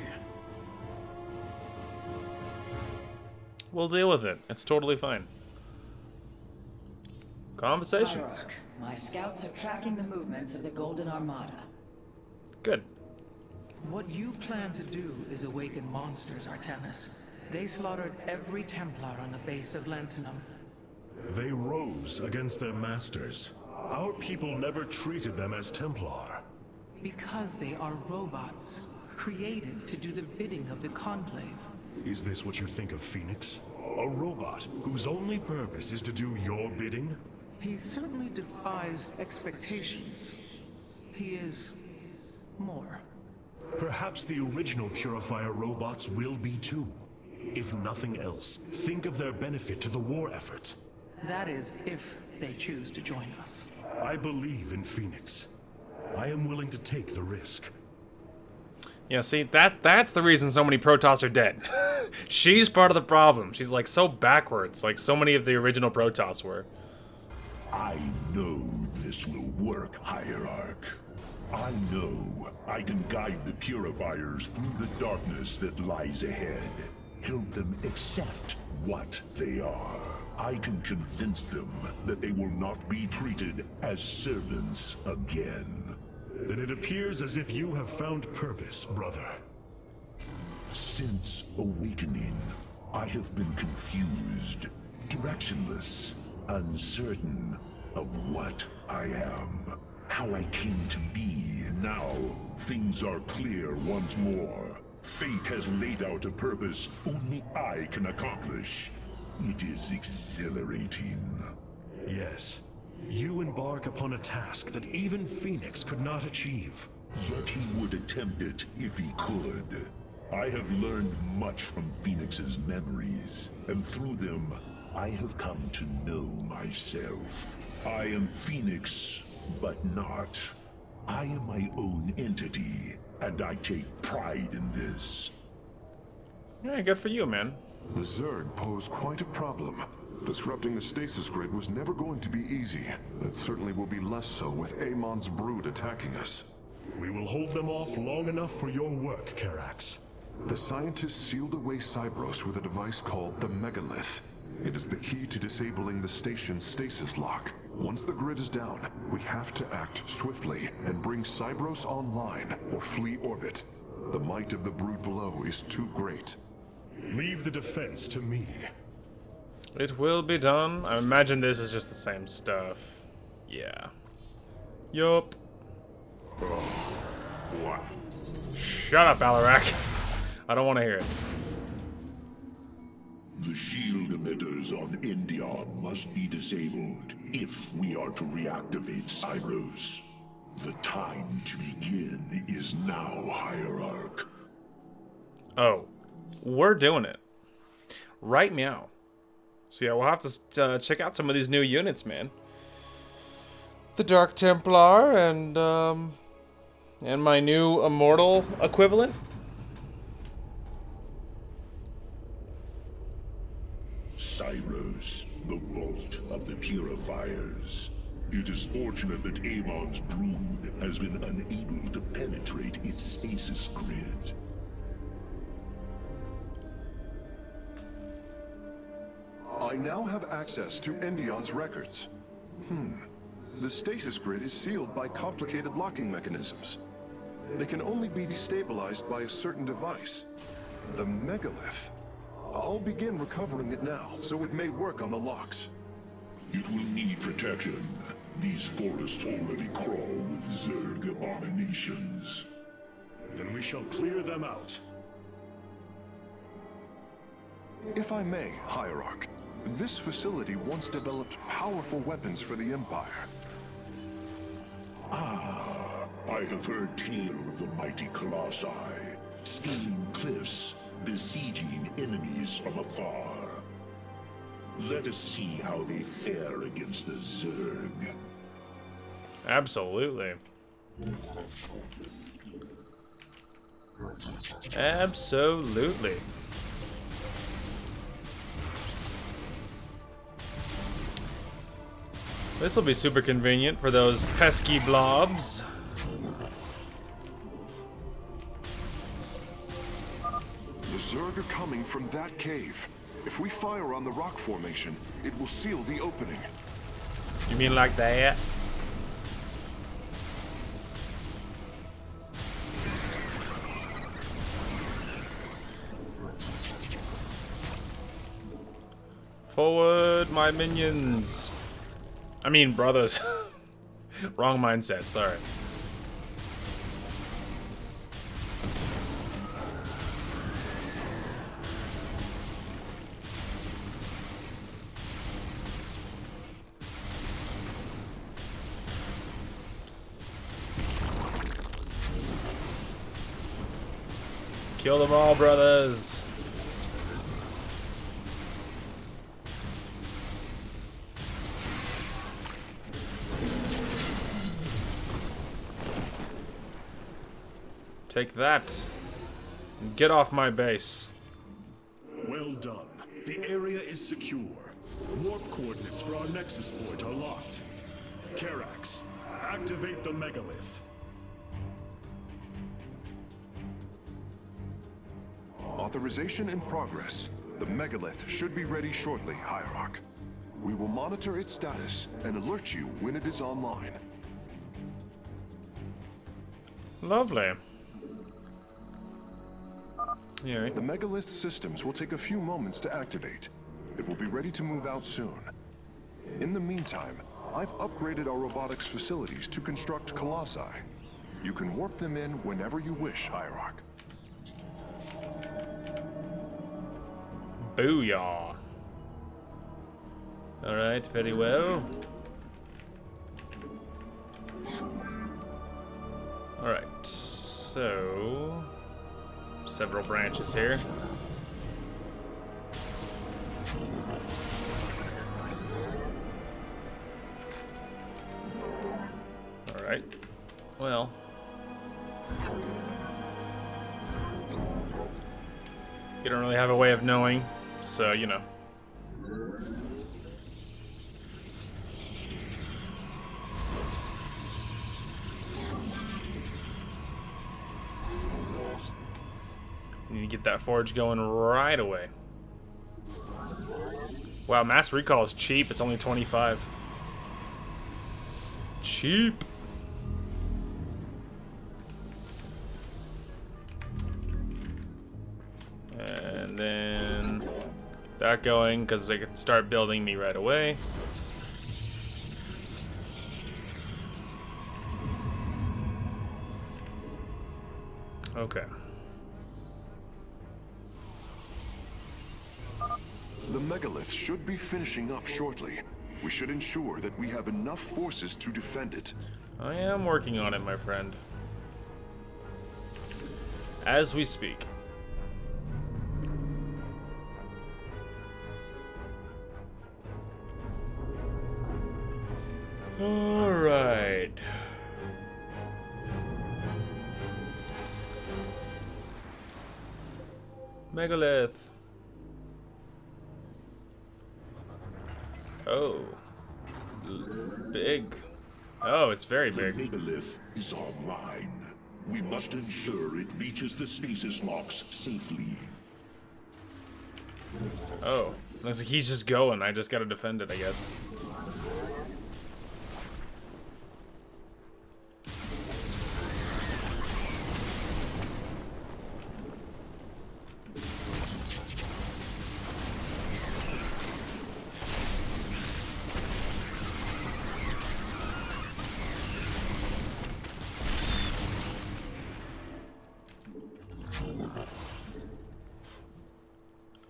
We'll deal with it. It's totally fine. Conversations. Hierarch, my scouts are tracking the movements of the Golden Armada. Good. What you plan to do is awaken monsters, Artanis. They slaughtered every Templar on the base of Lentinum. They rose against their masters. Our people never treated them as Templar. Because they are robots, created to do the bidding of the Conclave. Is this what you think of Phoenix? A robot whose only purpose is to do your bidding? He certainly defies expectations. He is more. Perhaps the original Purifier robots will be too. If nothing else, think of their benefit to the war effort. That is, if they choose to join us. I believe in Phoenix. I am willing to take the risk. Yeah, see, that's the reason so many Protoss are dead. She's part of the problem. She's like so backwards, like so many of the original Protoss were. I know this will work, Hierarch. I know I can guide the Purifiers through the darkness that lies ahead. Help them accept what they are. I can convince them that they will not be treated as servants again. Then it appears as if you have found purpose, brother. Since awakening, I have been confused, directionless, uncertain of what I am, how I came to be. Now, things are clear once more. Fate has laid out a purpose only I can accomplish. It is exhilarating. Yes. You embark upon a task that even Phoenix could not achieve. Yet he would attempt it if he could. I have learned much from Phoenix's memories, and through them, I have come to know myself. I am Phoenix, but not. I am my own entity, and I take pride in this. Yeah, good for you, man. The Zerg pose quite a problem. Disrupting the stasis grid was never going to be easy. It certainly will be less so with Amon's brood attacking us. We will hold them off long enough for your work, Karax. The scientists sealed away Cybros with a device called the Megalith. It is the key to disabling the station's stasis lock. Once the grid is down, we have to act swiftly and bring Cybros online or flee orbit. The might of the brood below is too great. Leave the defense to me. It will be done. I imagine this is just the same stuff. Yeah. Yup. What? Shut up, Alarak. I don't want to hear it. The shield emitters on Endion must be disabled if we are to reactivate Cyros. The time to begin is now, Hierarch. Oh, we're doing it. Right meow. So yeah, we'll have to check out some of these new units, man. The Dark Templar and my new Immortal equivalent. Cyros, the vault of the purifiers. It is fortunate that Amon's brood has been unable to penetrate its stasis grid. I now have access to Endion's records. The stasis grid is sealed by complicated locking mechanisms. They can only be destabilized by a certain device. The megalith. I'll begin recovering it now, so it may work on the locks. It will need protection. These forests already crawl with Zerg abominations. Then we shall clear them out. If I may, Hierarch, this facility once developed powerful weapons for the Empire. I have heard tale of the mighty Colossi, scaling cliffs, besieging enemies from afar. Let us see how they fare against the Zerg. Absolutely. Absolutely. This will be super convenient for those pesky blobs. The Zerg are coming from that cave. If we fire on the rock formation, it will seal the opening. You mean like that? Forward, my minions. I mean, brothers. Wrong mindset, sorry. Kill them all, brothers. Take that. And get off my base. Well done. The area is secure. Warp coordinates for our Nexus point are locked. Karax, activate the megalith. Authorization in progress. The megalith should be ready shortly, Hierarch. We will monitor its status and alert you when it is online. Lovely. Yeah. The megalith systems will take a few moments to activate. It will be ready to move out soon. In the meantime, I've upgraded our robotics facilities to construct colossi. You can warp them in whenever you wish, Hierarch. Booyah. Alright, very well. Alright, so... several branches here. Alright, well... you don't really have a way of knowing, so, you know. Need to get that forge going right away. Wow, mass recall is cheap. It's only 25. Cheap. And then that going because they can start building me right away. Okay. The megalith should be finishing up shortly. We should ensure that we have enough forces to defend it. I am working on it, my friend. As we speak. All right. Megalith. Oh. Big. Oh, it's very big. The megalith is online. We must ensure it reaches the stasis locks safely. Oh. Looks like he's just going. I just gotta defend it, I guess.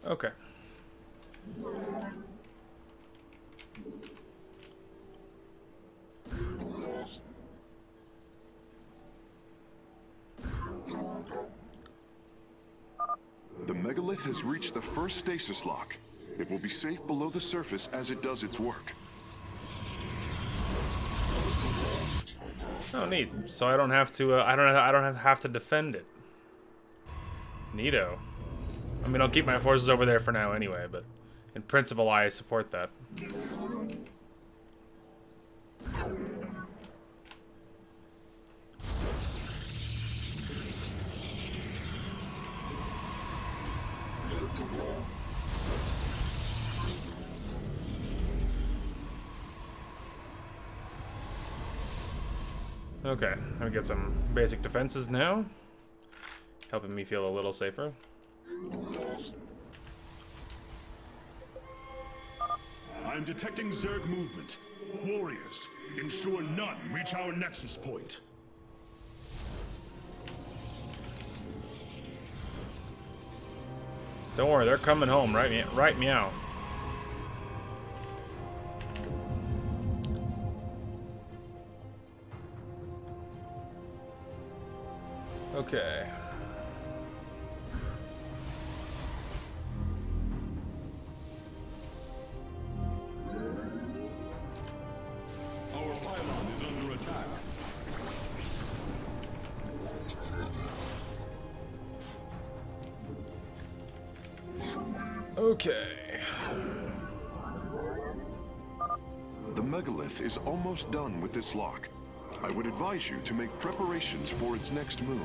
Okay. The megalith has reached the first stasis lock. It will be safe below the surface as it does its work. Oh, neat. So I don't have to. I don't have to defend it. Neato. I mean, I'll keep my forces over there for now anyway, but in principle, I support that. Okay, let me get some basic defenses now. Helping me feel a little safer. I'm detecting Zerg movement. Warriors, ensure none reach our nexus point. Don't worry, they're coming home. Right meow. Okay. Our pylon is under attack. Okay. The megalith is almost done with this lock. I would advise you to make preparations for its next move.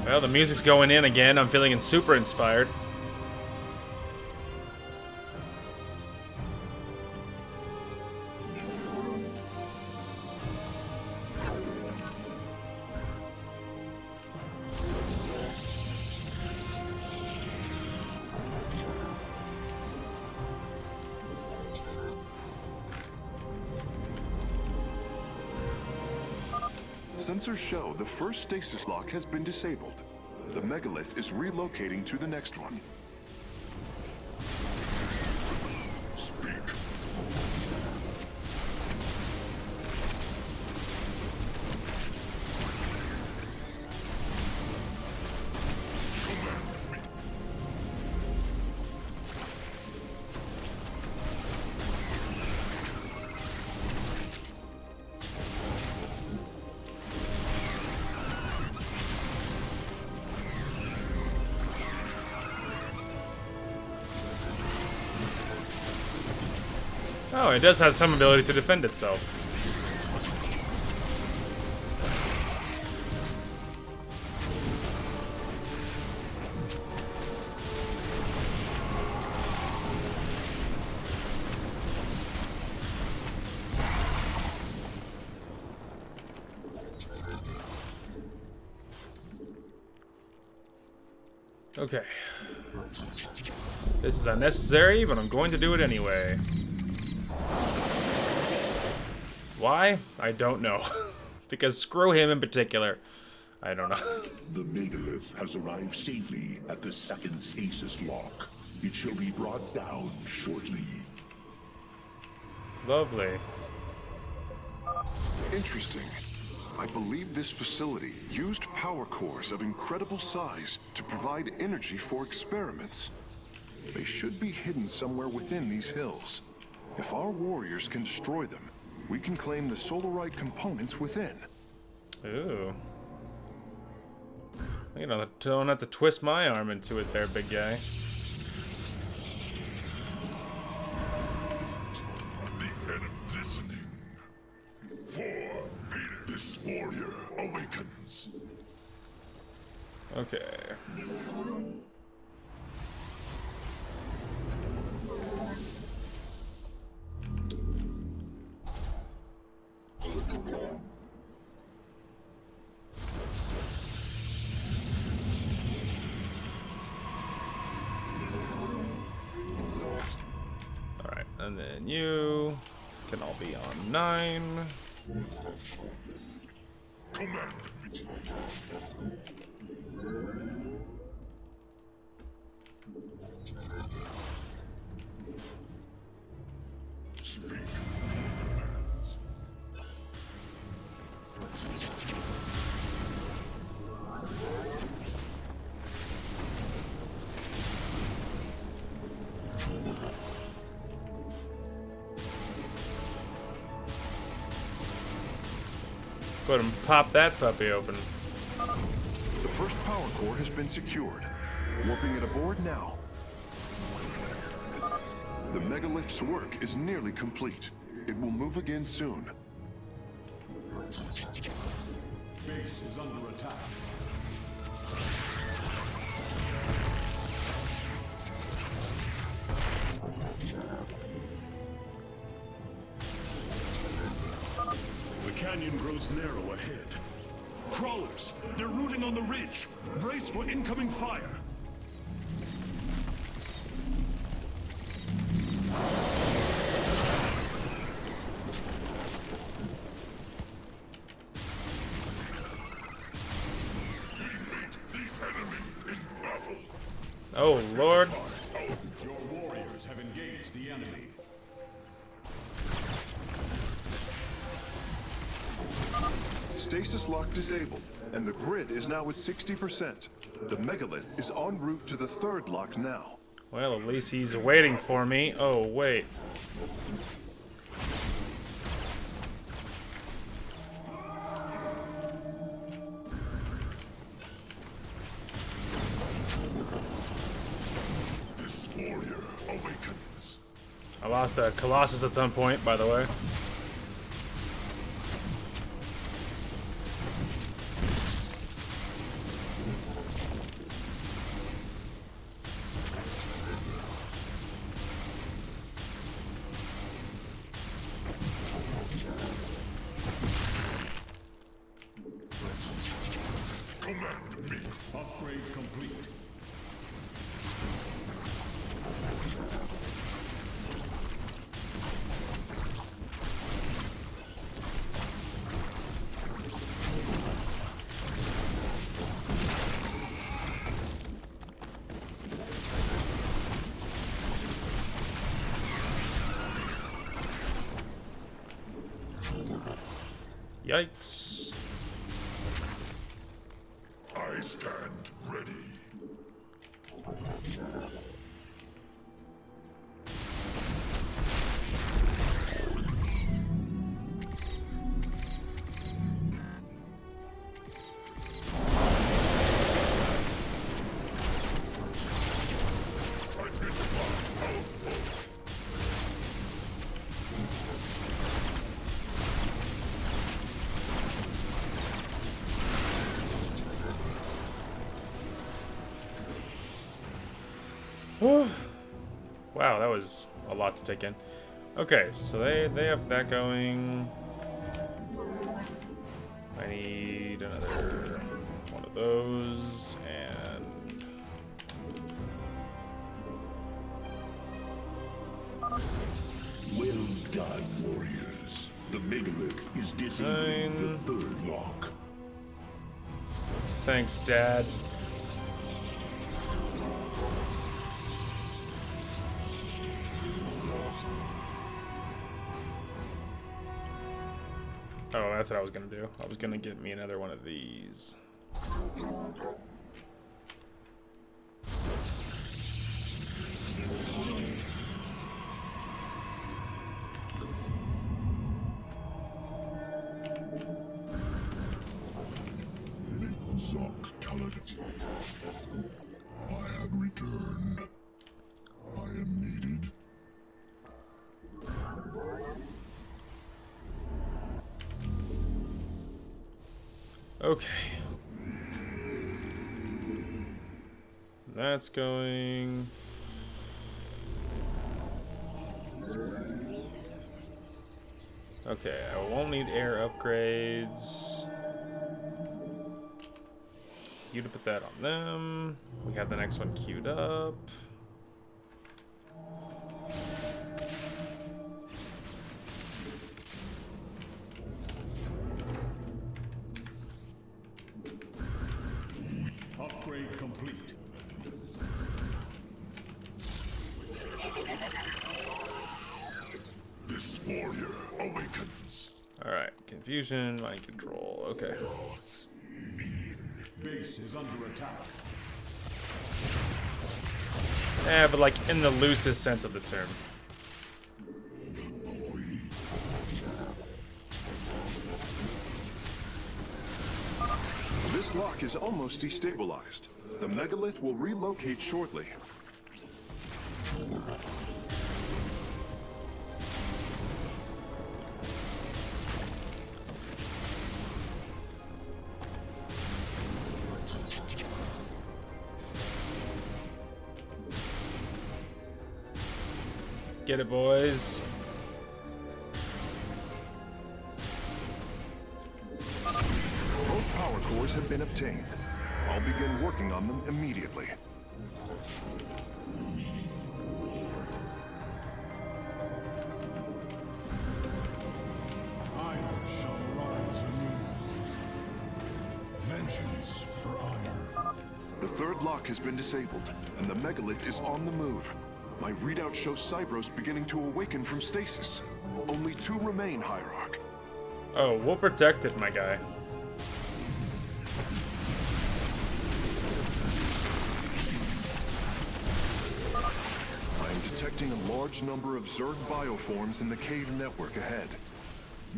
Well, the music's going in again. I'm feeling super inspired. Sensors show the first stasis lock has been disabled. The megalith is relocating to the next one. Speak. Oh, it does have some ability to defend itself. Okay. This is unnecessary, but I'm going to do it anyway. Why? I don't know. Because screw him in particular. I don't know. The megalith has arrived safely at the second stasis lock. It shall be brought down shortly. Lovely. Interesting. I believe this facility used power cores of incredible size to provide energy for experiments. They should be hidden somewhere within these hills. If our warriors can destroy them, we can claim the solarite components within. Ooh. You don't have to twist my arm into it there, big guy. The enemy listening. This warrior awakens. Okay. Alright, and then you can all be on 9. Command. Speak. Go ahead and pop that puppy open. The first power core has been secured. Warping it aboard now. The megalith's work is nearly complete. It will move again soon. Base is under attack. The canyon grows narrow ahead. Crawlers! They're rooting on the ridge! Brace for incoming fire! Oh, Lord. Your warriors have engaged the enemy. Stasis lock disabled, and the grid is now at 60%. The megalith is en route to the third lock now. Well, at least he's waiting for me. Oh, wait. This warrior awakens. I lost a Colossus at some point, by the way. Command me. Upgrade complete. Yikes. I stand ready. Wow, that was a lot to take in. Okay, so they have that going. I need another one of those, and is disabling the third lock. Thanks, Dad. Oh, that's what I was gonna do. I was gonna get me another one of these. I have returned. I am needed. Okay. That's going. Okay, I won't need air upgrades. You to put that on them. We have the next one queued up. Upgrade complete. This warrior awakens. Alright, confusion, mind control. Okay. Base is under attack. Yeah, but like in the loosest sense of the term. This lock is almost destabilized. The megalith will relocate shortly. Get it, boys. Both power cores have been obtained. I'll begin working on them immediately. Iron shall rise anew. Vengeance for iron. The third lock has been disabled, and the megalith is on the move. My readout shows Cybros beginning to awaken from stasis. Only 2 remain, Hierarch. Oh, we'll protect it, my guy. I am detecting a large number of Zerg bioforms in the cave network ahead.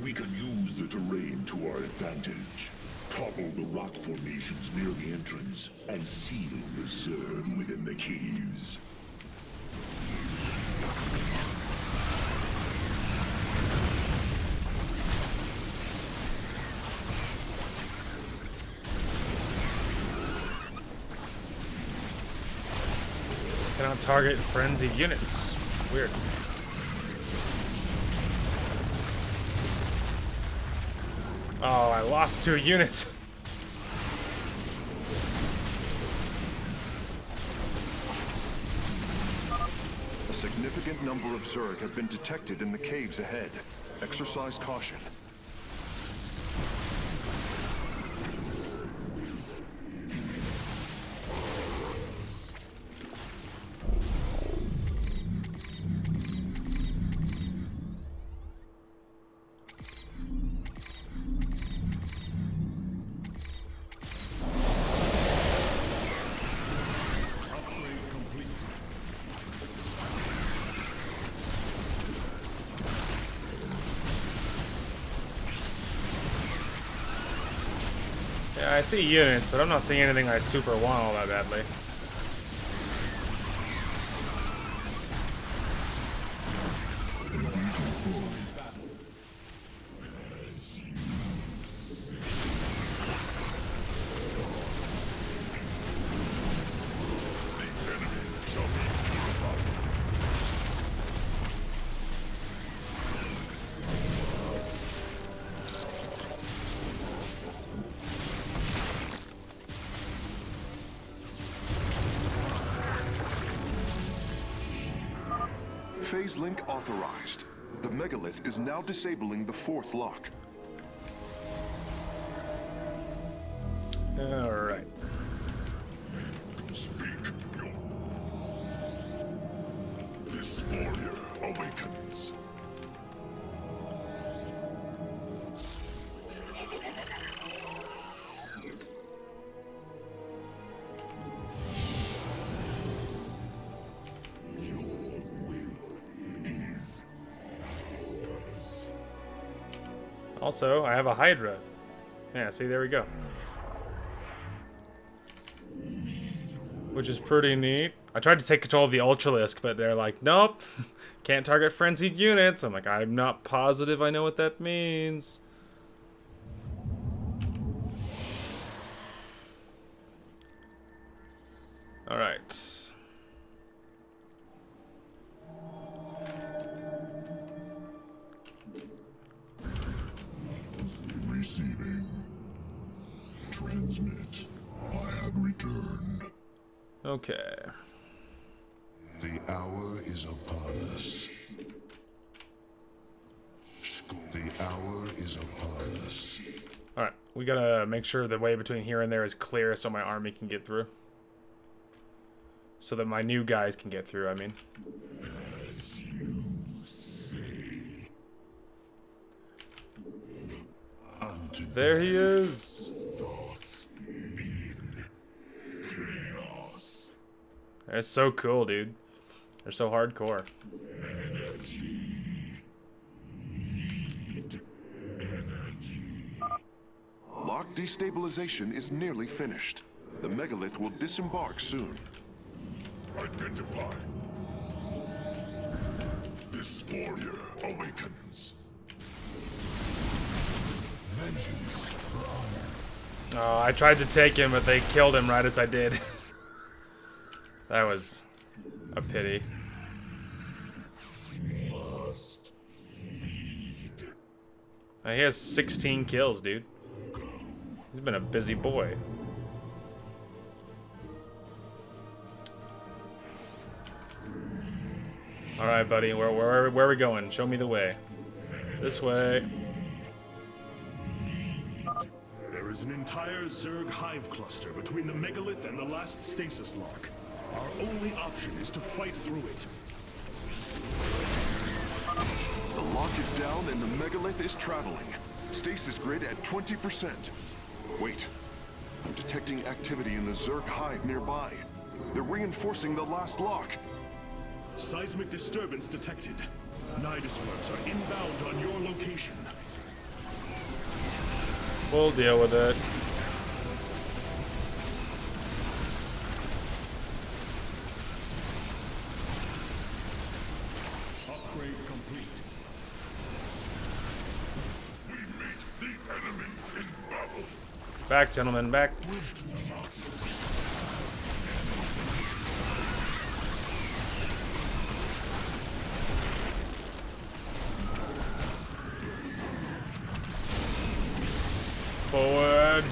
We can use the terrain to our advantage. Topple the rock formations near the entrance and seal the Zerg within the caves. Cannot target frenzied units. Weird. Oh, I lost 2 units. A significant number of Zerg have been detected in the caves ahead. Exercise caution. Yeah, I see units, but I'm not seeing anything I super want all that badly. Phase link authorized. The megalith is now disabling the 4th lock. Alright. Speak. This warrior awakens. Also, I have a Hydra. Yeah, see, there we go. Which is pretty neat. I tried to take control of the Ultralisk, but they're like, nope, can't target frenzied units. I'm like, I'm not positive I know what that means. Alright. Receiving. Transmit. I have returned. Okay. The hour is upon us. The hour is upon us. Alright, we gotta make sure the way between here and there is clear so my army can get through. So that my new guys can get through, I mean. As you say. There he is. Thoughts in chaos. They're so cool, dude. They're so hardcore. Energy. Need energy. Lock destabilization is nearly finished. The megalith will disembark soon. Identify. This warrior awakens. Vengeance. Oh, I tried to take him, but they killed him right as I did. That was a pity. Must feed. He has 16 kills, dude. He's been a busy boy. Alright, buddy, where are we going? Show me the way. This way. There is an entire Zerg hive cluster between the megalith and the last stasis lock. Our only option is to fight through it. The lock is down and the megalith is traveling. Stasis grid at 20%. Wait. I'm detecting activity in the Zerg hive nearby. They're reinforcing the last lock. Seismic disturbance detected. Nidus worms are inbound on your location. We'll deal with it. Upgrade complete. We meet the enemy in battle. Back, gentlemen, back. Forward.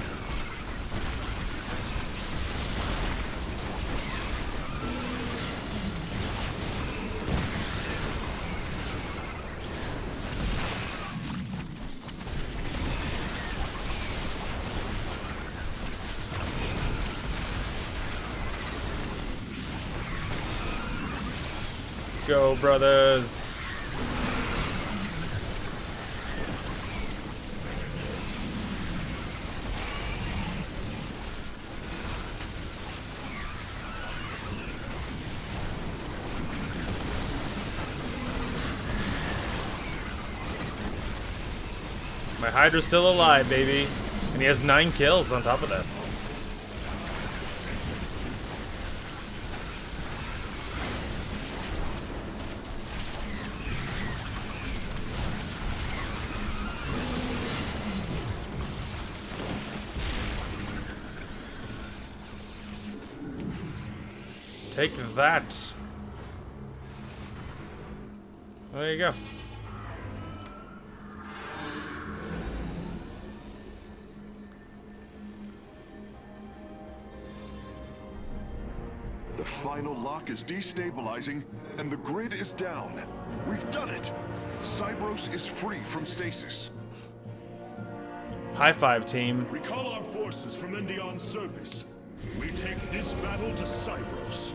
Go, brothers. My Hydra's still alive, baby. And he has 9 kills on top of that. Take that. There you go. The final lock is destabilizing, and the grid is down. We've done it! Cybros is free from stasis. High five, team. Recall our forces from Endion's service. We take this battle to Cybros.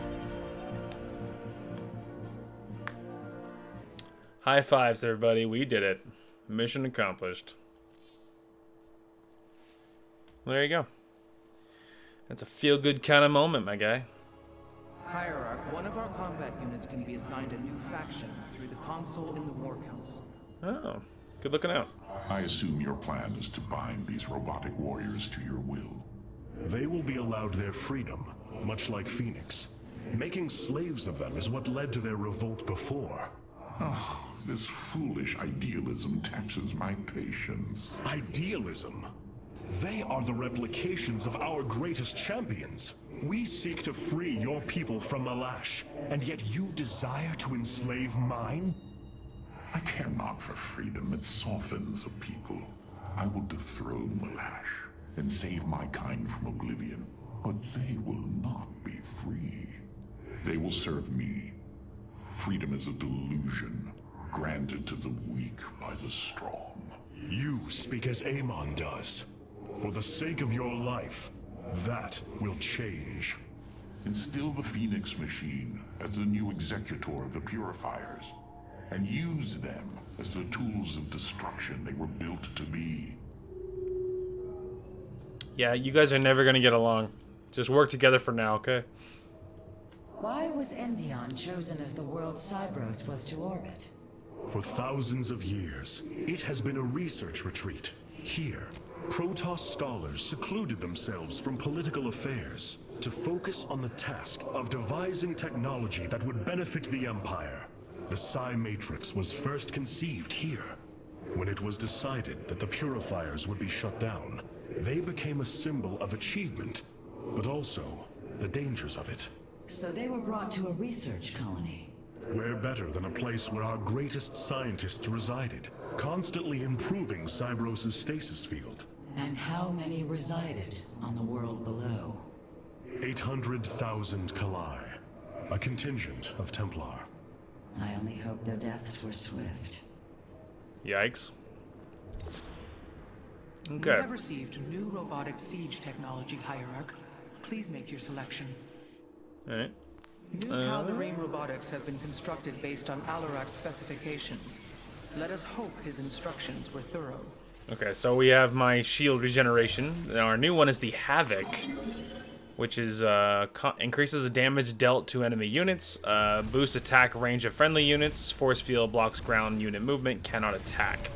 High fives, everybody. We did it. Mission accomplished. There you go. That's a feel-good kind of moment, my guy. Hierarch, one of our combat units can be assigned a new faction through the console in the War Council. Oh, good looking out. I assume your plan is to bind these robotic warriors to your will. They will be allowed their freedom, much like Phoenix. Making slaves of them is what led to their revolt before. Oh, this foolish idealism taxes my patience. Idealism? They are the replications of our greatest champions. We seek to free your people from Malash, and yet you desire to enslave mine? I care not for freedom that softens a people. I will dethrone Malash and save my kind from oblivion, but they will not be free. They will serve me. Freedom is a delusion, granted to the weak by the strong. You speak as Amon does. For the sake of your life, that will change. Instill the Phoenix machine as the new executor of the Purifiers, and use them as the tools of destruction they were built to be. Yeah, you guys are never gonna get along. Just work together for now, okay? Why was Endion chosen as the world Cybros was to orbit? For thousands of years, it has been a research retreat. Here, Protoss scholars secluded themselves from political affairs to focus on the task of devising technology that would benefit the Empire. The Psi Matrix was first conceived here. When it was decided that the Purifiers would be shut down, they became a symbol of achievement, but also the dangers of it. So they were brought to a research colony. Where better than a place where our greatest scientists resided, constantly improving Cybros' stasis field. And how many resided on the world below? 800,000 Kalai, a contingent of Templar. I only hope their deaths were swift. Yikes. We Okay. have received new robotic siege technology, Hierarch. Please make your selection. Alright. New Tal'Darim robotics have been constructed based on Alarak's specifications. Let us hope his instructions were thorough. Okay, so we have my shield regeneration. Now our new one is the Havoc, which is increases the damage dealt to enemy units, boosts attack range of friendly units, force field blocks ground unit movement, cannot attack.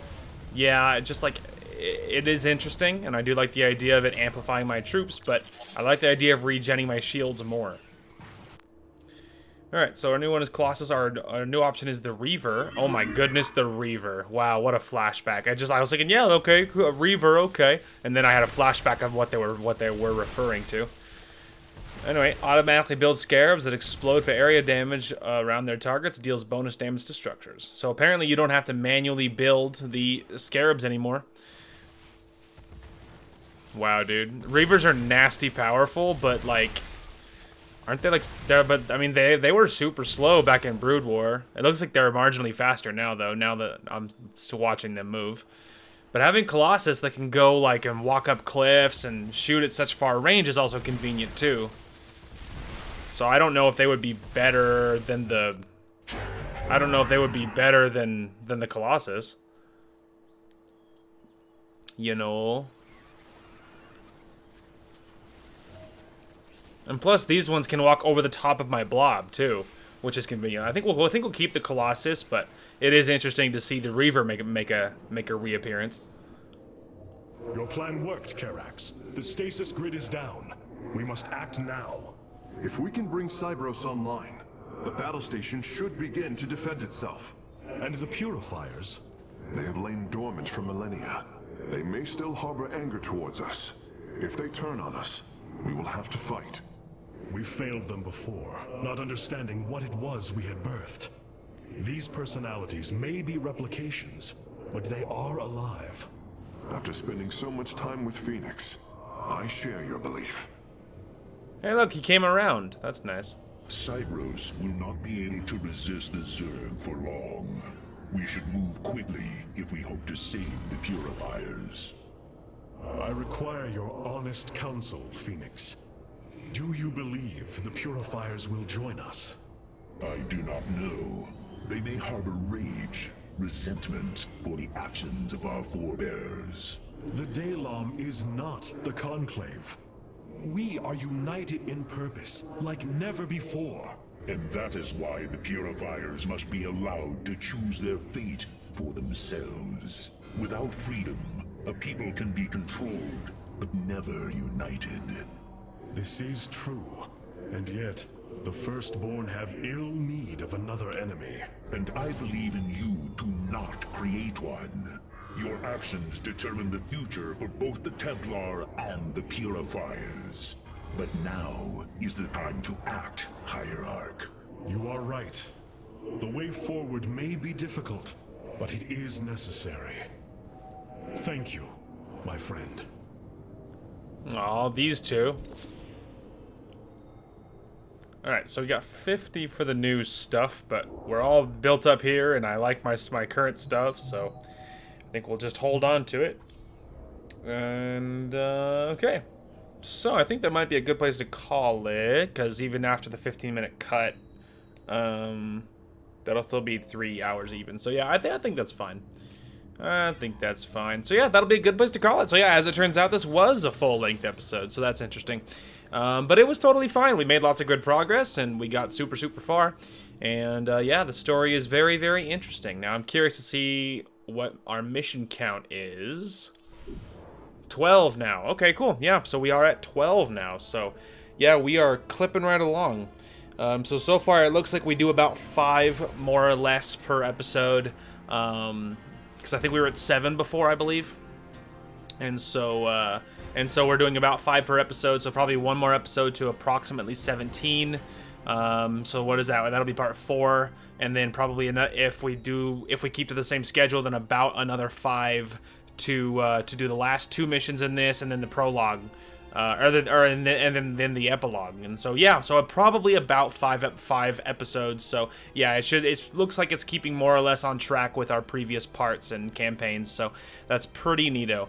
Yeah, just like it is interesting, and I do like the idea of it amplifying my troops, but I like the idea of regenning my shields more. Alright, so our new one is Colossus. Our new option is the Reaver. Oh my goodness, the Reaver. Wow, what a flashback. I was thinking, yeah, okay, Reaver, okay. And then I had a flashback of what they were referring to. Anyway, automatically builds scarabs that explode for area damage around their targets, deals bonus damage to structures. So apparently you don't have to manually build the scarabs anymore. Wow, dude. Reavers are nasty powerful, but like, aren't they like, but I mean, they were super slow back in Brood War. It looks like they're marginally faster now, though, now that I'm watching them move. But having Colossus that can go like and walk up cliffs and shoot at such far range is also convenient too. So I don't know if they would be better than the, the Colossus. You know. And plus, these ones can walk over the top of my blob too, which is convenient. I think we'll keep the Colossus, but it is interesting to see the Reaver make a reappearance. Your plan worked, Karax. The stasis grid is down. We must act now. If we can bring Cybros online, the battle station should begin to defend itself. And the Purifiers? They have lain dormant for millennia. They may still harbor anger towards us. If they turn on us, we will have to fight. We failed them before, not understanding what it was we had birthed. These personalities may be replications, but they are alive. After spending so much time with Phoenix, I share your belief. Hey, look, he came around. That's nice. Cybros will not be able to resist the Zerg for long. We should move quickly if we hope to save the Purifiers. require your honest counsel, Phoenix. Do you believe the Purifiers will join us? I do not know. They may harbor rage, resentment for the actions of our forebears. The Daylom is not the Conclave. We are united in purpose, like never before. And that is why the Purifiers must be allowed to choose their fate for themselves. Without freedom, a people can be controlled, but never united. This is true, and yet, the Firstborn have ill need of another enemy. And I believe in you to not create one. Your actions determine the future for both the Templar and the Purifiers. But now is the time to act, Hierarch. You are right. The way forward may be difficult, but it is necessary. Thank you, my friend. Aw, these two. Alright, so we got 50 for the new stuff, but we're all built up here, and I like my current stuff, so I think we'll just hold on to it. And, okay. So, I think that might be a good place to call it, because even after the 15-minute cut, that'll still be 3 hours even. So, yeah, I think that's fine. I think that's fine. So, yeah, that'll be a good place to call it. So, yeah, as it turns out, this was a full-length episode, so that's interesting. But it was totally fine. We made lots of good progress, and we got super, super far. And, yeah, the story is very, very interesting. Now, I'm curious to see what our mission count is. 12 now. Okay, cool. Yeah, so we are at 12 now. So, yeah, we are clipping right along. So far, it looks like we do about 5 more or less per episode. Because I think we were at 7 before, I believe. And so we're doing about 5 per episode, so probably 1 more episode to approximately 17. So what is that? That'll be part 4, and then probably if we keep to the same schedule, then about another 5 to do the last 2 missions in this, and then the prologue, and then the epilogue. And so yeah, so probably about 5 episodes. So yeah, it looks like it's keeping more or less on track with our previous parts and campaigns. So that's pretty neato.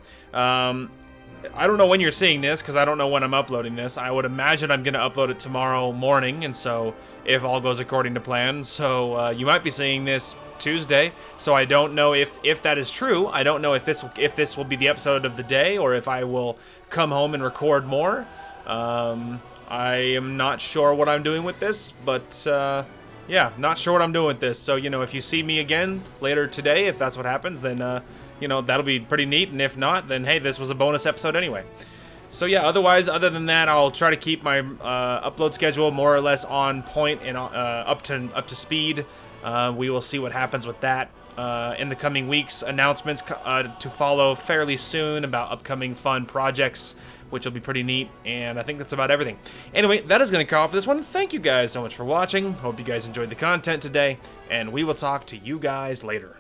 I don't know when you're seeing this, because I don't know when I'm uploading this. I would imagine I'm going to upload it tomorrow morning, and so if all goes according to plan. So you might be seeing this Tuesday, so I don't know if that is true. I don't know if this will be the episode of the day, or if I will come home and record more. I am not sure what I'm doing with this, but yeah, not sure what I'm doing with this. So, you know, if you see me again later today, if that's what happens, then you know, that'll be pretty neat, and if not, then hey, this was a bonus episode anyway. So yeah, other than that, I'll try to keep my upload schedule more or less on point and up to speed. We will see what happens with that in the coming weeks. Announcements to follow fairly soon about upcoming fun projects, which will be pretty neat, and I think that's about everything. Anyway, that is going to call for this one. Thank you guys so much for watching. Hope you guys enjoyed the content today, and we will talk to you guys later.